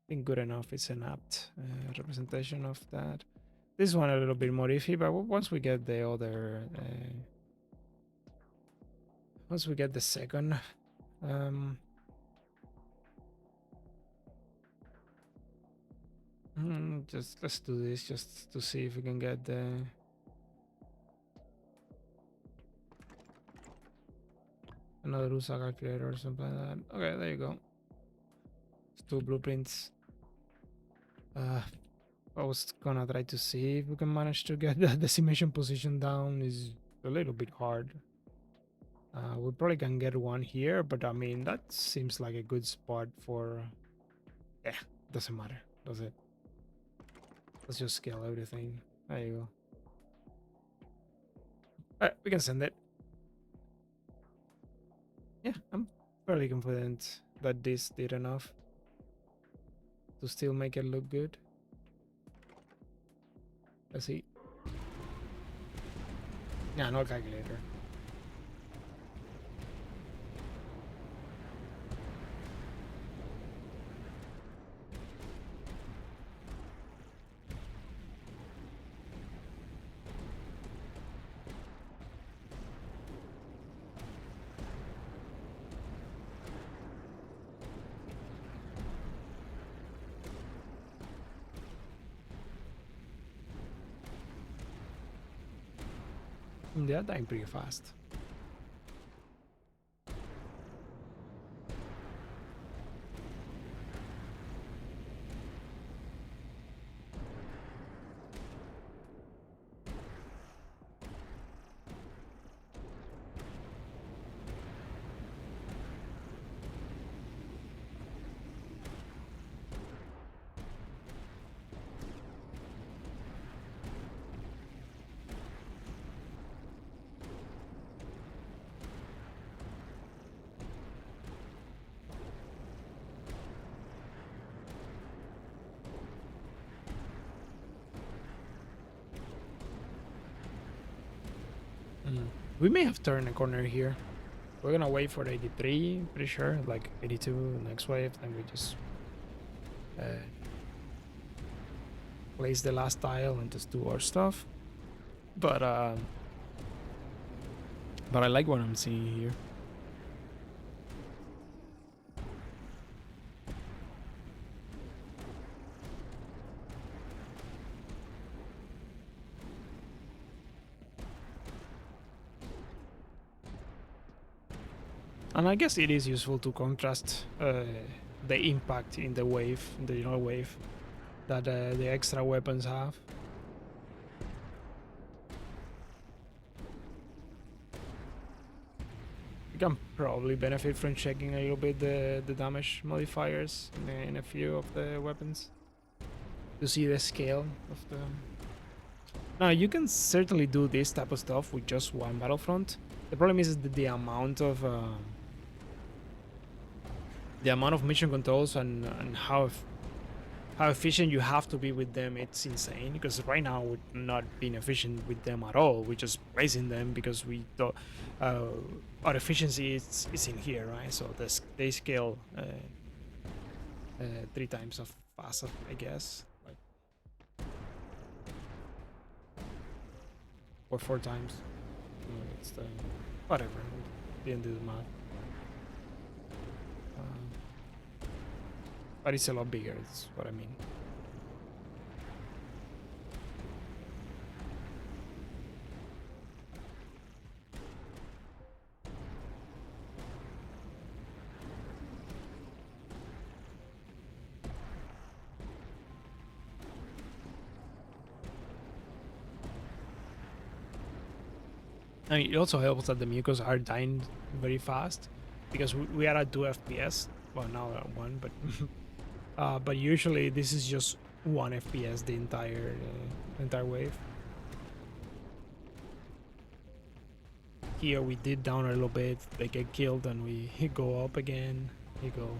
Speaker 1: think good enough is an apt representation of that. This one a little bit more iffy, but once we get the other, once we get the second, um, just let's do this just to see if we can get the. Another USA calculator or something like that. Okay, there you go. It's 2 blueprints. I was gonna try to see if we can manage to get the decimation position down. Is a little bit hard. We probably can get one here, but I mean that seems like a good spot for. Yeah, doesn't matter, does it? Let's just scale everything. There you go. Alright, we can send it. Yeah, I'm fairly confident that this did enough to still make it look good. Let's see. Yeah, no calculator. They are dying pretty fast. We may have turned a corner here. We're gonna wait for 83, pretty sure, like 82 next wave, then we just place the last tile and just do our stuff. But I like what I'm seeing here. And I guess it is useful to contrast the impact in the wave, in the general wave, that the extra weapons have. You can probably benefit from checking a little bit the damage modifiers in a few of the weapons to see the scale of the. Now you can certainly do this type of stuff with just one battlefront. The problem is the amount of mission controls and how how efficient you have to be with them, it's insane. Because right now we're not being efficient with them at all. We're just placing them because we don't. Our efficiency is in here, right? So they scale 3 times as fast, I guess, like, or 4 times. It's the whatever. Didn't do the math. But it's a lot bigger. Is what I mean. I mean, it also helps that the Mucos are dying very fast because we are at 2 FPS. Well, now at 1, but usually this is just 1 FPS the entire wave. Here we did down a little bit. They get killed and we go up again. Here you go.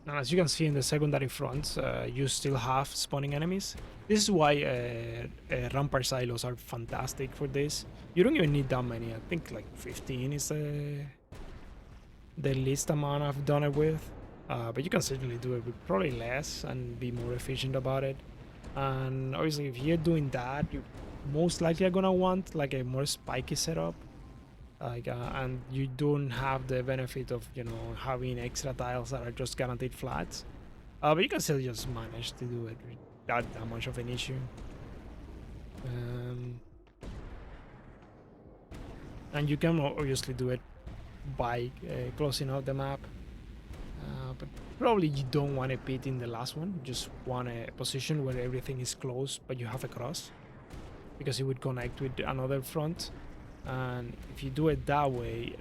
Speaker 1: And as you can see in the secondary fronts, you still have spawning enemies. This is why rampart silos are fantastic for this. You don't even need that many. I think like 15 is the least amount I've done it with. But you can certainly do it with probably less and be more efficient about it. And obviously if you're doing that, you most likely are gonna want like a more spiky setup. And you don't have the benefit of, you know, having extra tiles that are just guaranteed flats. But you can still just manage to do it without that much of an issue. And you can obviously do it by closing out the map. But probably you don't want a pit in the last one. You just want a position where everything is closed, but you have a cross. Because it would connect with another front. And if you do it that way,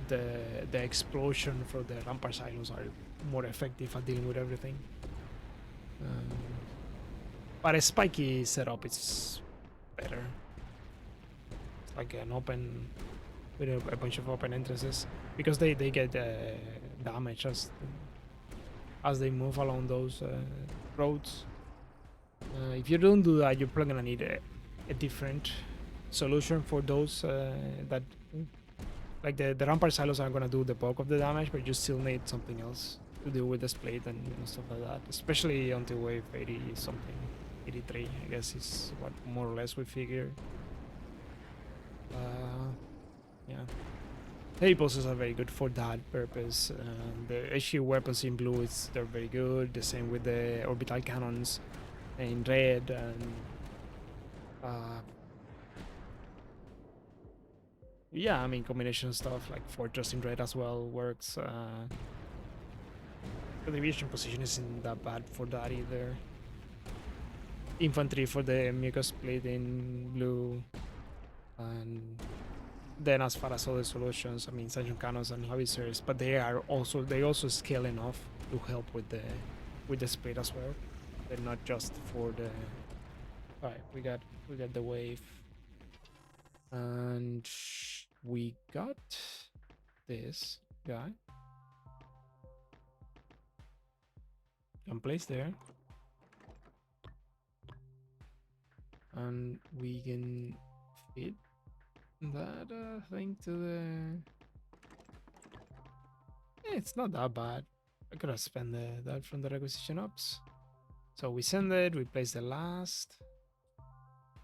Speaker 1: the explosion for the rampart silos are more effective at dealing with everything. But a spiky setup is better. It's like an open with a bunch of open entrances because they get damage as they move along those roads. If you don't do that, you're probably gonna need a different solution for those that like the rampart silos are gonna do the bulk of the damage, but you still need something else to deal with the split and stuff like that, especially until wave 80 something, 83 I guess is what more or less we figure. Yeah, heavy pulses are very good for that purpose. The HQ weapons in blue, they're very good. The same with the orbital cannons in red, and yeah, I mean combination stuff like Fortress in red as well works. The division position isn't that bad for that either. Infantry for the Mucos split in blue, and then as far as other solutions, I mean Sanction Cannons and Howitzers, but they also scale enough to help with the split as well. They're not just for the. Alright, we got the wave. And we got this guy. Can place there. And we can fit that thing to the. Yeah, it's not that bad. I could have spent that from the requisition ops. So we send it, we place the last.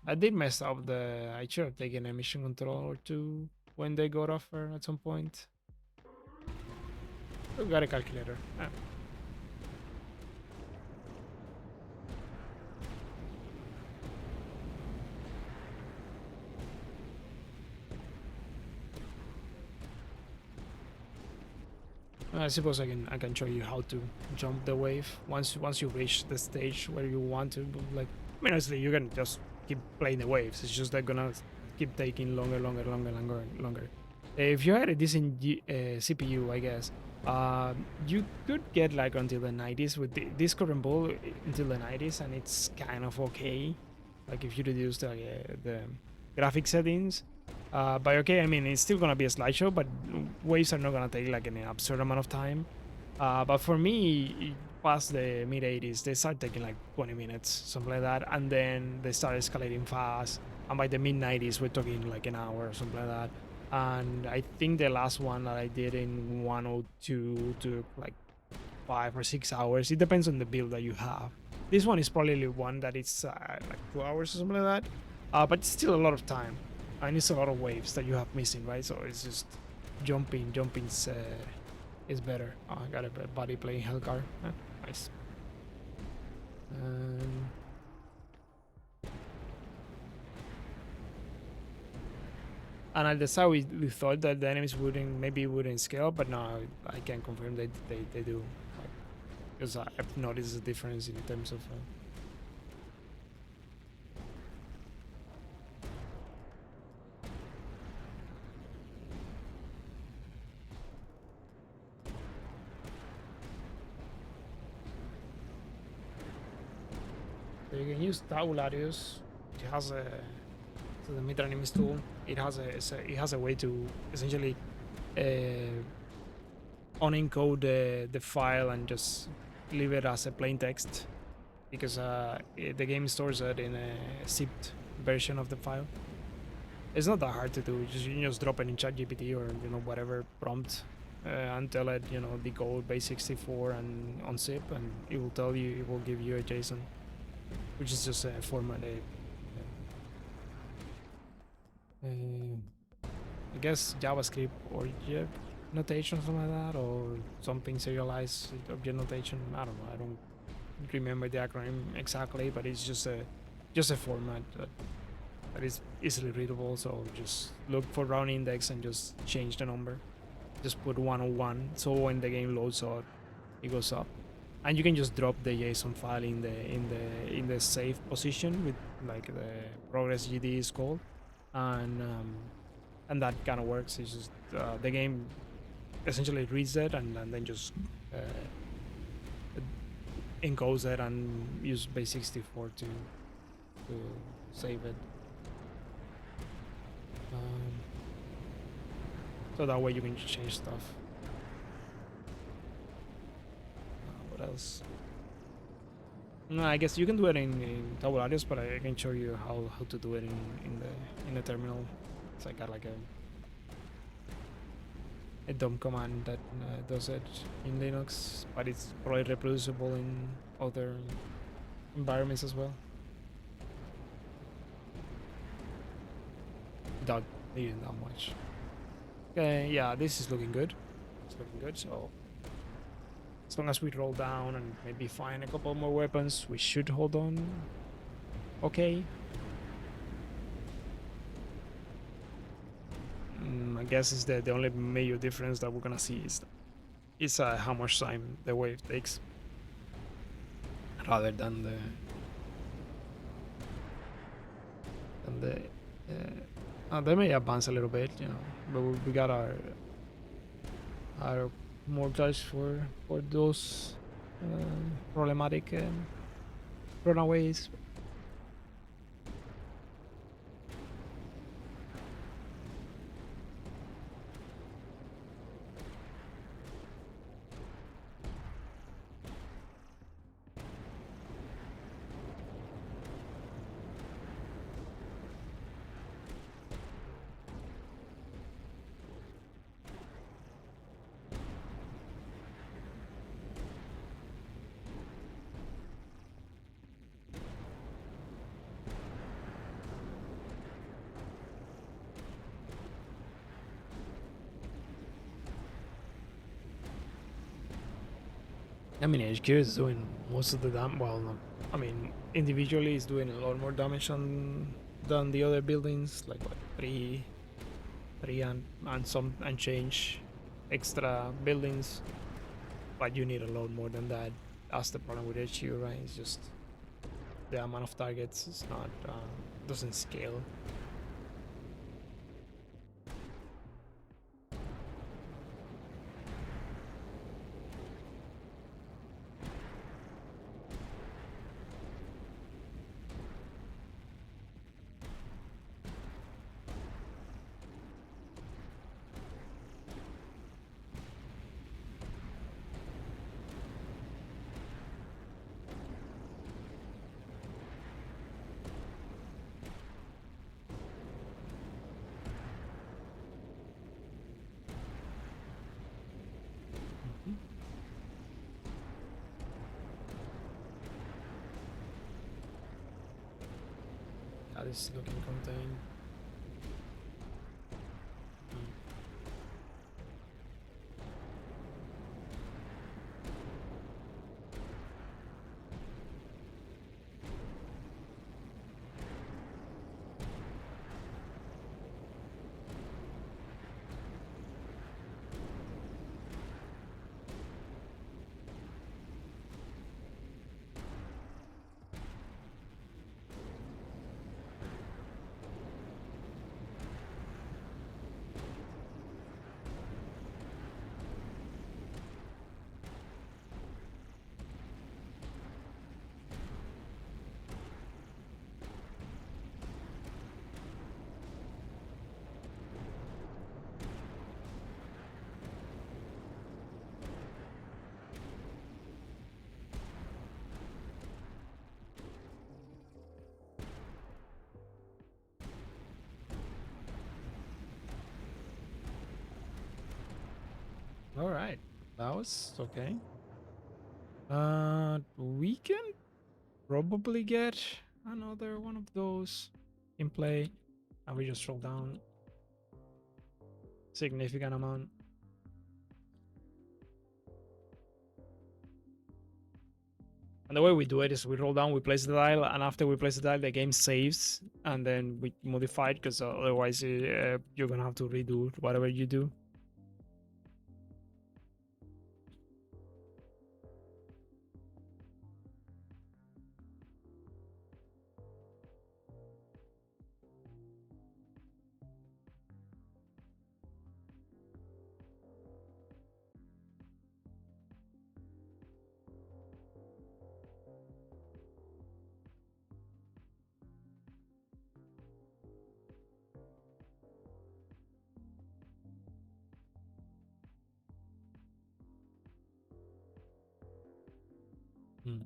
Speaker 1: I did mess up I should have taken a mission control or two when they got offer at some point. We got a calculator. I suppose I can show you how to jump the wave once you reach the stage where you want to. Like, I mean, honestly, you can just keep playing the waves. It's just they're gonna keep taking longer. If you had a decent CPU, I guess, you could get like until the 90s with the Discord and Bull until the 90s, and it's kind of okay. Like if you reduce the graphic settings. But okay, I mean, it's still gonna be a slideshow, but waves are not gonna take like an absurd amount of time. But for me, past the mid 80s, they start taking like 20 minutes, something like that, and then they start escalating fast. And by the mid 90s, we're talking like an hour or something like that. And I think the last one that I did in 102 took like 5 or 6 hours. It depends on the build that you have. This one is probably one that it's like 2 hours or something like that. But it's still a lot of time, and it's a lot of waves that you have missing, right? So it's just jumping's is better. Oh, I got a body playing Hellcar. Nice. And at the start, we thought that the enemies wouldn't scale, but now I can confirm that they do. Because I've noticed a difference in terms of. So you can use Tabularius. It has a the mid enemies tool. It has a way to essentially unencode the file and just leave it as a plain text, because the game stores it in a zipped version of the file. It's not that hard to do. You just drop it in ChatGPT or whatever prompt and tell it decode base64 and unzip, and it will tell you, it will give you a JSON, which is just a format. I guess JavaScript or notation or something like that, or something serialized object notation. I don't know. I don't remember the acronym exactly, but it's just a format that is easily readable. So just look for round index and just change the number. Just put 101, so when the game loads up, it goes up, and you can just drop the JSON file in the safe position with like the progress GD is called, and that kind of works. It's just the game essentially reads it and then just encodes it and use base64 to save it. So that way you can change stuff. What else? No, I guess you can do it in Tabularius, but I can show you how to do it in the terminal. So I got like a dumb command that does it in Linux, but it's probably reproducible in other environments as well. Without needing that much. Okay, yeah, this is looking good. It's looking good, so as long as we roll down and maybe find a couple more weapons, we should hold on. Okay. I guess is the only major difference that we're gonna see is how much time the wave takes, rather than they may advance a little bit, but we got our mortars for those problematic runaways. I mean, HQ is doing most of the damage. Well, no, I mean, individually, it's doing a lot more damage than the other buildings, like what, three and some and change extra buildings. But you need a lot more than that. That's the problem with HQ, right? It's just the amount of targets is not doesn't scale. That is looking contained. All right, that was okay. We can probably get another one of those in play, and we just roll down significant amount. And the way we do it is we roll down, we place the dial, and after we place the dial, the game saves, and then we modify it because otherwise you're gonna have to redo whatever you do. Hmm.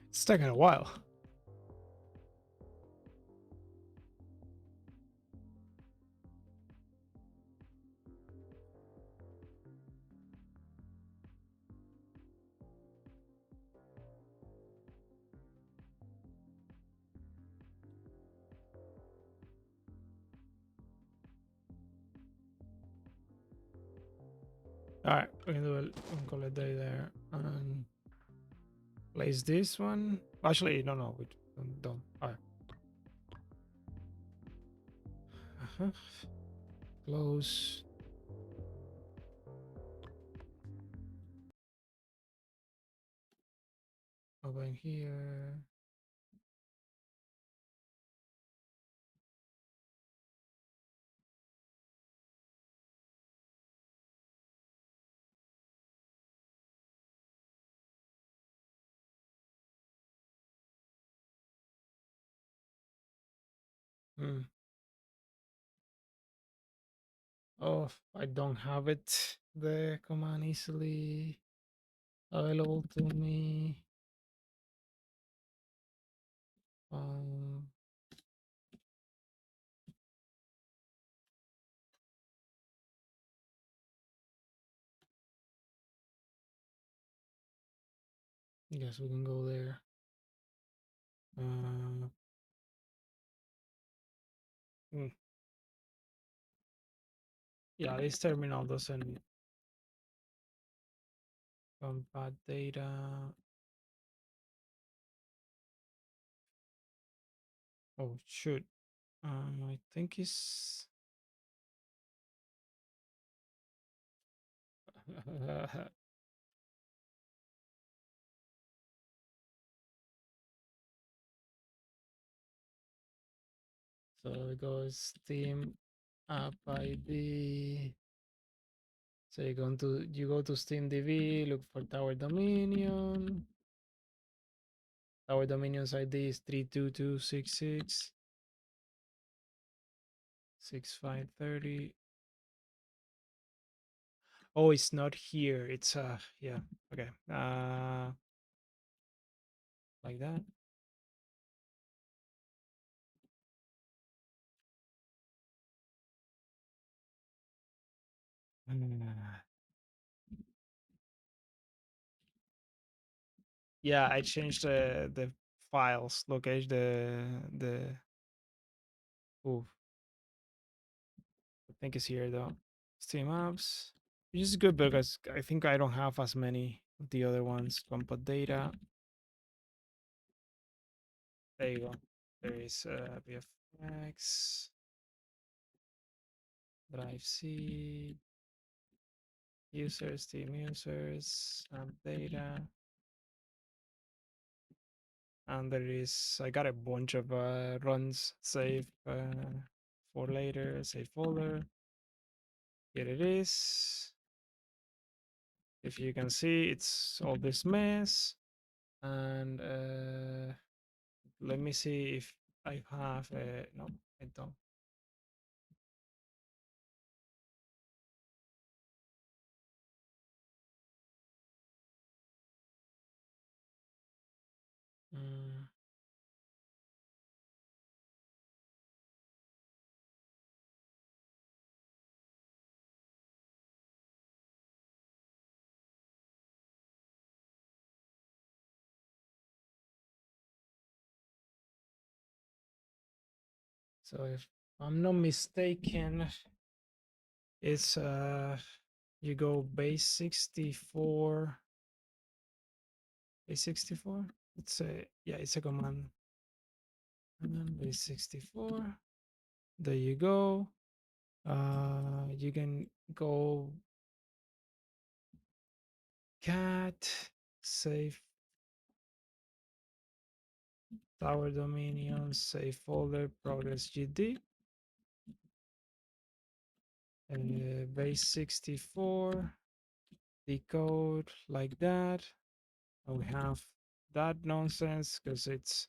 Speaker 1: It's taking a while. All right, we can do a call it day there and place this one. Actually, no, we don't. All right. Uh-huh. Close. Over here. Hmm. Oh, I don't have it. The command easily available to me. Um, Guess we can go there. Uh, mm, yeah, this terminal doesn't compat data. Oh shoot. I think it's so it goes Steam app ID. So you go to Steam DB, look for Tower Dominion. Tower Dominion's ID is 32266 6530. Oh, it's not here. It's yeah. Okay. Like that. Uh, Yeah, I changed the files location. The ooh, I think it's here though. Steam apps, which is good because I think I don't have as many of the other ones. Compat data. There you go. There is VFX, Drive C, users, team users, and data. And there is, I got a bunch of runs. Save for later, save folder. Here it is. If you can see, it's all this mess. And let me see if I have a, no, I don't. Mm, so if I'm not mistaken, it's you go base 64, base 64. It's a, yeah, it's a command. And then base 64. There you go. You can go cat save tower dominion save folder progress gd base 64 decode like that. And we have that nonsense because it's,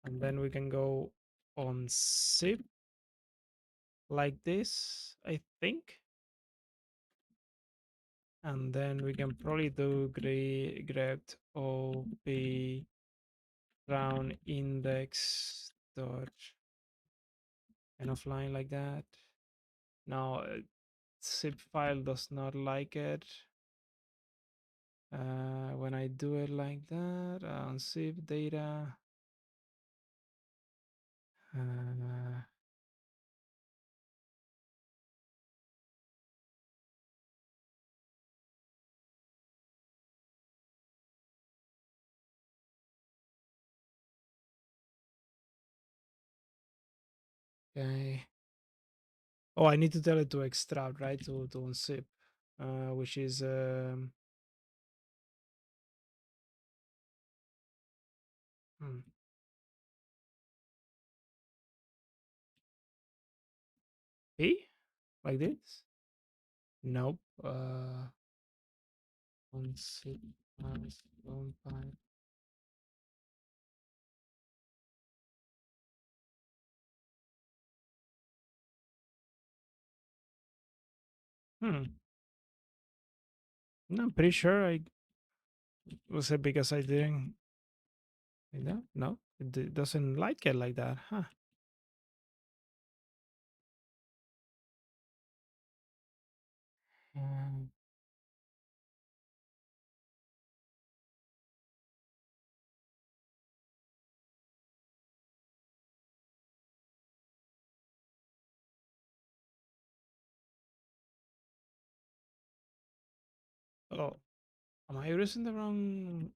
Speaker 1: and then we can go on zip like this, I think. And then we can probably do grept op round index dot and offline like that. Now zip file does not like it when I do it like that on zip data. Uh, okay. Oh, I need to tell it to extract, right? To unzip, which is hmm, P like this. Nope. Unzip minus 1.5. Hmm. No, I'm pretty sure I was it because I didn't like that. No, doesn't like it like that, huh? Um, oh, am I using the wrong?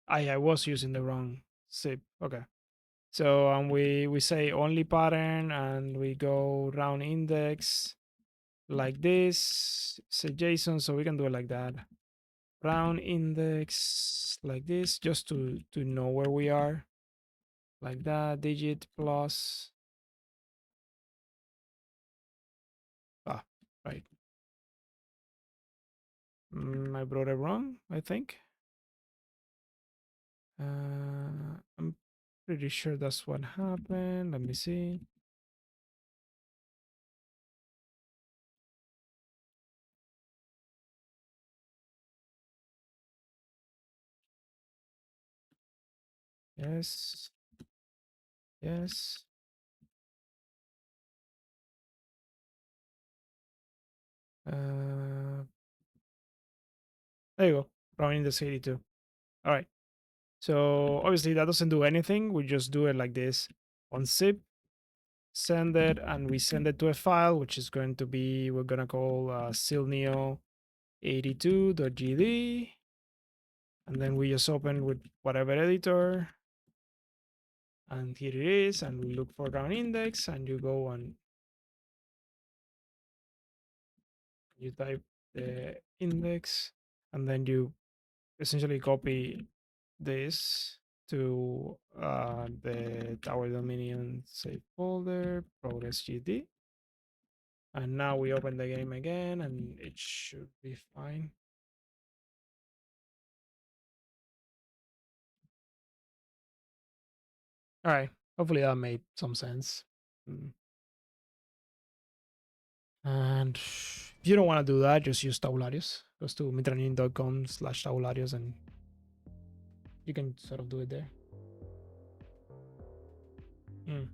Speaker 1: I was using the wrong zip. Okay. So we say only pattern and we go round index like this. Say JSON, so we can do it like that. Round index like this, just to know where we are. Like that, digit plus. Ah, right. I brought it wrong, I think. I'm pretty sure that's what happened. Let me see. Yes. Yes. Uh, there you go. Running the city too. All right. So obviously that doesn't do anything. We just do it like this. Unzip, send it, and we send it to a file, which is going to be, we're going to call silneo82.gd. And then we just open with whatever editor. And here it is. And we look for round index, and you go and you type the index, and then you essentially copy this to the Tower Dominion save folder, progress GD. And now we open the game again and it should be fine. All right, hopefully that made some sense. And if you don't want to do that, just use tabularios. Goes to mitranin.com/tabularios and you can sort of do it there. Mm.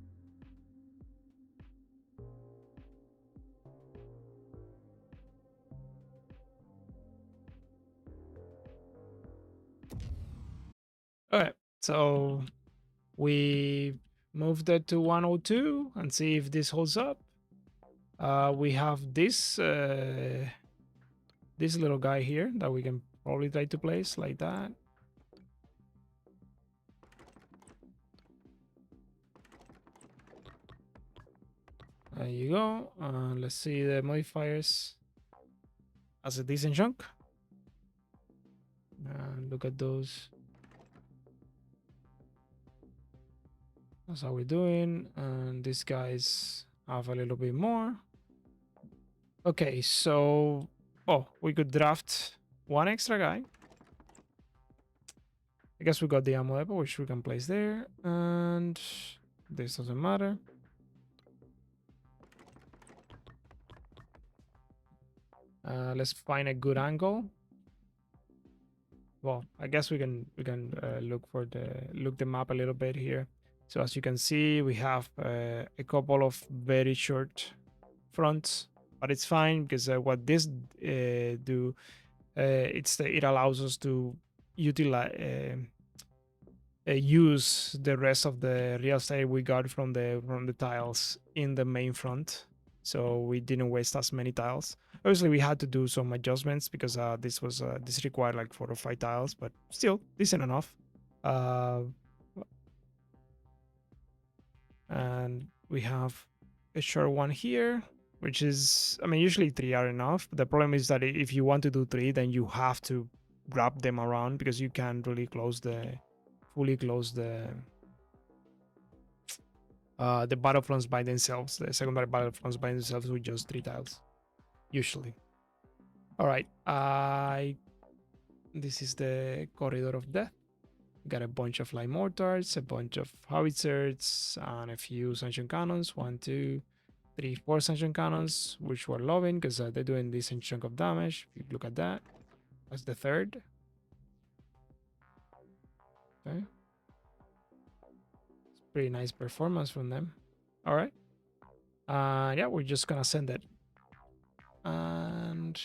Speaker 1: All right, so we moved it to 102 and see if this holds up. We have this little guy here that we can probably try to place like that. There you go. Let's see the modifiers as a decent chunk. Look at those. That's how we're doing. And these guys have a little bit more. Okay, so we could draft one extra guy. I guess we got the ammo depot, which we can place there. And this doesn't matter. Let's find a good angle. Well, I guess we can look the map a little bit here. So as you can see, we have a couple of very short fronts, but it's fine because what this do it allows us to utilize use the rest of the real estate we got from the tiles in the main front, so we didn't waste as many tiles. Obviously we had to do some adjustments because this required like 4 or 5 tiles, but still decent enough. uh, and we have a short one here, which is, I mean, usually 3 are enough. The problem is that if you want to do 3, then you have to wrap them around because you can't really fully close the battlefronts by themselves, the secondary battlefronts by themselves with just 3 tiles, usually. All right, this is the corridor of death. Got a bunch of light mortars, a bunch of howitzers, and a few sanction cannons. 1, 2, 3, 4 sanction cannons, which we're loving because they're doing decent chunk of damage. If you look at that, that's the third. Okay, it's pretty nice performance from them. All right, yeah, we're just gonna send it, and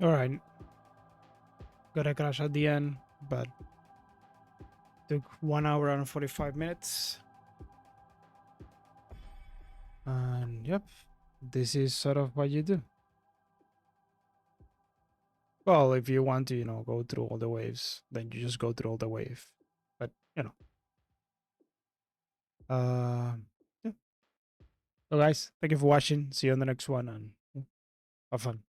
Speaker 1: All right, got a crash at the end, but took 1 hour and 45 minutes. And yep, this is sort of what you do. Well, if you want to, go through all the waves, then you just go through all the wave. But yeah. So guys, thank you for watching. See you on the next one, and have fun.